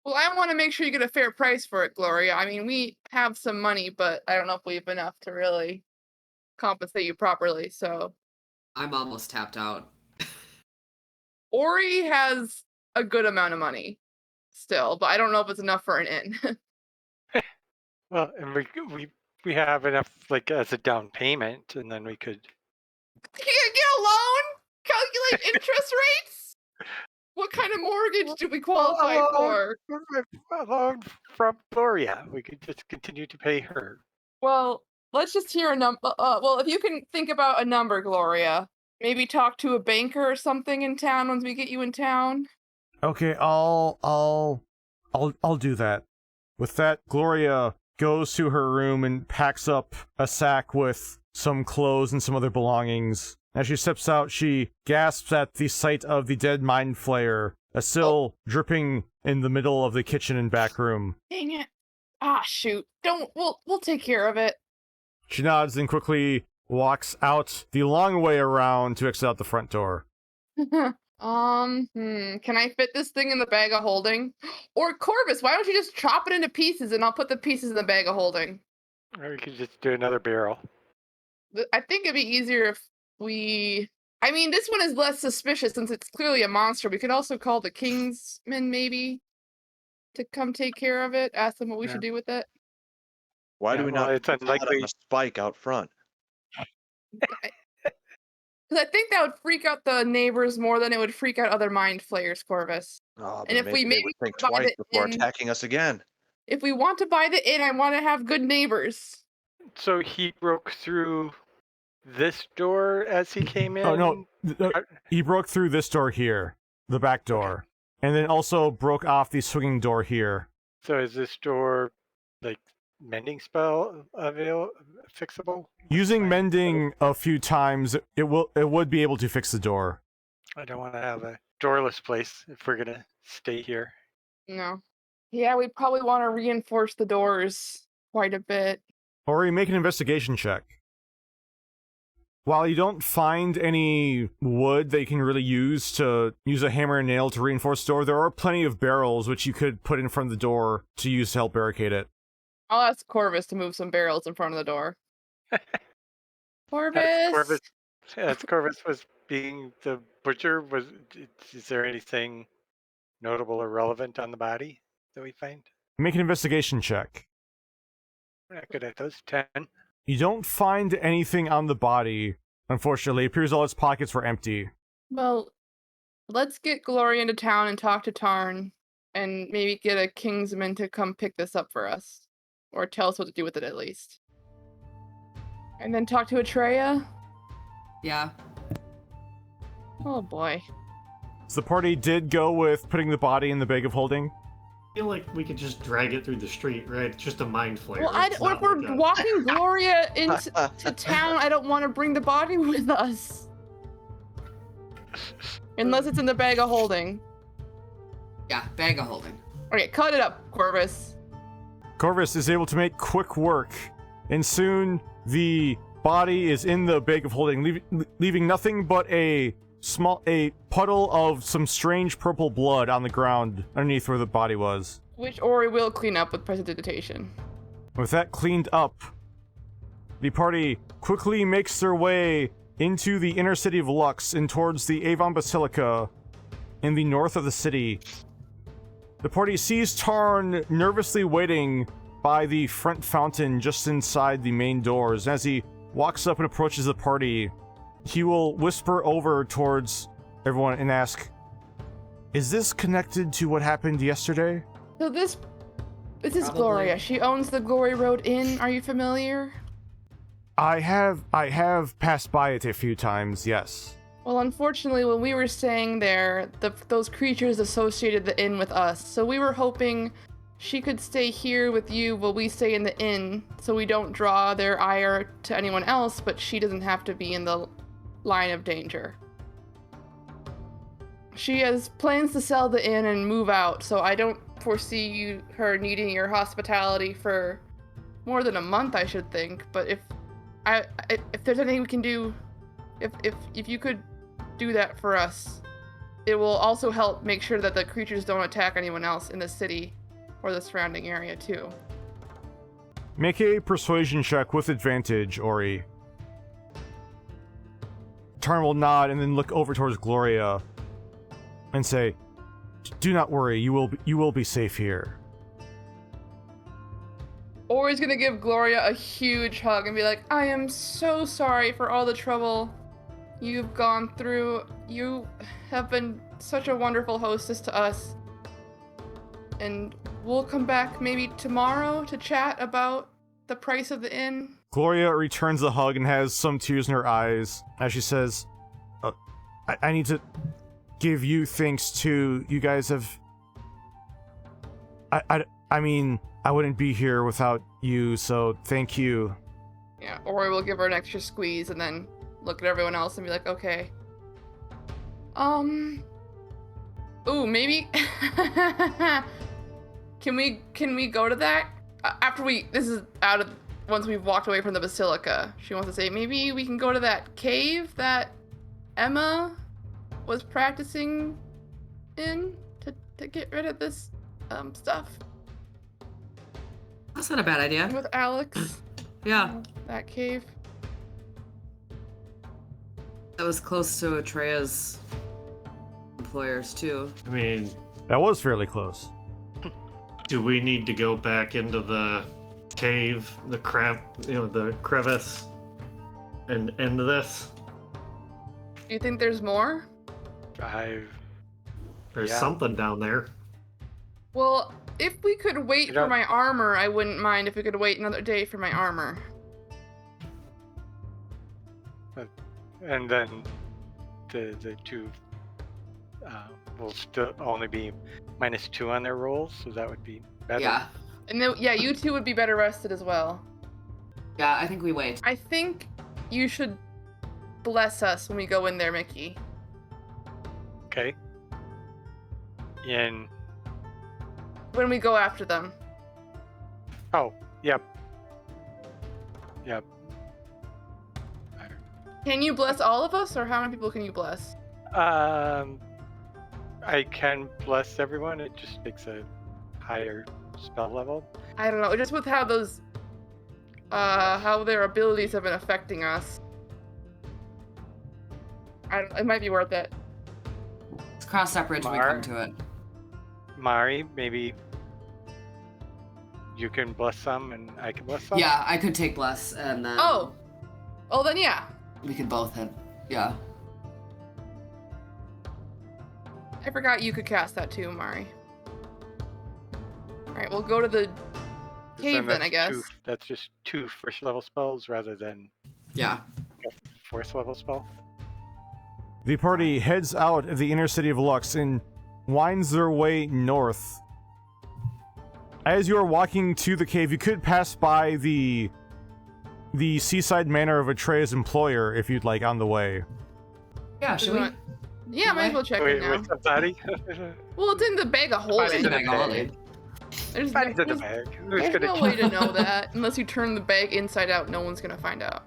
Well, I want to make sure you get a fair price for it, Gloria. I mean, we have some money, but I don't know if we have enough to really compensate you properly, so... I'm almost tapped out. Ori has a good amount of money still, but I don't know if it's enough for an inn. Well, and we have enough like as a down payment, and then we could. You can't get a loan? Calculate interest rates? What kind of mortgage do we qualify for? A loan from Gloria. We could just continue to pay her. Well, let's just hear a number. Well, if you can think about a number, Gloria, maybe talk to a banker or something in town once we get you in town. Okay, I'll do that. With that, Gloria goes to her room and packs up a sack with some clothes and some other belongings. As she steps out, she gasps at the sight of the dead mind flayer, a sill dripping in the middle of the kitchen and back room. Dang it. Ah, shoot. We'll take care of it. She nods and quickly walks out the long way around to exit out the front door. Can I fit this thing in the bag of holding? Or Corvus, why don't you just chop it into pieces and I'll put the pieces in the bag of holding? Or we could just do another barrel. I think it'd be easier if I mean, this one is less suspicious since it's clearly a monster. We could also call the Kingsmen, maybe, to come take care of it. Ask them what we should do with it. Why do we not It's put that on unlikely. a spike out front? Because I think that would freak out the neighbors more than it would freak out other mind flayers, Corvus. Oh, And but if we maybe they would maybe think buy twice the before inn, attacking us again. if we want to buy the inn, I want to have good neighbors. So he broke through this door as he came in? Oh, no. He broke through this door here, the back door, and then also broke off the swinging door here. So is this door, like, mending spell fixable? Using mending a few times, it would be able to fix the door. I don't want to have a doorless place if we're going to stay here. No. Yeah, we probably want to reinforce the doors quite a bit. Or you make an investigation check. While you don't find any wood that you can really use to use a hammer and nail to reinforce the door, there are plenty of barrels which you could put in front of the door to use to help barricade it. I'll ask Corvus to move some barrels in front of the door. Corvus! As Corvus was being the butcher, is there anything notable or relevant on the body that we find? Make an investigation check. We're not good at those. 10. You don't find anything on the body, unfortunately. It appears all its pockets were empty. Well, let's get Gloria into town and talk to Tarn, and maybe get a Kingsman to come pick this up for us. Or tell us what to do with it, at least. And then talk to Atreya? Yeah. Oh boy. So the party did go with putting the body in the bag of holding. I feel like we could just drag it through the street, right? It's just a mind flayer. Well, It's or not if we're like a- walking Gloria into to town, I don't want to bring the body with us. Unless it's in the bag of holding. Yeah, bag of holding. Okay, cut it up, Corvus. Corvus is able to make quick work, and soon the body is in the bag of holding, leaving nothing but a puddle of some strange purple blood on the ground underneath where the body was. Which Ori will clean up with prestidigitation. With that cleaned up, the party quickly makes their way into the inner city of Lux and towards the Avon Basilica in the north of the city. The party sees Tarn nervously waiting by the front fountain just inside the main doors. As he walks up and approaches the party, he will whisper over towards everyone and ask, "Is this connected to what happened yesterday?" So this is Probably. Gloria. She owns the Glory Road Inn. Are you familiar? I have passed by it a few times, yes. Well, unfortunately, when we were staying there, those creatures associated the inn with us. So we were hoping she could stay here with you while we stay in the inn, so we don't draw their ire to anyone else, but she doesn't have to be in the line of danger. She has plans to sell the inn and move out, so I don't foresee her needing your hospitality for more than a month, I should think. But if there's anything we can do, if you could do that for us, it will also help make sure that the creatures don't attack anyone else in the city or the surrounding area too. Make a persuasion check with advantage, Ori. Tarn will nod and then look over towards Gloria and say, "Do not worry, you will be safe here." Ori's gonna give Gloria a huge hug and be like, "I am so sorry for all the trouble you've gone through. You have been such a wonderful hostess to us. And we'll come back maybe tomorrow to chat about the price of the inn." Gloria returns the hug and has some tears in her eyes as she says, I need to give you thanks too. You guys have... I mean, I wouldn't be here without you, so thank you." Yeah, Ori will give her an extra squeeze and then look at everyone else and be like, "Okay. Ooh, maybe... Can we go to that? Once we've walked away from the Basilica. She wants to say, maybe we can go to that cave that Emma was practicing in to get rid of this stuff That's not a bad idea. with Alex. Yeah, That cave. that was close to Atreya's employers too. I mean, That was fairly close. do we need to go back into the cave, the crevice, and end this? Do you think there's more? There's Yeah. something down there. Well, if we could wait You for don't- my armor, I wouldn't mind if we could wait another day for my armor. And then the two will still only be -2 on their rolls, so that would be better. Yeah. And then, yeah, you two would be better rested as well. Yeah, I think we wait. I think you should bless us when we go in there, Mickey. Okay. And When we go after them. oh, yep. Can you bless all of us, or how many people can you bless? I can bless everyone. It just takes a higher spell level. I don't know, just with how those, how their abilities have been affecting us. It might be worth it. Let's cross that bridge when we Mar? come to it. Mari, maybe you can bless some and I can bless some? Yeah, I could take bless and then Oh, then yeah. we could both hit. Yeah. I forgot you could cast that too, Mari. Alright, we'll go to the cave then, I guess. That's just 2 first level spells rather than Yeah. a 4th level spell. The party heads out of the inner city of Lux and winds their way north. As you are walking to the cave, you could pass by the seaside manor of Atreya's employer if you'd like on the way. Yeah, should we? Yeah, might as well check Wait, it now. what's up, Daddy? Well, it's in the bag of Daddy's holding. in the Bag of holding. There's, Daddy's in the there's, bag. Who's there's gonna no way to know that. Unless you turn the bag inside out, no one's gonna find out.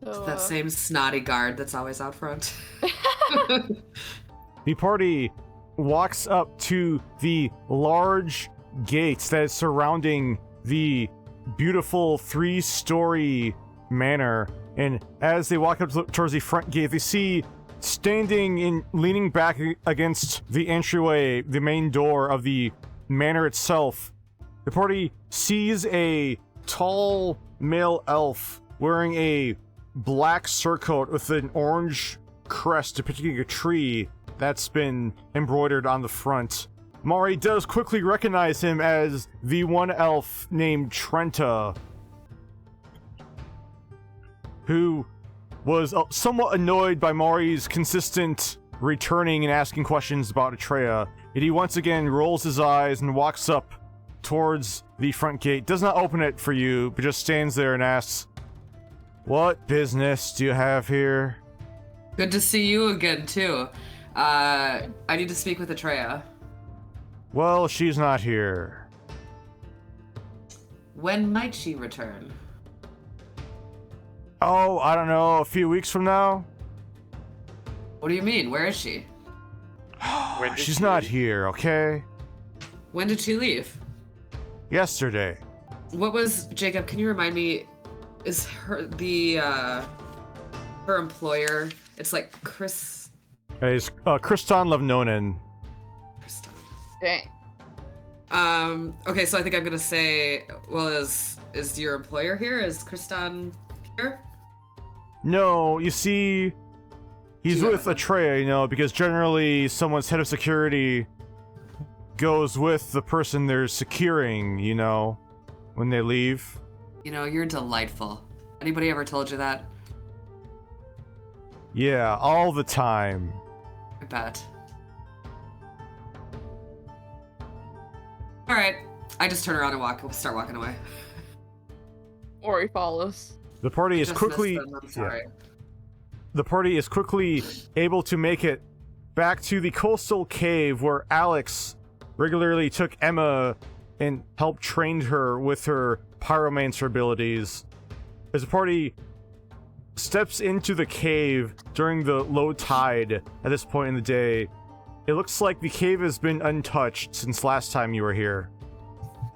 So, That same snotty guard that's always out front. The party walks up to the large gates that is surrounding the beautiful 3-story manor, and as they walk up towards the front gate, they see standing and leaning back against the entryway, the main door of the manor itself. The party sees a tall male elf wearing a black surcoat with an orange crest depicting a tree that's been embroidered on the front. Mari does quickly recognize him as the one elf named Trenta, who was somewhat annoyed by Mari's consistent returning and asking questions about Atreya. And he once again rolls his eyes and walks up towards the front gate. Does not open it for you, but just stands there and asks, "What business do you have here?" Good to see you again, too. I need to speak with Atreya. "Well, she's not here." When might she return? "Oh, I don't know, a few weeks from now?" What do you mean? Where is she? When did She's she not leave? here, okay? When did she leave? Yesterday. What was Jacob? Can you remind me? Is her her employer? It's like Chris. It's Kristan Levnonen. Kristen. dang. Okay, so I think I'm gonna say, well, is your employer here? Is Kristan here? No, you see, he's Yeah. with Atreya, you know, because generally someone's head of security goes with the person they're securing, you know, when they leave. You know, you're delightful. Anybody ever told you that? Yeah, all the time. I bet. All right, I just turn around and start walking away. Or he follows. The party is Just quickly missed them, I'm sorry. the party is quickly able to make it back to the coastal cave where Alex regularly took Emma and helped train her with her pyromancer abilities. As the party steps into the cave during the low tide at this point in the day, it looks like the cave has been untouched since last time you were here.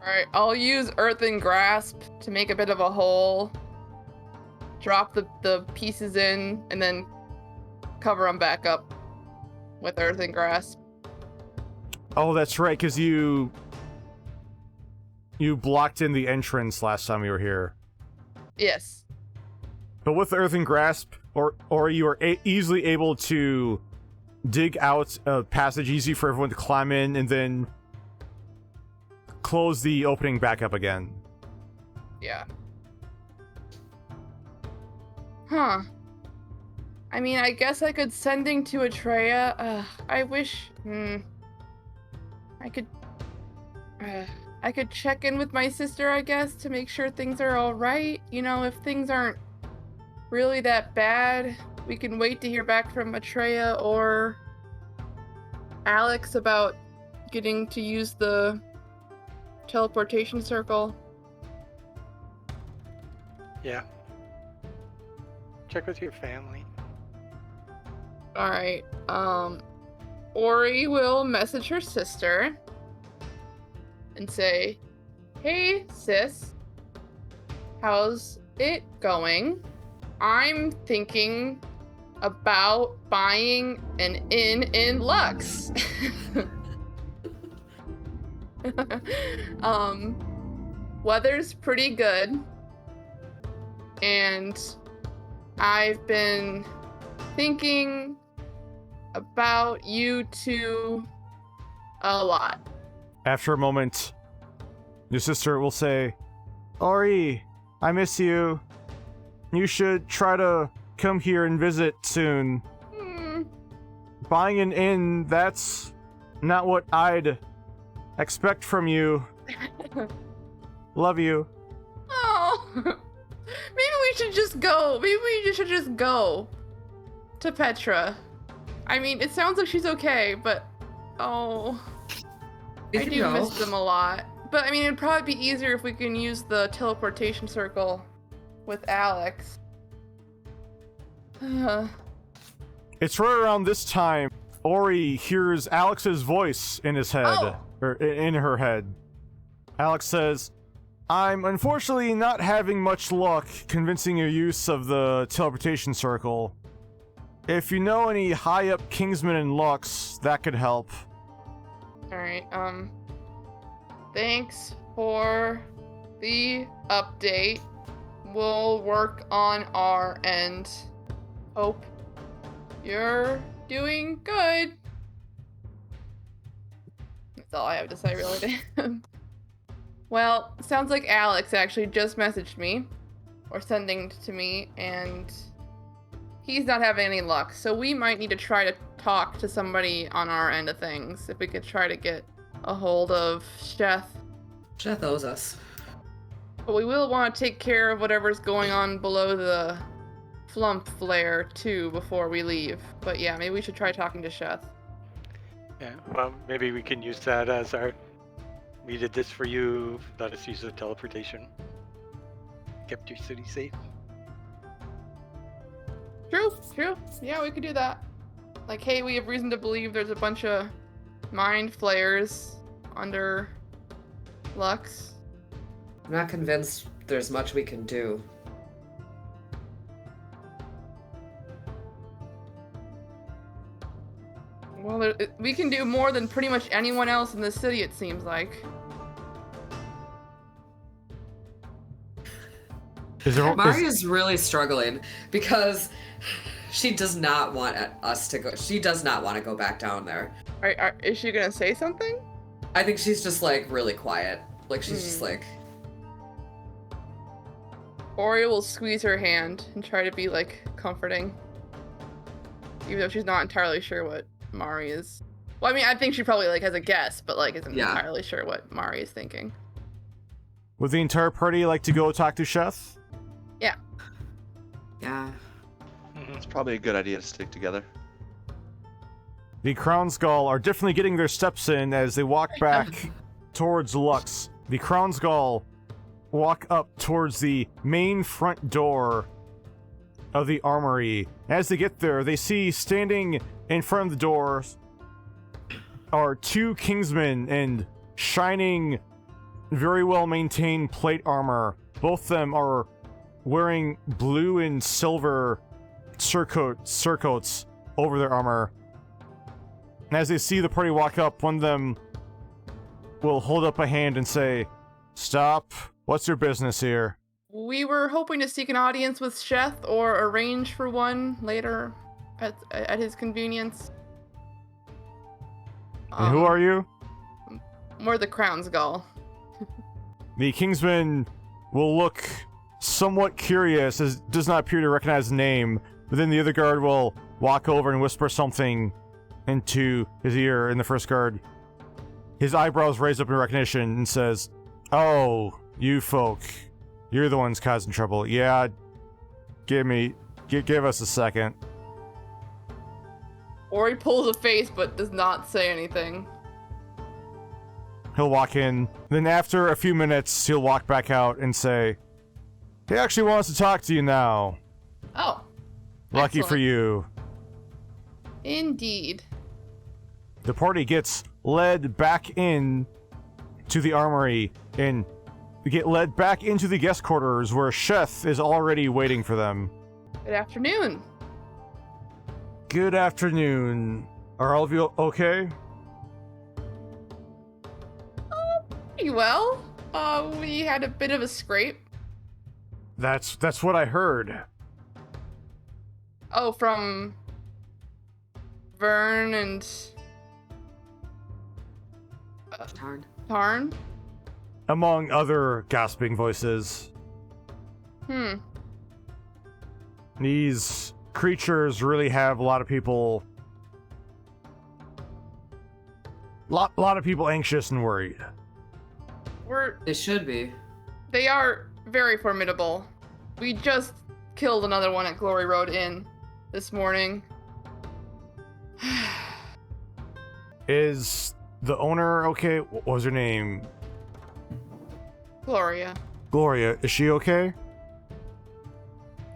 Alright, I'll use Earthen Grasp to make a bit of a hole. Drop the pieces in, and then cover them back up with Earthen Grasp. Oh, that's right, because you blocked in the entrance last time you were here. Yes. But with the Earthen Grasp, or you are easily able to dig out a passage easy for everyone to climb in, and then close the opening back up again. Yeah. Huh. I mean, I guess I could sending to Atreya. I wish. I could check in with my sister, I guess, to make sure things are all right. You know, if things aren't really that bad, we can wait to hear back from Atreya or Alex about getting to use the teleportation circle. Yeah. Check with your family. Alright, Ori will message her sister and say, "Hey, sis, how's it going? I'm thinking about buying an inn in Lux." Weather's pretty good, and I've been thinking about you two a lot. After a moment, your sister will say, "Ori, I miss you. You should try to come here and visit soon. Buying an inn, that's not what I'd expect from you. Love you." Oh, maybe we should just go. Maybe we should just go to Petra. I mean, it sounds like she's okay, but I do miss them a lot. But I mean, it'd probably be easier if we can use the teleportation circle with Alex. It's right around this time Ori hears Alex's voice in his head, or in her head. Alex says, "I'm unfortunately not having much luck convincing your use of the teleportation circle. If you know any high-up Kingsmen in Lux, that could help." Alright, thanks for the update. We'll work on our end. Hope you're doing good. That's all I have to say, really. Well, sounds like Alex actually just messaged me, or sending to me, and he's not having any luck, so we might need to try to talk to somebody on our end of things. If we could try to get a hold of Sheth. Sheth owes us. But we will want to take care of whatever's going on below the flumph layer too before we leave. But yeah, maybe we should try talking to Sheth. Yeah, well, maybe we can use that as our, we did this for you, let us use the teleportation. Kept your city safe. True. Yeah, we could do that. Like, hey, we have reason to believe there's a bunch of mind flayers under Lux. I'm not convinced there's much we can do. Well, we can do more than pretty much anyone else in the city, it seems like. Maria's really struggling because she does not want us to go. She does not want to go back down there. Is she gonna say something? I think she's just like really quiet. Like she's just like. Ori will squeeze her hand and try to be like comforting, even though she's not entirely sure what Mari is. Well, I mean, I think she probably like has a guess, but like isn't entirely sure what Mari is thinking. Would the entire party like to go talk to Sheth? Yeah. Yeah. It's probably a good idea to stick together. The Crown Gall are definitely getting their steps in as they walk back towards Lux. The Crown Gall walk up towards the main front door of the armory. As they get there, they see standing in front of the door are two Kingsmen in shining, very well maintained plate armor. Both of them are wearing blue and silver surcoats over their armor. And as they see the party walk up, one of them will hold up a hand and say, "Stop. What's your business here?" We were hoping to seek an audience with Sheth or arrange for one later at his convenience. And who are you? We're the Crown Gall. The Kingsman will look somewhat curious, as does not appear to recognize the name, but then the other guard will walk over and whisper something into his ear, and the first guard, his eyebrows raise up in recognition and says, "Oh, you folk. You're the ones causing trouble. Yeah, give us a second." Ori pulls a face but does not say anything. He'll walk in, then after a few minutes, he'll walk back out and say, "He actually wants to talk to you now. Oh. Lucky for excellent. you." Indeed. The party gets led back in to the armory and get led back into the guest quarters where Sheth is already waiting for them. Good afternoon. Good afternoon. Are all of you okay? Pretty well. We had a bit of a scrape. That's what I heard. Oh, from Vern and Darn. Tarn? Among other gasping voices. These creatures really have a lot of people anxious and worried. They should be. They are very formidable. We just killed another one at Glory Road Inn this morning. Is the owner okay? What was her name? Gloria. Gloria. Is she okay?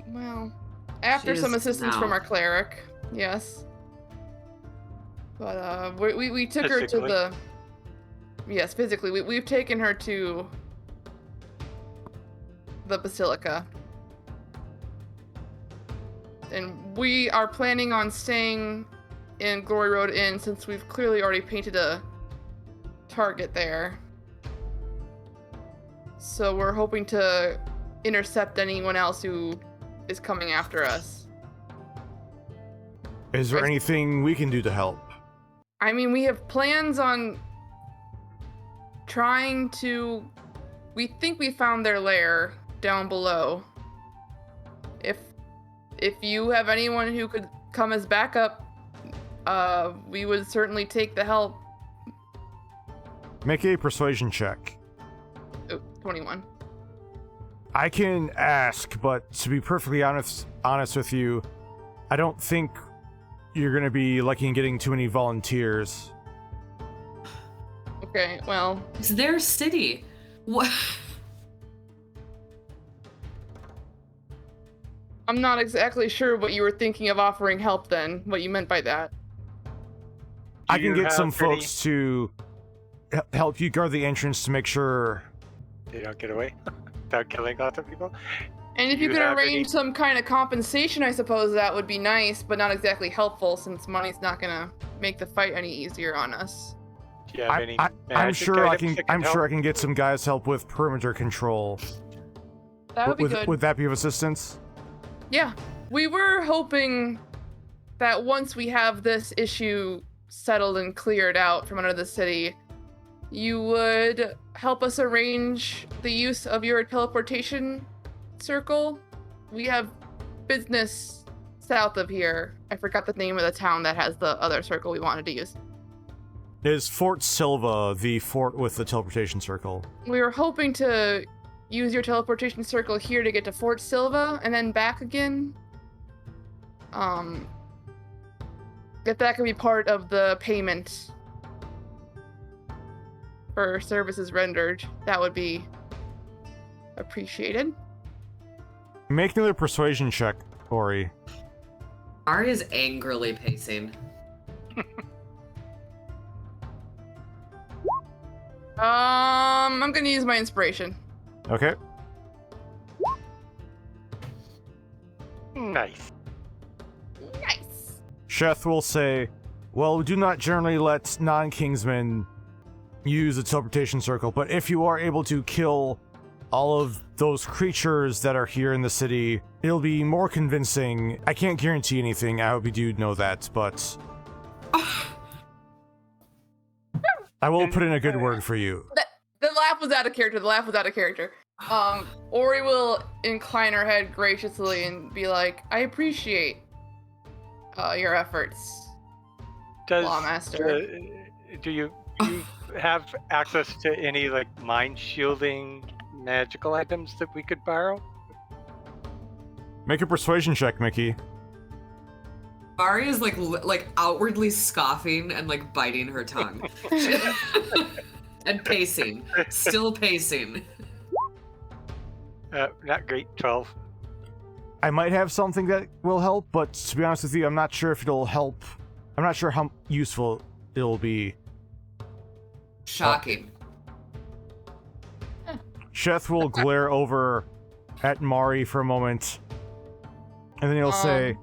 Well, after She some is assistance now. from our cleric, yes. But we took her to Physically. the. Yes, physically. We've taken her to the Basilica. And we are planning on staying in Glory Road Inn since we've clearly already painted a target there. So we're hoping to intercept anyone else who is coming after us. Is there anything we can do to help? I mean, we have plans on trying to... We think we found their lair down below. If you have anyone who could come as backup, we would certainly take the help. Make a persuasion check. Oh, 21. I can ask, but to be perfectly honest with you, I don't think you're gonna be lucky in getting too many volunteers. Okay, well, It's their city. What? I'm not exactly sure what you were thinking of offering help then, what you meant by that. I Do can you get some have any- folks to help you guard the entrance to make sure. They don't get away without killing lots of people. And if Do you you could have arrange any- some kind of compensation, I suppose that would be nice, but not exactly helpful since money's not gonna make the fight any easier on us. Do you have any I'm magic sure I items can. that I'm help? sure I can get some guys help with perimeter control. That would be good. Would that be of assistance? Yeah. We were hoping that once we have this issue settled and cleared out from under the city, you would help us arrange the use of your teleportation circle. We have business south of here. I forgot the name of the town that has the other circle we wanted to use. Is Fort Silva the fort with the teleportation circle? We were hoping to use your teleportation circle here to get to Fort Silva and then back again. If that could be part of the payment for services rendered, that would be appreciated. Make another persuasion check, Ori. Ari is angrily pacing. I'm gonna use my inspiration. Okay. Nice. Nice. Sheth will say, "Well, we do not generally let non-Kingsmen use the teleportation circle, but if you are able to kill all of those creatures that are here in the city, it'll be more convincing. I can't guarantee anything, I hope you do know that, but I will put in a good word for you. The laugh was out of character. Ori will incline her head graciously and be like, I appreciate your efforts, Lawmaster. Do you have access to any like mind shielding magical items that we could borrow? Make a persuasion check, Mickey. Mari is like outwardly scoffing and like biting her tongue. And pacing. Still pacing. Not great, 12. I might have something that will help, but to be honest with you, I'm not sure if it'll help. I'm not sure how useful it'll be. Shocking. Sheth will glare over at Mari for a moment, and then he'll say,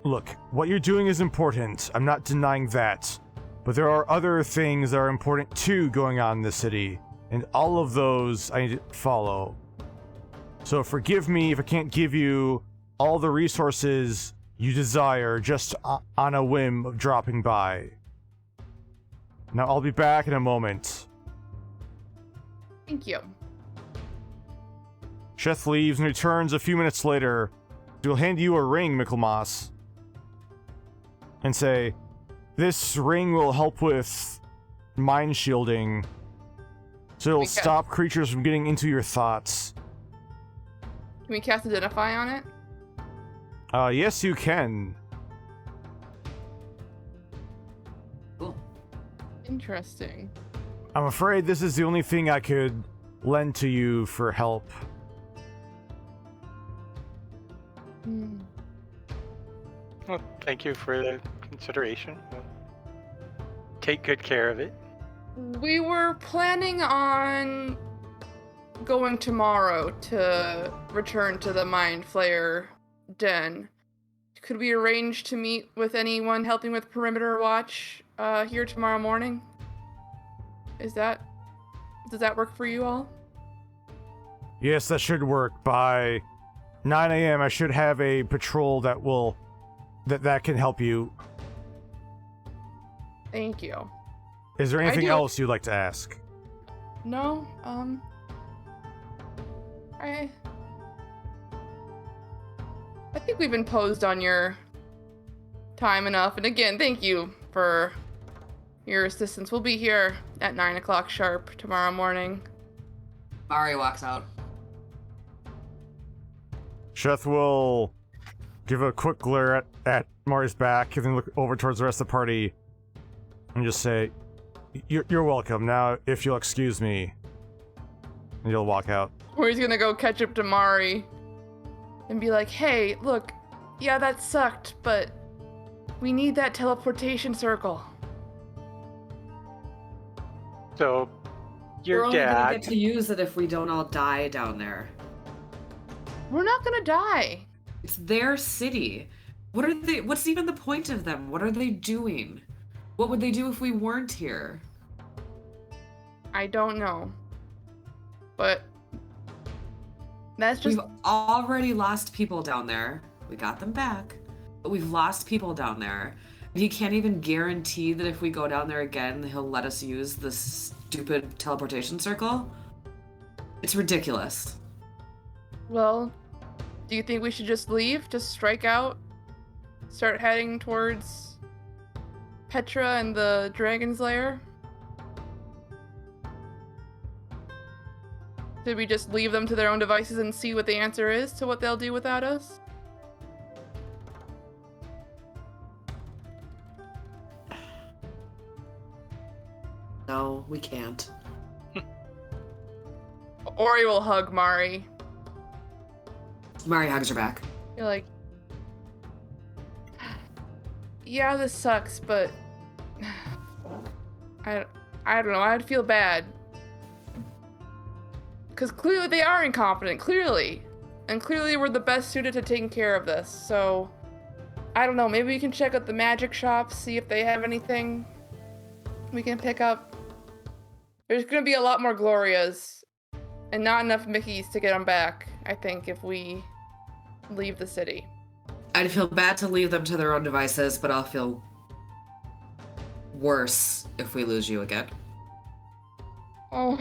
look, what you're doing is important. I'm not denying that. But there are other things that are important too going on in the city, and all of those I need to follow. So forgive me if I can't give you all the resources you desire just on a whim of dropping by. Now I'll be back in a moment. Thank you. Sheth leaves and returns a few minutes later. He'll hand you a ring, Michaelmas, and say, this ring will help with mind shielding, so it'll stop creatures from getting into your thoughts. Can we cast Identify on it? Yes, you can. Cool. Interesting. I'm afraid this is the only thing I could lend to you for help. Well, thank you for the consideration. We'll take good care of it. We were planning on going tomorrow to return to the Mind Flayer den. Could we arrange to meet with anyone helping with perimeter watch here tomorrow morning? Does that work for you all? Yes, that should work. By 9 a.m. I should have a patrol that can help you. Thank you. Is there anything else you'd like to ask? No, I think we've imposed on your time enough. And again, thank you for your assistance. We'll be here at 9 o'clock sharp tomorrow morning. Mari walks out. Sheth will give a quick glare at Mari's back and then look over towards the rest of the party and just say, You're welcome. Now, if you'll excuse me. And you'll walk out. Or he's gonna go catch up to Mari and be like, hey, look, yeah, that sucked, but we need that teleportation circle. So, We're only gonna get to use it if we don't all die down there. We're not gonna die. It's their city. What's even the point of them? What are they doing? What would they do if we weren't here? I don't know. But that's just... We've already lost people down there. We got them back. But we've lost people down there. And he can't even guarantee that if we go down there again, he'll let us use the stupid teleportation circle. It's ridiculous. Well, do you think we should just leave? Just strike out? Start heading towards Petra and the Dragon's Lair? Did we just leave them to their own devices and see what the answer is to what they'll do without us? No, we can't. Ori will hug Mari. Mari hugs her back. You're like, yeah, this sucks, but I don't know, I'd feel bad. Because clearly they are incompetent, clearly. And clearly we're the best suited to taking care of this, so... I don't know, maybe we can check out the magic shops, see if they have anything we can pick up. There's gonna be a lot more Glorias And not enough Mickeys to get them back, I think, if we leave the city. I'd feel bad to leave them to their own devices, but I'll feel worse if we lose you again. Oh.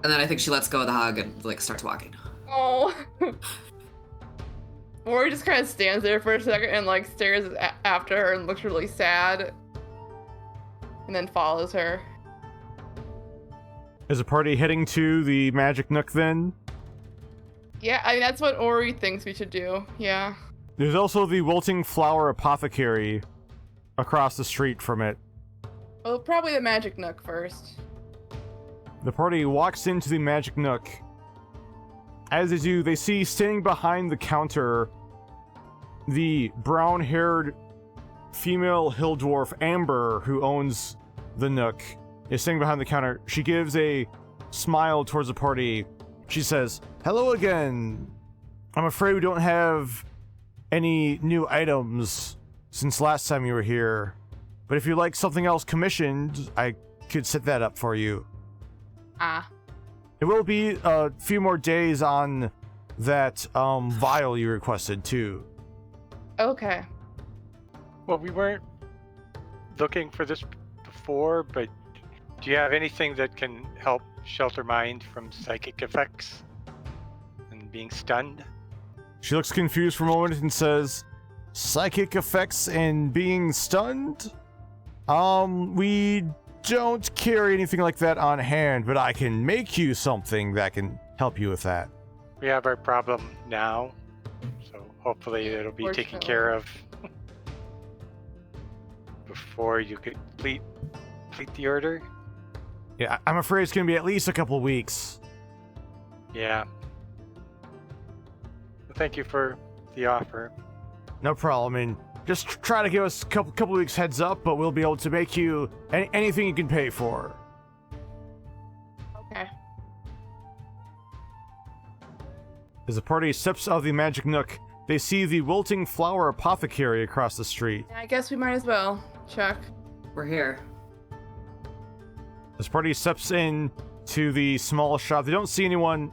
And then I think she lets go of the hug and like starts walking. Oh. Ori just kind of stands there for a second and like stares after her and looks really sad. And then follows her. Is the party heading to the magic nook then? Yeah, I mean, that's what Ori thinks we should do. Yeah. There's also the wilting flower apothecary across the street from it. Well, probably the magic nook first. The party walks into the magic nook. As they do, they see standing behind the counter the brown-haired female hill dwarf Amber, who owns the nook, is standing behind the counter. She gives a smile towards the party. She says, "Hello again. I'm afraid we don't have any new items since last time you were here. But if you'd like something else commissioned, I could set that up for you." Ah. It will be a few more days on that vial you requested too. Okay. Well, we weren't looking for this before, but do you have anything that can help shelter mind from psychic effects and being stunned? She looks confused for a moment and says, "Psychic effects and being stunned? We don't carry anything like that on hand, but I can make you something that can help you with that." We have our problem now, so hopefully it'll be taken care of before you complete the order. Yeah, I'm afraid it's going to be at least a couple weeks. Yeah. Well, thank you for the offer. No problem, and just try to give us a couple weeks heads up, but we'll be able to make you anything you can pay for. Okay. As the party steps out of the magic nook, they see the wilting flower apothecary across the street. I guess we might as well check. We're here. As party steps in to the small shop, they don't see anyone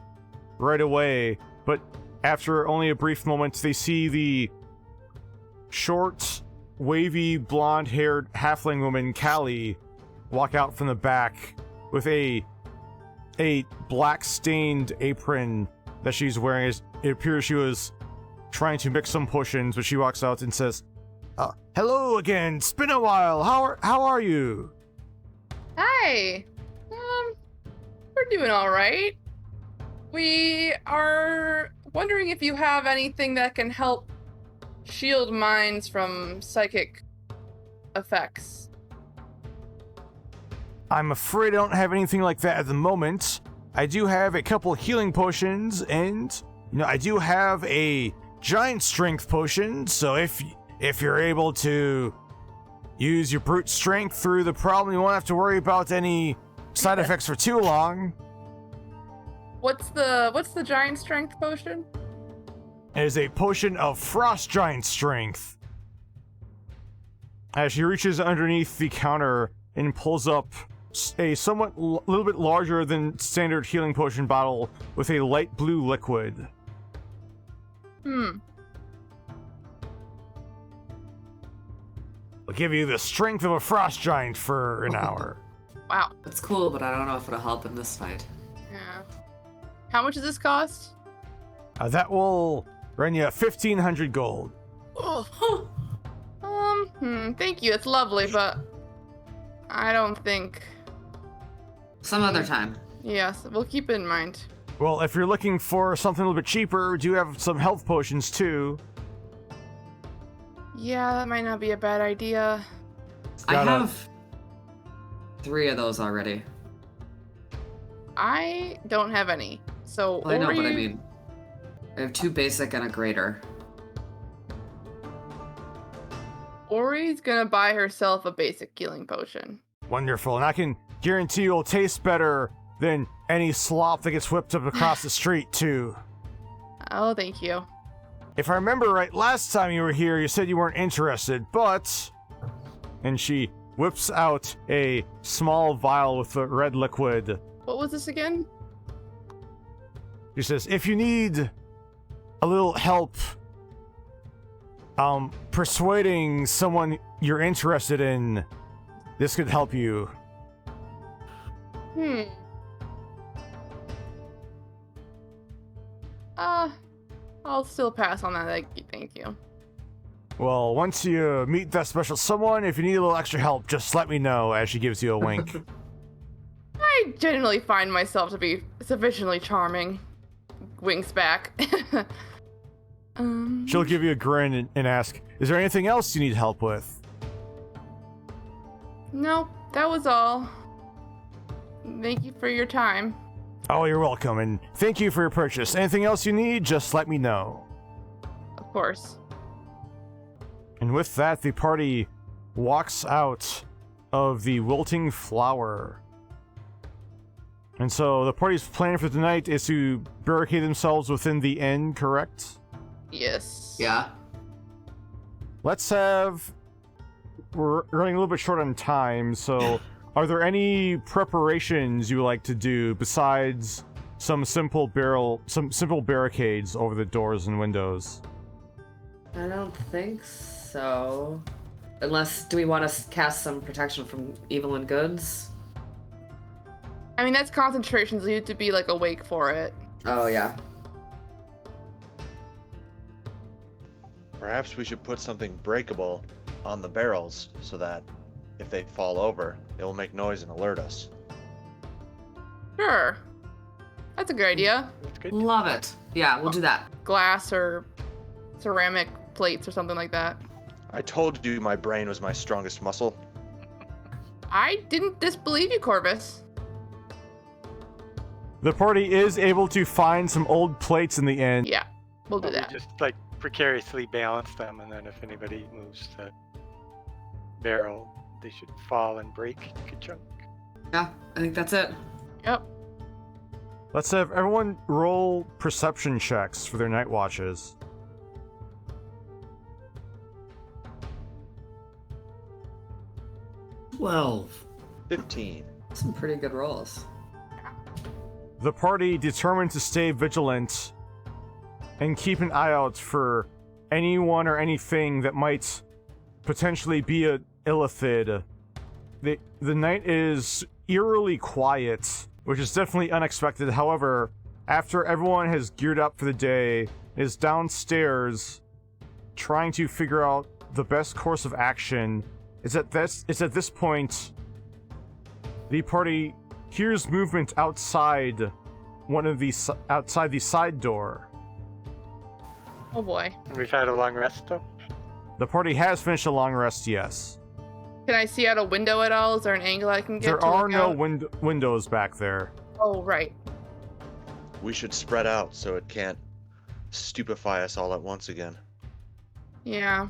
right away, but after only a brief moment, they see the short, wavy, blonde-haired halfling woman, Callie, walk out from the back with a black-stained apron that she's wearing. It appears she was trying to mix some potions, but she walks out and says, "Hello again. It's been a while. How are you?" Hi. We're doing all right. We are wondering if you have anything that can help shield minds from psychic effects. I'm afraid I don't have anything like that at the moment. I do have a couple healing potions, and I do have a giant strength potion, so if you're able to use your brute strength through the problem, you won't have to worry about any side effects for too long. What's the giant strength potion? It is a potion of frost giant strength. As she reaches underneath the counter and pulls up a somewhat little bit larger than standard healing potion bottle with a light blue liquid. Hmm. I'll give you the strength of a frost giant for an hour. Wow. It's cool, but I don't know if it'll help in this fight. Yeah. How much does this cost? That will run you 1,500 gold. Oh. Thank you. It's lovely, but I don't think. Some other time. Yes, we'll keep it in mind. Well, if you're looking for something a little bit cheaper, we do have some health potions too. Yeah, that might not be a bad idea. I have 3 of those already. I don't have any. So Well, I know, but I mean, I have 2 basic and a greater. Ori's gonna buy herself a basic healing potion. Wonderful, and I can guarantee you'll taste better than any slop that gets whipped up across the street too. Oh, thank you. If I remember right, last time you were here, you said you weren't interested, but... And she whips out a small vial with the red liquid. What was this again? She says, if you need a little help persuading someone you're interested in, this could help you. I'll still pass on that. Thank you. Well, once you meet that special someone, if you need a little extra help, just let me know, as she gives you a wink. I generally find myself to be sufficiently charming. Winks back. She'll give you a grin and ask, is there anything else you need help with? Nope, that was all. Thank you for your time. Oh, you're welcome, and thank you for your purchase. Anything else you need, just let me know. Of course. And with that, the party walks out of the wilting flower. And so the party's plan for tonight is to barricade themselves within the inn, correct? Yes. Yeah. Let's have... We're running a little bit short on time, so are there any preparations you would like to do besides some simple barricades over the doors and windows? I don't think so. Unless, do we want to cast some protection from evil and goods? I mean, that's concentration, so you have to be, like, awake for it. Oh, yeah. Perhaps we should put something breakable on the barrels so that if they fall over, it will make noise and alert us. Sure. That's a good idea. That's good. Love it. Yeah, we'll do that. Glass or ceramic plates or something like that. I told you my brain was my strongest muscle. I didn't disbelieve you, Corvus. The party is able to find some old plates in the inn. Yeah, we'll do We that. just like precariously balance them, and then if anybody moves the barrel, they should fall and break a chunk. Yeah, I think that's it. Yep. Let's have everyone roll perception checks for their night watches. Well, 15. Some pretty good rolls. The party determined to stay vigilant and keep an eye out for anyone or anything that might potentially be a illithid. The night is eerily quiet, which is definitely unexpected. However, after everyone has geared up for the day, is downstairs trying to figure out the best course of action. It's at this point the party hears movement outside outside the side door. Oh boy. We've had a long rest, though. The party has finished a long rest, yes. Can I see out a window at all? Is there an angle I can get There to are look no out? windows back there. Oh, right. We should spread out so it can't stupefy us all at once again. Yeah.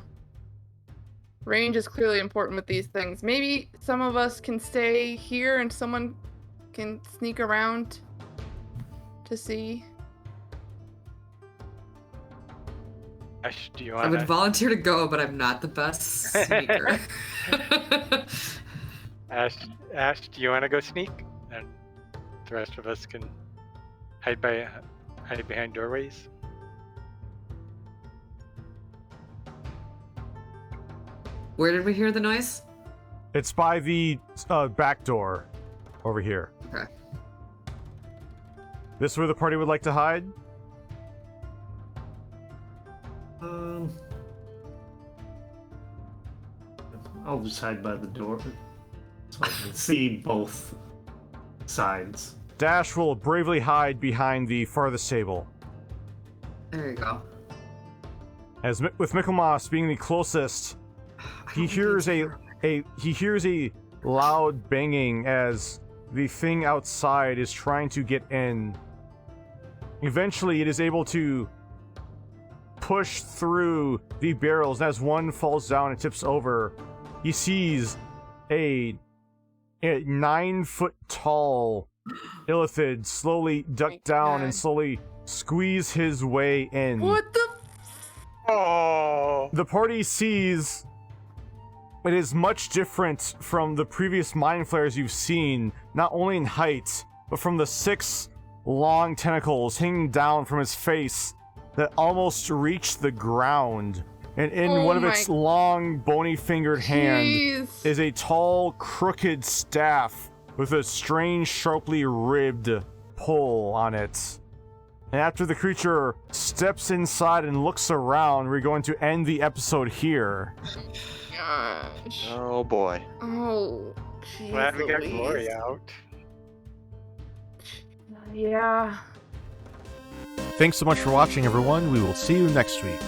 Range is clearly important with these things. Maybe some of us can stay here and someone can sneak around to see. Ash, do you I would want to? volunteer to go, but I'm not the best sneaker. Ash, do you want to go sneak? And the rest of us can hide behind doorways. Where did we hear the noise? It's by the back door over here. Okay. This is where the party would like to hide? I'll just hide by the door so I can see both sides. Dash will bravely hide behind the farthest table. There you go. As with Michaelmas being the closest, he hears a loud banging as the thing outside is trying to get in. Eventually, it is able to push through the barrels. As one falls down and tips over, he sees a 9-foot-tall illithid slowly duck My down God. and slowly squeeze his way in. What the? Oh! The party sees It is much different from the previous mind flayers you've seen, not only in height, but from the 6 long tentacles hanging down from its face that almost reach the ground. And in one of its long, bony-fingered hand is a tall, crooked staff with a strange, sharply ribbed pole on it. And after the creature steps inside and looks around, we're going to end the episode here. Gosh. Oh boy. Oh. Glad we got Louise. Gloria out. Yeah. Thanks so much for watching, everyone. We will see you next week.